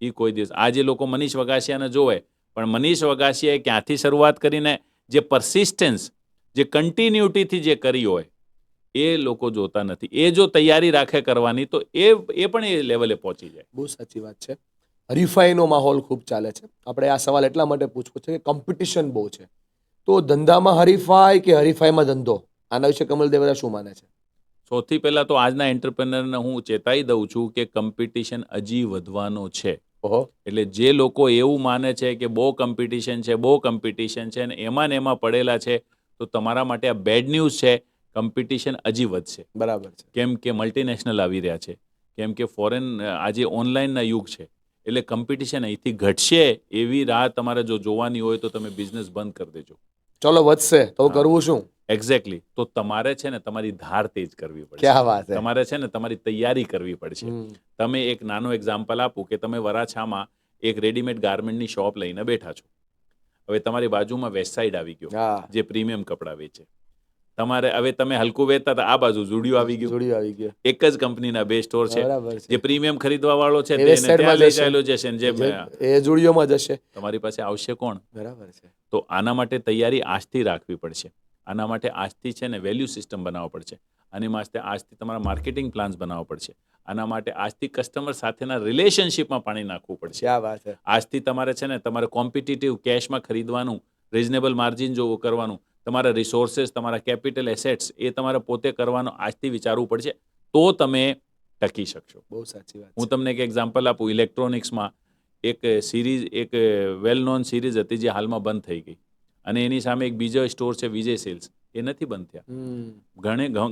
એ કોઈ દિવસ. આજે લોકો મનીષ વગાસિયાને જોવે, પણ મનીષ વગાસિયાએ ક્યાંથી શરૂઆત કરીને જે પરસિસ્ટન્સ, જે કન્ટિન્યુટીથી જે કરી હોય એ લોકો જોતા નથી. એ જો તૈયારી રાખે કરવાની તો એ પણ એ લેવલે પહોંચી જાય. બહુ સાચી વાત છે. હરીફાઈનો માહોલ ખૂબ ચાલે છે. આપણે આ સવાલ એટલા માટે પૂછવો છે કે કોમ્પિટિશન બહુ છે. તો ધંધામાં હરીફાઈ કે હરીફાઈમાં ધંધો, આના વિશે કમલ દેવરા શું માને છે? સૌથી પહેલા તો આજના એન્ટરપ્રેનરને હું ચેતાવી દઉં છું કે કોમ્પિટિશન હજી વધવાનો છે. ઓહો. એટલે જે લોકો એવું માને છે કે બહુ કોમ્પિટિશન છે, બહુ કોમ્પિટિશન છે, અને એમાં ને એમાં પડેલા છે, તો તમારા માટે આ બેડ ન્યૂઝ છે. કોમ્પિટિશન હજી વધશે. બરાબર છે. કેમ કે મલ્ટીનેશનલ આવી રહ્યા છે, કેમ કે ફોરેન આજે ઓનલાઈનના યુગ છે. એટલે કોમ્પિટિશન અહીંથી ઘટશે એવી રાહ તમારે જો જોવાની હોય તો તમે બિઝનેસ બંધ કરી દેજો. ચલો વધશે તો કરવું શું? એક્ઝેક્ટલી. તો તમારે છે ને તમારી ધાર તેજ કરવી પડશે. ક્યાં વાત છે. તમારે છે ને તમારી તૈયારી કરવી પડશે. તમે એક નાનો એક્ઝામ્પલ આપું કે તમે વરાછામાં એક રેડીમેડ ગાર્મેન્ટની શોપ લઈને બેઠા છો. હવે તમારી બાજુમાં વેસ્ટ સાઇડ આવી ગયો, હા, જે પ્રીમિયમ કપડાં વેચે. તમારે હવે તમે હલકું વેચતા હતા, આ બાજુ ઝુડિયો આવી ગયું. જોડી આવી ગયો. એક જ કંપનીના બે સ્ટોર છે. બરાબર છે. જે પ્રીમિયમ ખરીદવા વાળો છે એ તેને વેસ્ટ સાઇડમાં ત્યાં લઈ જશે. ચાલ્યો જશે, ને જે એ જોડીઓમાં જશે. તમારી પાસે આવશે કોણ? બરાબર છે. તો આના માટે તૈયારી આજથી રાખવી પડશે. આના માટે આજથી છે ને વેલ્યુ સિસ્ટમ બનાવવો પડશે. આની માટે આજથી તમારા માર્કેટિંગ પ્લાન્સ બનાવવા પડશે. આના માટે આજથી કસ્ટમર સાથેના રિલેશનશિપમાં પાણી નાખવું પડશે. ક્યાં વાત છે. આજથી તમારે છે ને તમારે કોમ્પિટિટિવ કેશમાં ખરીદવાનું, રિઝનેબલ માર્જિન જો કરવાનું, તમારા રિસોર્सेस, તમારા કેપિટલ એસેટ્સ એ તમારે પોતે કરવાનું આજથી વિચારવું પડશે. તો તમે ટકી શકશો. બહુ સાચી વાત. હું તમને એક એક્ઝામ્પલ આપું. ઇલેક્ટ્રોનિક્સમાં એક સિરીઝ, એક વેલ નોન સિરીઝ હતી જે હાલમાં બંધ થઈ ગઈ, અને એની સામે એક બીજો સ્ટોર છે વિજય સેલ્સ, એ નથી બંધ થયા.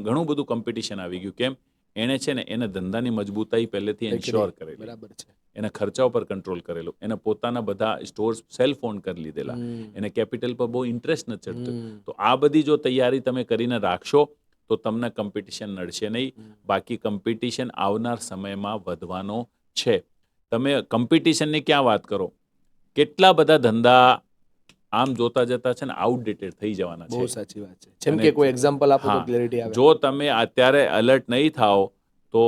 ઘણું બધું કોમ્પિટિશન આવી ગયું. કેમ? એણે છે ને એને ધંધાની મજબૂતાઈ પહેલેથી એન્શ્યોર કરેલી. બરાબર છે. એના ખર્ચા ઉપર કંટ્રોલ કરેલો, એને પોતાના બધા સ્ટોર્સ સેલ્ફ ઓન કરી લીધેલા, એને કેપિટલ પર બહુ ઇન્ટરેસ્ટ નથી ચડતો. તો આ બધી જો તૈયારી તમે કરીને રાખશો તો તમને કોમ્પિટિશન નડશે નહીં. બાકી કોમ્પિટિશન આવનાર સમયમાં વધવાનો છે. તમે કોમ્પિટિશનની ક્યાં વાત કરો, કેટલા બધા ધંધા આમ જોતા જતા છે ને આઉટડેટેડ થઈ જવાના છે. બહુ સાચી વાત છે. જેમ કે કોઈ એક્ઝામ્પલ આપો તો ક્લેરિટી આવે. જો તમે અત્યારે અલર્ટ નહીં થાઓ તો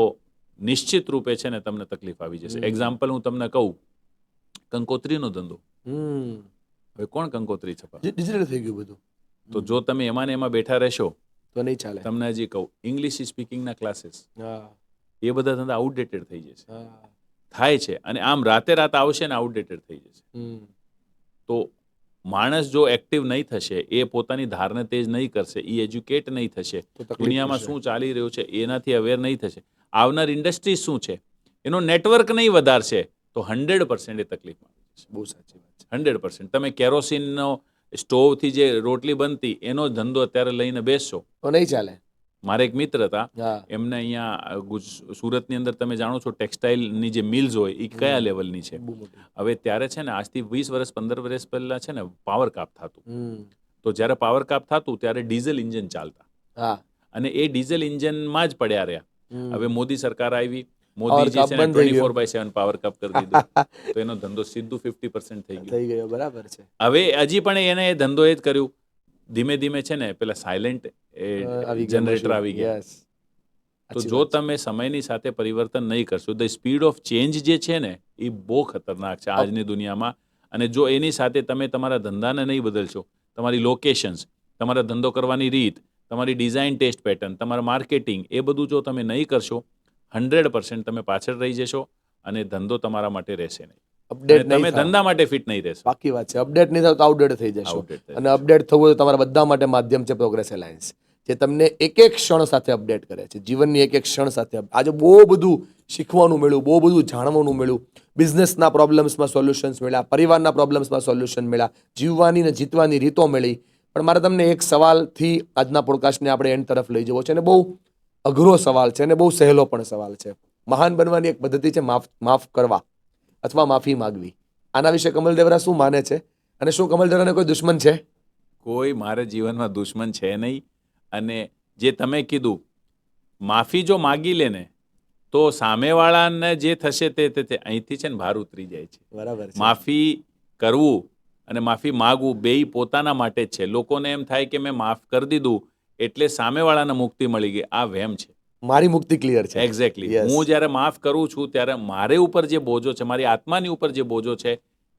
નિશ્ચિત રૂપે છે ને તમને તકલીફ આવી જશે. એક્ઝામ્પલ હું તમને કહું, કંકોત્રીનો ધંધો. હવે કોણ કંકોત્રી છપાવે? ડિજિટલ થઈ ગયું બધું. તો જો તમે એમાં ને એમાં બેઠા રહેશો તો નહીં ચાલે. તમને હજી કહું, ઇંગ્લિશ સ્પીકિંગના ક્લાસીસ, એ બધા ધંધા આઉટડેટેડ થઈ જશે. થાય છે, અને આમ રાતે રાત આવશે ને આઉટડેટેડ થઈ જશે. તો માણસ જો એક્ટિવ નહીં થશે, એ પોતાની ધારને તેજ નહીં કરશે, એ એજ્યુકેટ નહીં થશે, દુનિયામાં શું ચાલી રહ્યું છે એનાથી અવેર નહીં થશે, આવનાર ઇન્ડસ્ટ્રી શું છે એનો નેટવર્ક નહીં વધારશે, તો 100% એ તકલીફમાં આવી જશે. બહુ સાચી વાત છે. 100%. તમે કેરોસીનનો સ્ટોવથી જે રોટલી બનતી એનો ધંધો અત્યારે લઈને બેસશો તો નહીં ચાલે. મારા એક મિત્ર હતા, એમને અહીંયા સુરતની અંદર તમે જાણો છો ટેક્સટાઇલની જે મિલ્સ હોય એ કયા લેવલની છે. હવે ત્યારે છે ને આજથી 20 વર્ષ 15 વર્ષ પહેલા છે ને પાવર કાપ થતું. તો જ્યારે પાવર કાપ થતું ત્યારે ડીઝલ ઇન્જિન ચાલતા, અને એ ડીઝલ ઇન્જિનમાં જ પડ્યા રહ્યા. હવે મોદી સરકાર આવી, મોદીજી છે ને 24/7 પાવર કાપ કરી દીધું, તો એનો ધંધો સીધું 50% થઈ ગયો. બરાબર છે. હવે હજી પણ એને એ ધંધો એ જ કર્યું. ધીમે ધીમે છે ને પેલા સાયલેન્ટ જનરેટર આવી ગયા. તો જો તમે સમયની સાથે પરિવર્તન નહીં કરશો, ધ સ્પીડ ઓફ ચેન્જ જે છે ને એ બહુ ખતરનાક છે આજની દુનિયામાં. અને જો એની સાથે તમે તમારા ધંધાને નહીં બદલશો, તમારી લોકેશન્સ, તમારા ધંધો કરવાની રીત, તમારી ડિઝાઇન ટેસ્ટ પેટર્ન, તમારા માર્કેટિંગ, એ બધું જો તમે નહીં કરશો, 100% તમે પાછળ રહી જશો અને ધંધો તમારા માટે રહેશે નહીં. અપડેટ તમે ધંધા માટે ફિટ નહીં રહેશો. બાકી વાત છે, અપડેટ નહીં થાવ તો આઉટડેટ થઈ જશો. Outdated થઈ અને અપડેટ થવું હોય તો તમારા બધા માટે માધ્યમ છે પ્રોગ્રેસ એલાયન્સ, જે તમને એક એક ક્ષણ સાથે અપડેટ કરે છે, જીવનની એક એક ક્ષણ સાથે. આજે બહુ બધું શીખવાનું મળ્યું, બહુ બધું જાણવાનું મળ્યું. બિઝનેસના પ્રોબ્લેમ્સમાં સોલ્યુશન્સ મળ્યા, પરિવારના પ્રોબ્લેમ્સમાં સોલ્યુશન મળ્યા, જીવવાની ને જીતવાની રીતો મળી. પણ મારે તમને એક સવાલથી આજના પોડકાસ્ટને આપણે એન્ડ તરફ લઈ જવો છે, અને બહુ અઘરો સવાલ છે અને બહુ સહેલો પણ સવાલ છે. મહાન બનવાની એક પદ્ધતિ છે માફ કરવા અથવા માફી માંગવી. આના વિશે કમલ દેવરા શું માને છે, અને શું કમલ દેવરાને કોઈ દુશ્મન છે? કોઈ મારા જીવનમાં દુશ્મન છે નહીં. અને જે તમે કીધું, માફી જો માગી લે ને તો સામેવાળાને જે થશે તે અહીંથી છે ને ભાર ઉતરી જાય છે. બરાબર છે. માફી કરવું અને માફી માગવું બેય પોતાના માટે જ છે. લોકોને એમ થાય કે મેં માફ કરી દીધું એટલે સામેવાળાને મુક્તિ મળી ગઈ. આ વહેમ છે. મારી મુક્તિ ક્લિયર છે. એક્ઝેક્ટલી. Yes. હું જ્યારે માફ કરું છું ત્યારે મારે ઉપર જે બોજો છે, મારી આત્માની ઉપર જે બોજો છે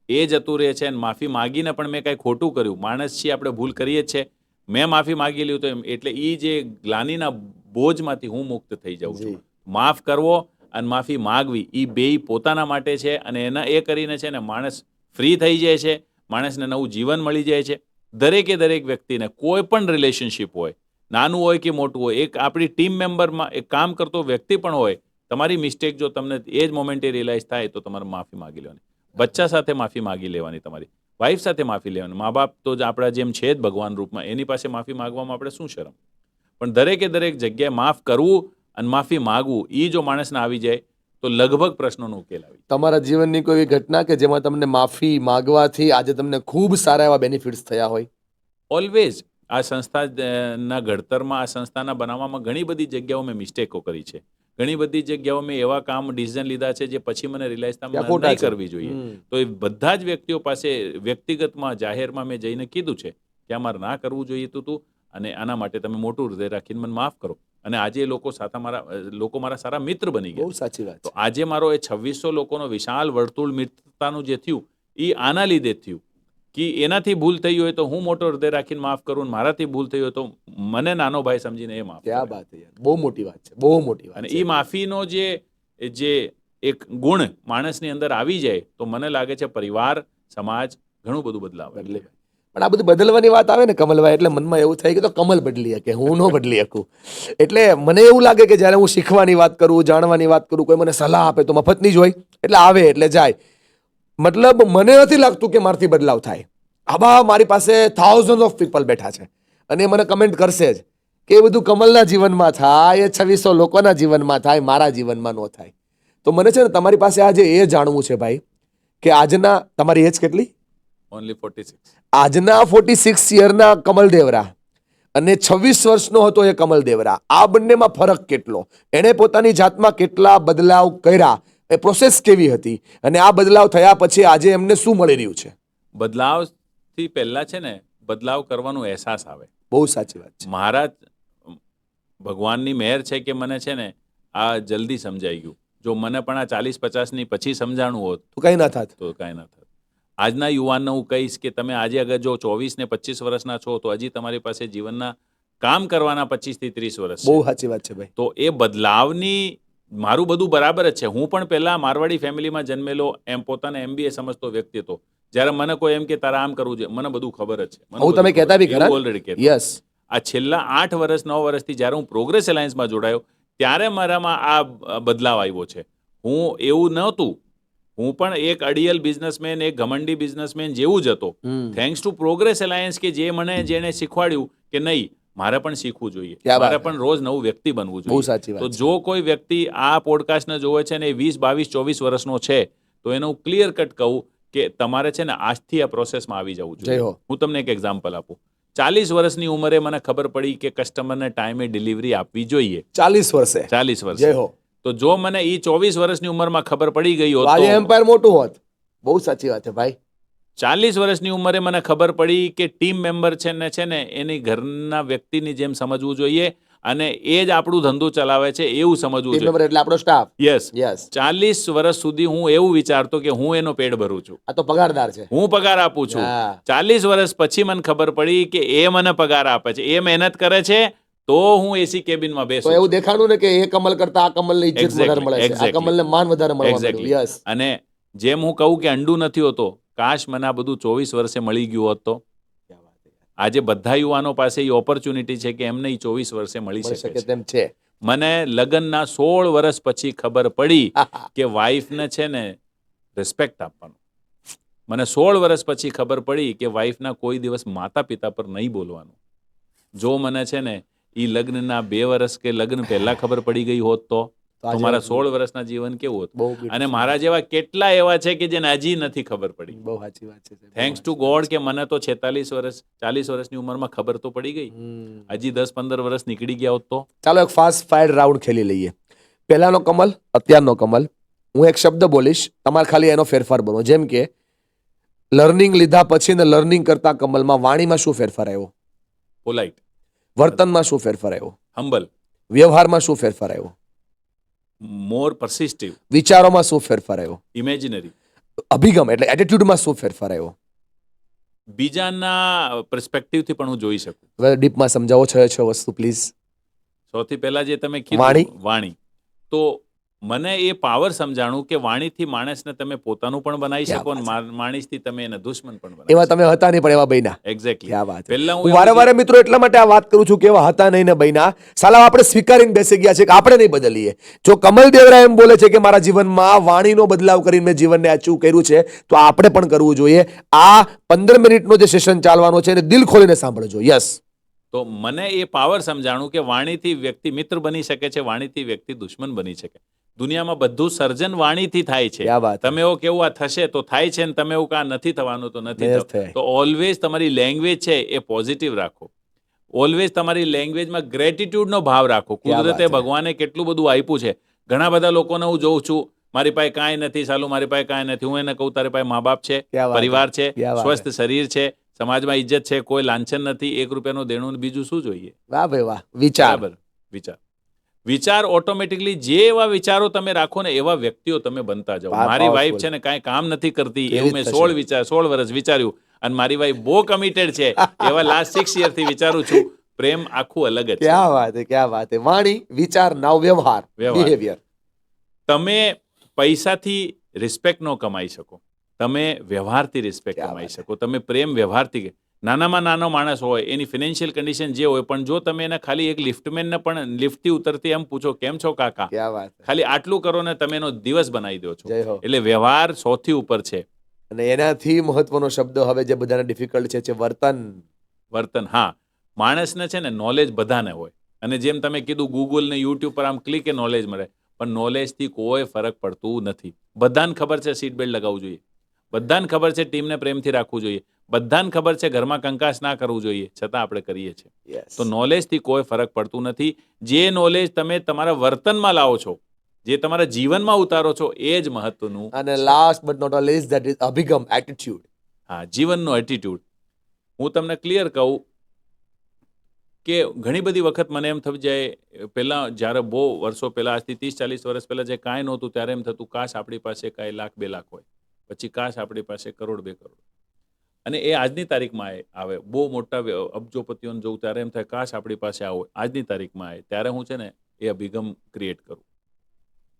એ જતું રહે છે. અને માફી માગીને પણ મેં કાંઈ ખોટું કર્યું, માણસ છીએ આપણે, ભૂલ કરીએ જ છે, મેં માફી માગી લીધું તો એમ એટલે એ જે ગ્લાનીના બોજમાંથી હું મુક્ત થઈ જાઉં છું. માફ કરવો અને માફી માગવી એ બેય પોતાના માટે છે. અને એના એ કરીને છે ને માણસ ફ્રી થઈ જાય છે, માણસને નવું જીવન મળી જાય છે. દરેકે દરેક વ્યક્તિને કોઈ પણ રિલેશનશિપ હોય, નાનું હોય કે મોટું હોય, એક આપણી ટીમ મેમ્બરમાં એક કામ કરતો વ્યક્તિ પણ હોય, તમારી મિસ્ટેક જો તમને એ જ મોમેન્ટે રિયલાઇઝ થાય તો તમારે માફી માગી લેવાની. બચ્ચા સાથે માફી માગી લેવાની, તમારી વાઈફ સાથે માફી લેવાની. મા બાપ તો જ આપણા જેમ છે જ ભગવાન રૂપમાં, એની પાસે માફી માગવામાં આપણે શું શરમ? પણ દરેકે દરેક જગ્યાએ માફ કરવું અને માફી માગવું એ જો માણસને આવી જાય તો લગભગ પ્રશ્નોનો ઉકેલ આવી. તમારા જીવનની કોઈ એવી ઘટના કે જેમાં તમને માફી માગવાથી આજે તમને ખૂબ સારા એવા બેનિફિટ્સ થયા હોય? ઓલવેઝ આ સંસ્થાના ઘડતરમાં, આ સંસ્થાના બનાવવામાં ઘણી બધી જગ્યાઓ મેં મિસ્ટેકો કરી છે. ઘણી બધી જગ્યાઓ મેં એવા કામ ડિસિઝન લીધા છે જે પછી મને રિયલાઇઝ ત્યાં ખોટા નહીં છે. કરવી જોઈએ. તો એ બધા જ વ્યક્તિઓ પાસે વ્યક્તિગતમાં, જાહેરમાં મેં જઈને કીધું છે કે આ મારે ના કરવું જોઈએ તું, અને આના માટે તમે મોટું હૃદય રાખીને મને માફ કરો. અને આજે લોકો મારા સારા મિત્ર બની ગયા. બહુ સાચી વાત તો છે. આજે મારો એ 2600 લોકોનો વિશાળ વર્તુળ મિત્રતાનું જે થયું એ આના લીધે જ થયું કે એનાથી ભૂલ થઈ હોય તો હું મોટો હૃદય રાખીને માફ કરું, અને મારાથી ભૂલ થઈ હોય તો મને નાનો ભાઈ સમજીને એ માફ ક્યાં કરે. વાત છે યાર, બહુ મોટી વાત છે, બહુ મોટી વાત અને છે. એ માફીનો જે એક ગુણ માણસની અંદર આવી જાય તો મને લાગે છે પરિવાર, સમાજ ઘણું બધું બદલાવ બદલે. પણ આ બધું બદલવાની વાત આવે ને કમલભાઈ, એટલે મનમાં એવું થાય કે તો કમલ બદલી શકે, હું ન બદલી શકું. એટલે મને એવું લાગે કે જ્યારે હું શીખવાની વાત કરું, જાણવાની વાત કરું, કોઈ મને સલાહ આપે તો મફતની જ હોય, એટલે આવે એટલે જાય. મતલબ મને નથી લાગતું કે મારથી બદલાવ થાય. આવા મારી પાસે થાઉઝન્ડ ઓફ પીપલ બેઠા છે અને એ મને કમેન્ટ કરશે જ કે એ બધું કમલના જીવનમાં થાય, એ 2600 લોકોના જીવનમાં થાય, મારા જીવનમાં ન થાય. તો મને છે ને તમારી પાસે આજે એ જાણવું છે ભાઈ કે આજના, તમારી એજ કેટલી? ઓનલી 46. આજના 46 યરના કમલ દેવરા અને 26 વર્ષનો હતો એ કમલ દેવરા, આ બંનેમાં ફરક કેટલો? એણે પોતાની જાતમાં કેટલા બદલાવ કર્યા? એ પ્રોસેસ કેવી હતી? અને આ બદલાવ થયા પછી આજે એમને શું મળી રહ્યું છે? બદલાવથી પહેલા છે ને બદલાવ કરવાનો અહેસાસ આવે. બહુ સાચી વાત છે. મારા ભગવાનની મહેર છે કે મને છે ને આ જલ્દી સમજાઈ ગયું. જો મને પણ આ 40-50ની પછી સમજાણું હોત તો કઈ ના થાત. તો કાંઈ ના થાત. આજના યુવાનને હું કહીશ કે તમે આજે અગર જો 24 ને 25 વર્ષના છો તો હજી તમારી પાસે જીવનના કામ કરવાના 25 થી 30 વર્ષ છે. બહુ સાચી વાત છે ભાઈ. તો એ બદલાવની, મારું બધું બરાબર જ છે. હું પણ પહેલા મારવાડી ફેમિલીમાં જન્મેલો, એમ પોતાને MBA સમજતો વ્યક્તિ હતો. જ્યારે મને કોઈ એમ કે તારે આમ કરવું છે, મને બધું ખબર જ છે. હું તમે કહેતા બી ખરા. ઓલરેડી કહેતા. યસ. આ છેલ્લા 8 વર્ષ 9 વર્ષથી જ્યારે હું પ્રોગ્રેસ એલાયન્સમાં જોડાયો ત્યારે મારામાં આ બદલાવ આવ્યો છે. હું એવું નહોતું, હું પણ એક અડિયલ બિઝનેસમેન, એક ઘમંડી બિઝનેસમેન જેવું જ હતો. થેન્ક્સ ટુ પ્રોગ્રેસ એલાયન્સ કે જેણે શીખવાડ્યું કે નહીં, મારે પણ શીખવું જોઈએ, મારે પણ રોજ નવું વ્યક્તિ બનવું બહુ સાચી જોઈએ. વાત તો જો કોઈ વ્યક્તિ આ પોડકાસ્ટને જોવે છે ને 20, 22, 24 વર્ષનો છે તો એને હું ક્લિયર કટ કહું કે તમારે છે ને આજથી આ પ્રોસેસમાં આવી જવું જય જોઈએ. હો. હું તમને એક એક્ઝામ્પલ આપું. 40 વર્ષની ઉંમરે મને ખબર પડી કે કસ્ટમરને ટાઈમે ડિલિવરી આપવી જોઈએ. 40 વર્ષે. 40 વર્ષ. જય હો. તો જો મને એ 24 વર્ષની ઉંમરમાં ખબર પડી ગઈ હોત આજે તો એમ્પાયર મોટું હોત. બહુ સાચી વાત છે ભાઈ. 40 વર્ષની ઉંમરે મને ખબર પડી કે ટીમ મેમ્બર છે ને એની ઘરના વ્યક્તિની જેમ સમજવું જોઈએ અને એ જ આપણું ધંધો ચલાવે છે એવું સમજવું ટીમ જોઈએ. મેમ્બર એટલે આપણો સ્ટાફ. યસ, યસ, 40 વર્ષ સુધી હું એવું વિચારતો કે હું એનો પેટ ભરું છું, આ તો પગારદાર છે. હું પગાર આપું છું. હા. 40 વર્ષ પછી મને ખબર પડી કે એ મને પગાર આપે છે, એ મહેનત કરે છે, તો હું એસી કેબિનમાં તો બેસું એવું છું. દેખાણું ને કે એ કમલ કરતા આ કમલને ઇજ્જત વધારે મળે છે, આ કમલને માન વધારે મળવા માંડ્યું. એક્ઝેક્ટલી. યસ. અને જેમ હું કહું કે અંડું નથી હોતો, કાશ મને આ બધું 24 વર્ષે મળી ગયું હોત તો. આજે બધા યુવાનો પાસે એ ઓપોર્ચ્યુનિટી છે કે એમને 24 વર્ષે મળી મળી શકે શકે છે. તેમ છે. મને લગ્નના 16 વર્ષ પછી ખબર પડી કે વાઈફને છે ને રિસ્પેક્ટ આપવાનું. મને 16 વર્ષ પછી ખબર પડી કે વાઈફના કોઈ દિવસ માતા પિતા પર નહીં બોલવાનું. જો મને છે ને એ લગ્નના 2 વર્ષ કે લગ્ન પહેલા ખબર પડી ગઈ હોત તો આજે મારા 16 વર્ષના જીવન કેવું બહુ હતું. beautiful. અને મારા જેવા કેટલા એવા છે કે જેને હજી નથી ખબર પડી. બહુ સાચી વાત છે. થેન્ક્સ ટુ ગોડ કે મને તો 46 વર્ષ 40 વર્ષની ઉંમરમાં ખબર તો પડી ગઈ. હજી 10-15 વર્ષ નીકળી ગયા હોત તો. ચાલો એક ફાસ્ટ ફાયર રાઉન્ડ ખેલી લઈએ. પહેલાનો કમલ, અત્યારનો કમલ. હું એક શબ્દ બોલીશ, તમારે ખાલી એનો ફેરફાર બનો. જેમ કે લર્નિંગ લીધા પછી ને લર્નિંગ કરતા કમલમાં વાણીમાં શું ફેરફાર આવ્યો? પોલાઇટ, વર્તનમાં શું ફેરફાર આવ્યો? હમ્બલ, વ્યવહારમાં શું ફેરફાર આવ્યો? મોર પરસિસ્ટિવ, વિચારોમાં શું ફેરફાર આવ્યો? ઇમેજિનરી, અભિગમ એટલે એટીટ્યુડમાં શું ફેરફાર આવ્યો? બીજાના પર્સપેક્ટિવથી પણ હું જોઈ શકું. હવે ડીપમાં સમજાવો છ વસ્તુ પ્લીઝ. સૌથી પહેલા જે તમે વાણી. કીધું વાણી, તો મને એ પાવર સમજાણું કે વાણીથી માણસને તમે પોતાનું પણ બનાવી ક્યાં શકો વાત અને માણસથી તમે એને દુશ્મન પણ બનાવી એવા તમે હતા નહીં પણ એવા બન્યા. એક્ઝેક્ટલી. ક્યાં વાત છે. પહેલા હું વારે વારે મિત્રો એટલા માટે આ વાત કરું છું કે એવા હતા નહીં ને બન્યા. સાલા આપણે સ્વીકારીને બેસી ગયા છે કે આપણે નહીં બદલીએ. જો કમલ દેવરા એમ બોલે છે કે મારા જીવનમાં વાણીનો બદલાવ કરીને મેં જીવનને અચીવ કર્યું છે, તો આપણે પણ કરવું જોઈએ. આ 15 મિનિટનો જે સેશન ચાલવાનો છે એને દિલ ખોલીને સાંભળજો. યસ. તો મને એ પાવર સમજાણું કે વાણીથી વ્યક્તિ મિત્ર બની શકે છે, વાણીથી વ્યક્તિ દુશ્મન બની શકે. દુનિયામાં બધું સર્જન વાણીથી થાય છે. ક્યાં વાત. તમે એવું કેવું આ થશે તો થાય છે, ને તમે એવું કા નથી થવાનું તો નથી Yes, થતું. થાય. તો ઓલવેઝ તમારી લેંગ્વેજ છે એ પોઝિટિવ રાખો. ઓલવેઝ તમારી લેંગ્વેજમાં ગ્રેટિટ્યુડનો ભાવ રાખો. ક્યાં વાત કુદરતે છે. ભગવાને કેટલું બધું આપ્યું છે. ઘણા બધા લોકોને હું જોઉં છું, મારી પાસે કાંઈ નથી, સાલું મારી પાસે કાંઈ નથી. હું એને કહું તારી પાસે મા બાપ છે, ક્યાં વાત. પરિવાર છે, ક્યાં વાત. સ્વસ્થ શરીર છે, સમાજમાં ઇજ્જત છે, કોઈ લાંછન નથી, 1 રૂપિયાનું દેણું, બીજું શું જોઈએ? વાહ ભાઈ વાહ. વિચાર. બરાબર. વિચાર ઓટોમેટિકલી જે એવા વિચારો તમે રાખો ને એવા વ્યક્તિઓ તમે બનતા જાઓ. Powerful. મારી વાઈફ છે ને કાંઈ કામ નથી કરતી કેવી એવું મેં થશે? 16 વર્ષ વિચાર્યું, અને મારી વાઈફ બહુ કમિટેડ છે એવા લાસ્ટ 6 યરથી વિચારું છું. પ્રેમ આખું અલગ જ છે. ક્યાં વાત છે, ક્યાં વાત છે. વાણી, વિચાર, નાવ વ્યવહાર, વ્યવહાર. બિહેવિયર. તમે પૈસાથી રિસ્પેક્ટ ન કમાઈ શકો, તમે વ્યવહારથી રિસ્પેક્ટ ક્યાં કમાઈ વાત શકો. તમે પ્રેમ વ્યવહારથી, નાનામાં નાનો માણસ હોય, એની ફિનાન્શિયલ કન્ડિશન જે હોય, પણ જો તમે એને ખાલી એક લિફ્ટમેનને પણ લિફ્ટથી ઉતરતી એમ પૂછો કેમ છો કાકા, ક્યાં વાત છે. ખાલી આટલું કરો ને તમે એનો દિવસ બનાવી દો છો. જય હો. એટલે વ્યવહાર સૌથી ઉપર છે. અને એનાથી મહત્વનો શબ્દ હવે જે બધાને ડિફિકલ્ટ છે વર્તન. વર્તન. હા, માણસને છે ને નોલેજ બધાને હોય, અને જેમ તમે કીધું ગૂગલ ને યુટ્યુબ પર આમ ક્લિકે નોલેજ મળે, પણ નોલેજથી કોઈ ફરક પડતું નથી. બધાને ખબર છે સીટ બેલ્ટ લગાવવું જોઈએ, બધાને ખબર છે ટીમને પ્રેમથી રાખવું જોઈએ, બધાને ખબર છે ઘરમાં કંકાસ ના કરવું જોઈએ, છતાં આપણે કરીએ છીએ. Yes. તો નોલેજથી કોઈ ફરક પડતું નથી. જે નોલેજ તમે તમારા વર્તનમાં લાવો છો, જે તમારા જીવનમાં ઉતારો છો, એ જ મહત્વનું. અને last but not least that is અભિગમ, એટીટ્યુડ. હા, જીવનનો એટીટ્યુડ. હું તમને ક્લિયર કહું કે ઘણી બધી વખત મને એમ થઈ જાય, પહેલાં જ્યારે બહુ વર્ષો પહેલાં, આજથી 30-40 વર્ષ પહેલાં જે કાંઈ નહોતું ત્યારે એમ થતું કાશ આપણી પાસે કાંઈ 1,00,000-2 લાખ હોય, પછી કાશ આપણી પાસે 1 કરોડ 2 કરોડ. અને એ આજની તારીખમાં આવે. બહુ મોટા અબજોપતિઓને જોઉં ત્યારે એમ થાય કાશ આપણી પાસે આવો, આજની તારીખમાં આવે. ત્યારે હું છે ને એ અભિગમ ક્રિએટ કરું.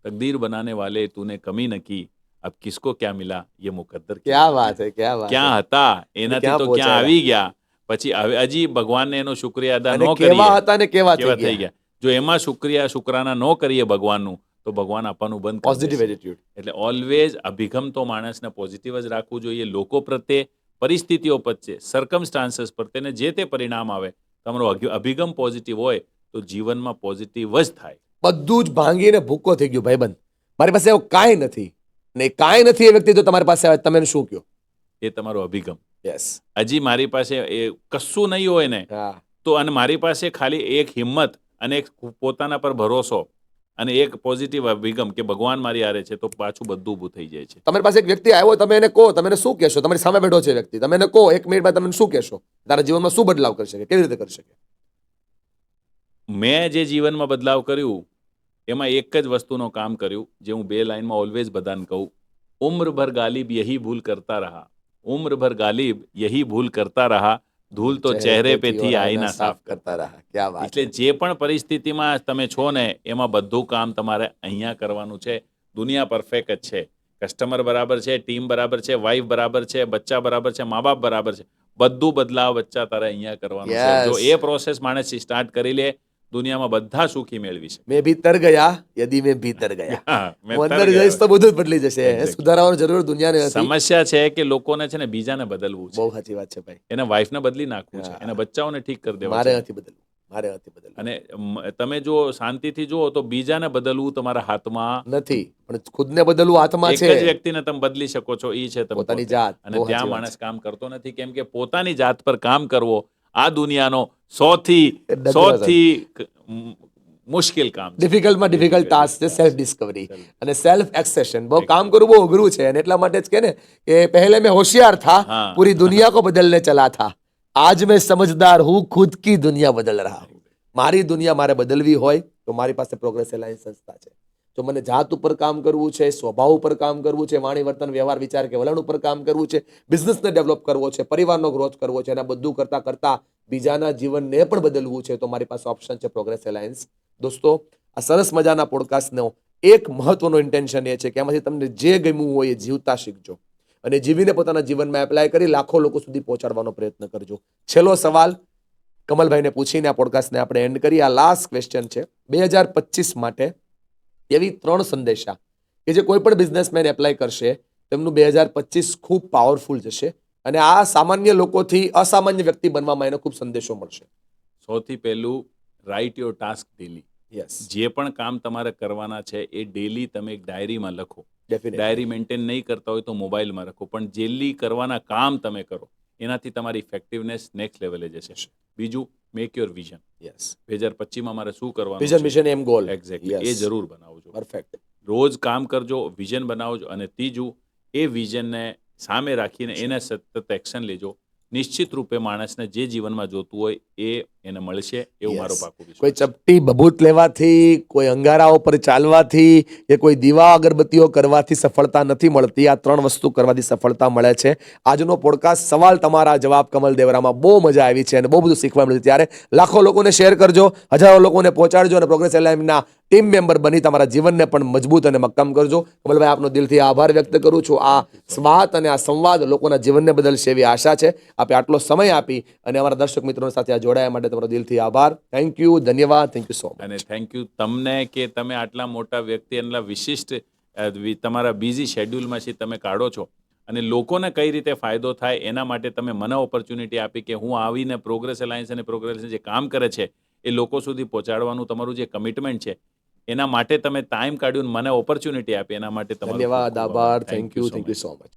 તકદીર બનાને વાલે તૂને કમી ન કી, અબ કિસકો ક્યાં મિલા યે મુકદ્દર. ક્યાં વાત છે, ક્યાં વાત. ક્યાં હતા એનાથી ક્યાં તો ક્યાં પહોંચાડ્યા. આવી ગયા, પછી હજી ભગવાનને એનો શુક્રિયા અદા અને ન કેવા કરીએ, હતા ને કેવા કેવા થઈ થઈ ગયા. ગયા. જો એમાં શુક્રાના ન કરીએ ભગવાનનું, તો ભગવાન આપવાનું બંધ કરી પોઝિટિવ દેશે. એટીટ્યુડ. એટલે ઓલવેઝ અભિગમ તો માણસને પોઝિટિવ જ રાખવું જોઈએ. લોકો પ્રત્યે, પરિસ્થિતિઓ પ્રત્યે, સર્કમસ્ટાન્સીસ પ્રત્યે, ને જે તે પરિણામ આવે, તમારો અભિગમ પોઝિટિવ હોય તો જીવનમાં પોઝિટિવ જ થાય. બધું જ ભાંગીને ભૂકો થઈ ગયું ભાઈબંધ. મારી પાસે એવું કાંઈ નથી, ને કાંઈ નથી એ વ્યક્તિ જો તમારી પાસે આવે તમે એને શું કહો? એ તમારો અભિગમ. યસ. હજી મારી પાસે એ કશું નહીં હોય ને, હા. તો અને મારી પાસે ખાલી એક હિંમત અને એક પોતાના પર ભરોસો અને એક પોઝિટિવ અભિગમ કે ભગવાન મારી હારે છે, તો પાછું બધું ઊભું થઈ જાય છે. તમારી પાસે એક વ્યક્તિ આવ્યો, તમે એને કહો, તમે એને શું કહેશો? તમારી સામે બેઠો છે વ્યક્તિ, તમે એને કહો 1 મિનિટમાં તમે શું કહેશો? તારા જીવનમાં શું બદલાવ કરી શકે, કેવી રીતે કરી શકે? મેં જે જીવનમાં બદલાવ કર્યું એમાં એક જ વસ્તુનો કામ કર્યું, જે હું 2 લાઈનમાં ઓલવેઝ બધાને કહું, ઉમ્ર ભર ગાલિબ યહી ભૂલ કરતા રહા, ઉમ્ર ભર ગાલિબ યહી ભૂલ કરતા રહા, ધૂલ તો ચહેરે પે થી આઈના સાફ કરતા રહા. ક્યા વાત એટલે જે પણ પરિસ્થિતિમાં તમે છો ને એમાં બધું કામ તમારે અહીંયા કરવાનું છે. દુનિયા પરફેક્ટ જ છે, કસ્ટમર બરાબર છે, ટીમ બરાબર છે, વાઈફ બરાબર છે, બચ્ચા બરાબર છે, મા બાપ બરાબર છે, બધું બદલાવ બચ્ચા તારે અહીંયા કરવાનું છે. જો Yes. એ પ્રોસેસ માણસ સ્ટાર્ટ કરી લે, દુનિયામાં બધા સુખી મેળવી શકે. મેં ભીતર ગયા યદી મેં ભીતર ગયા. હા, મેં હું તર અંદર ગયો. જઈશ તો બધું જ બદલી જશે. Exactly. સુધારવાની જરૂર દુનિયાને નથી. સમસ્યા છે કે લોકોને છે ને બીજાને બદલવું છે, બહુ સાચી વાત છે ભાઈ. એને વાઈફને બદલી નાખવું છે, હા. એને બચ્ચાઓને ઠીક કરી દેવા મારે છે. નથી બદલવું, મારે નથી બદલવું. અને તમે જો શાંતિથી જુઓ તો બીજાને બદલવું તમારા હાથમાં નથી, પણ ખુદને બદલવું હાથમાં એક જ છે. વ્યક્તિને તમે બદલી શકો છો, ઈ છે તમે પોતાની પોતે. જાત. અને બહુ ત્યાં સાચી વાત માણસ કામ કરતો નથી, કેમ કે પોતાની જાત પર કામ કરવો આ દુનિયાનો સૌથી ડગલો સૌથી મુશ્કેલ કામ છે. ડિફિકલ્ટમાં ડિફિકલ્ટ ટાસ્ક છે સેલ્ફ ડિસ્કવરી અને સેલ્ફ એક્સેશન. બહુ કામ કરવું બહુ અઘરું છે અને એટલા માટે જ કે ને કે પહેલે મેં હોશિયાર થા, હા. પૂરી દુનિયા કો બદલને ચલા થા, આજ મેં સમજદાર હું, ખુદ કી દુનિયા બદલ રહા હું. મારી દુનિયા મારે બદલવી હોય તો મારી પાસે પ્રોગ્રેસ એલાયન્સ સંસ્થા છે. જો મને જાત ઉપર કામ કરવું છે, સ્વભાવ ઉપર કામ કરવું છે, વાણી વર્તન વ્યવહાર વિચાર કે વલણ ઉપર કામ કરવું છે, બિઝનેસને ડેવલપ કરવો છે, પરિવારનો ગ્રોથ કરવો છે, અને આ બધું કરતા કરતા બીજાના જીવનને પણ બદલવું છે, તો મારી પાસે ઓપ્શન છે પ્રોગ્રેસ એલાયન્સ. દોસ્તો, આ સરસ મજાના પોડકાસ્ટનો એક મહત્વનો ઇન્ટેન્શન એ છે કે એમાંથી તમને જે ગમ્યું હોય એ જીવતા શીખજો અને જીવીને પોતાના જીવનમાં એપ્લાય કરી લાખો લોકો સુધી પહોંચાડવાનો પ્રયત્ન કરજો. છેલ્લો સવાલ કમલભાઈને પૂછીને આ પોડકાસ્ટને આપણે એન્ડ કરી. આ લાસ્ટ ક્વેશ્ચન છે. 2025 માટે એવી 3 સંદેશા કે જે કોઈ પણ બિઝનેસમેન એપ્લાય કરશે તેમનું 2025 ખૂબ પાવરફુલ જશે અને આ સામાન્ય લોકોથી અસામાન્ય વ્યક્તિ બનવામાં એને ખૂબ સંદેશો મળશે. સૌથી પહેલું, write your task daily. Yes, જે પણ કામ તમારે કરવાના છે એ ડેલી તમે એક ડાયરીમાં લખો. ડેફિનેટલી. ડાયરી મેન્ટેન નહીં કરતા હોય તો મોબાઈલમાં રાખો, પણ ડેલી કરવાના કામ તમે કરો, એનાથી તમારી ઇફેક્ટિવનેસ નેક્સ્ટ લેવલે જશે. બીજું, મેક યોર વિઝન. યસ, 2025માં મારે શું કરવાનું વિઝન છે, મિશન એમ ગોલ. એક્ઝેક્ટલી, એ જરૂર બનાવજો. પરફેક્ટ. રોજ કામ કરજો, વિઝન બનાવજો, અને ત્રીજું, એ વિઝનને સામે રાખીને એને સતત એક્શન લેજો. નિશ્ચિત રૂપે માણસને જે જીવનમાં જોતું હોય એ એને મળશે, એવું મારો પાકું વિશ્વાસ કોઈ છે. ચપટી બબૂત લેવાથી, કોઈ અંગારાઓ પર ચાલવાથી કે કોઈ દીવા અગરબત્તીઓ કરવાથી સફળતા નથી મળતી. આ 3 વસ્તુ કરવાથી સફળતા મળે છે. આજનો પોડકાસ્ટ સવાલ તમારા જવાબ કમલ દેવરામાં બહુ મજા આવી છે અને બહુ બધું શીખવા મળ્યું. ત્યારે લાખો લોકોને શેર કરજો, હજારો લોકોને પહોંચાડજો અને પ્રોગ્રેસ એલાયન્સના ટીમ મેમ્બર બની તમારા જીવનને પણ મજબૂત અને મક્કમ કરજો. કમલભાઈ, આપનો દિલથી આભાર વ્યક્ત કરું છું. આ વાત અને આ સંવાદ લોકોના જીવનને બદલશે એવી આશા છે. આપે આટલો સમય આપી અને અમારા દર્શક મિત્રો સાથે આ જોડાયા માટે તમારો દિલથી આભાર. થેન્ક યુ, ધન્યવાદ, થેન્ક યુ સો મચ. અને થેન્ક યુ તમને કે તમે આટલા મોટા વ્યક્તિ, એટલા વિશિષ્ટ તમારા બિઝી શેડ્યુલમાંથી તમે કાઢો છો અને લોકોને કઈ રીતે ફાયદો થાય એના માટે તમે મને ઓપોર્ચ્યુનિટી આપી કે હું આવીને પ્રોગ્રેસ એલાયન્સ અને પ્રોગ્રેસ જે કામ કરે છે એ લોકો સુધી પહોંચાડવાનું તમારું જે કમિટમેન્ટ છે એના માટે તમે ટાઈમ કાઢ્યું, મને ઓપોર્ચ્યુનિટી આપી, એના માટે તમારો ધન્યવાદ, ખૂબ ખૂબ આભાર, Thank thank you you, so thank you much. So much.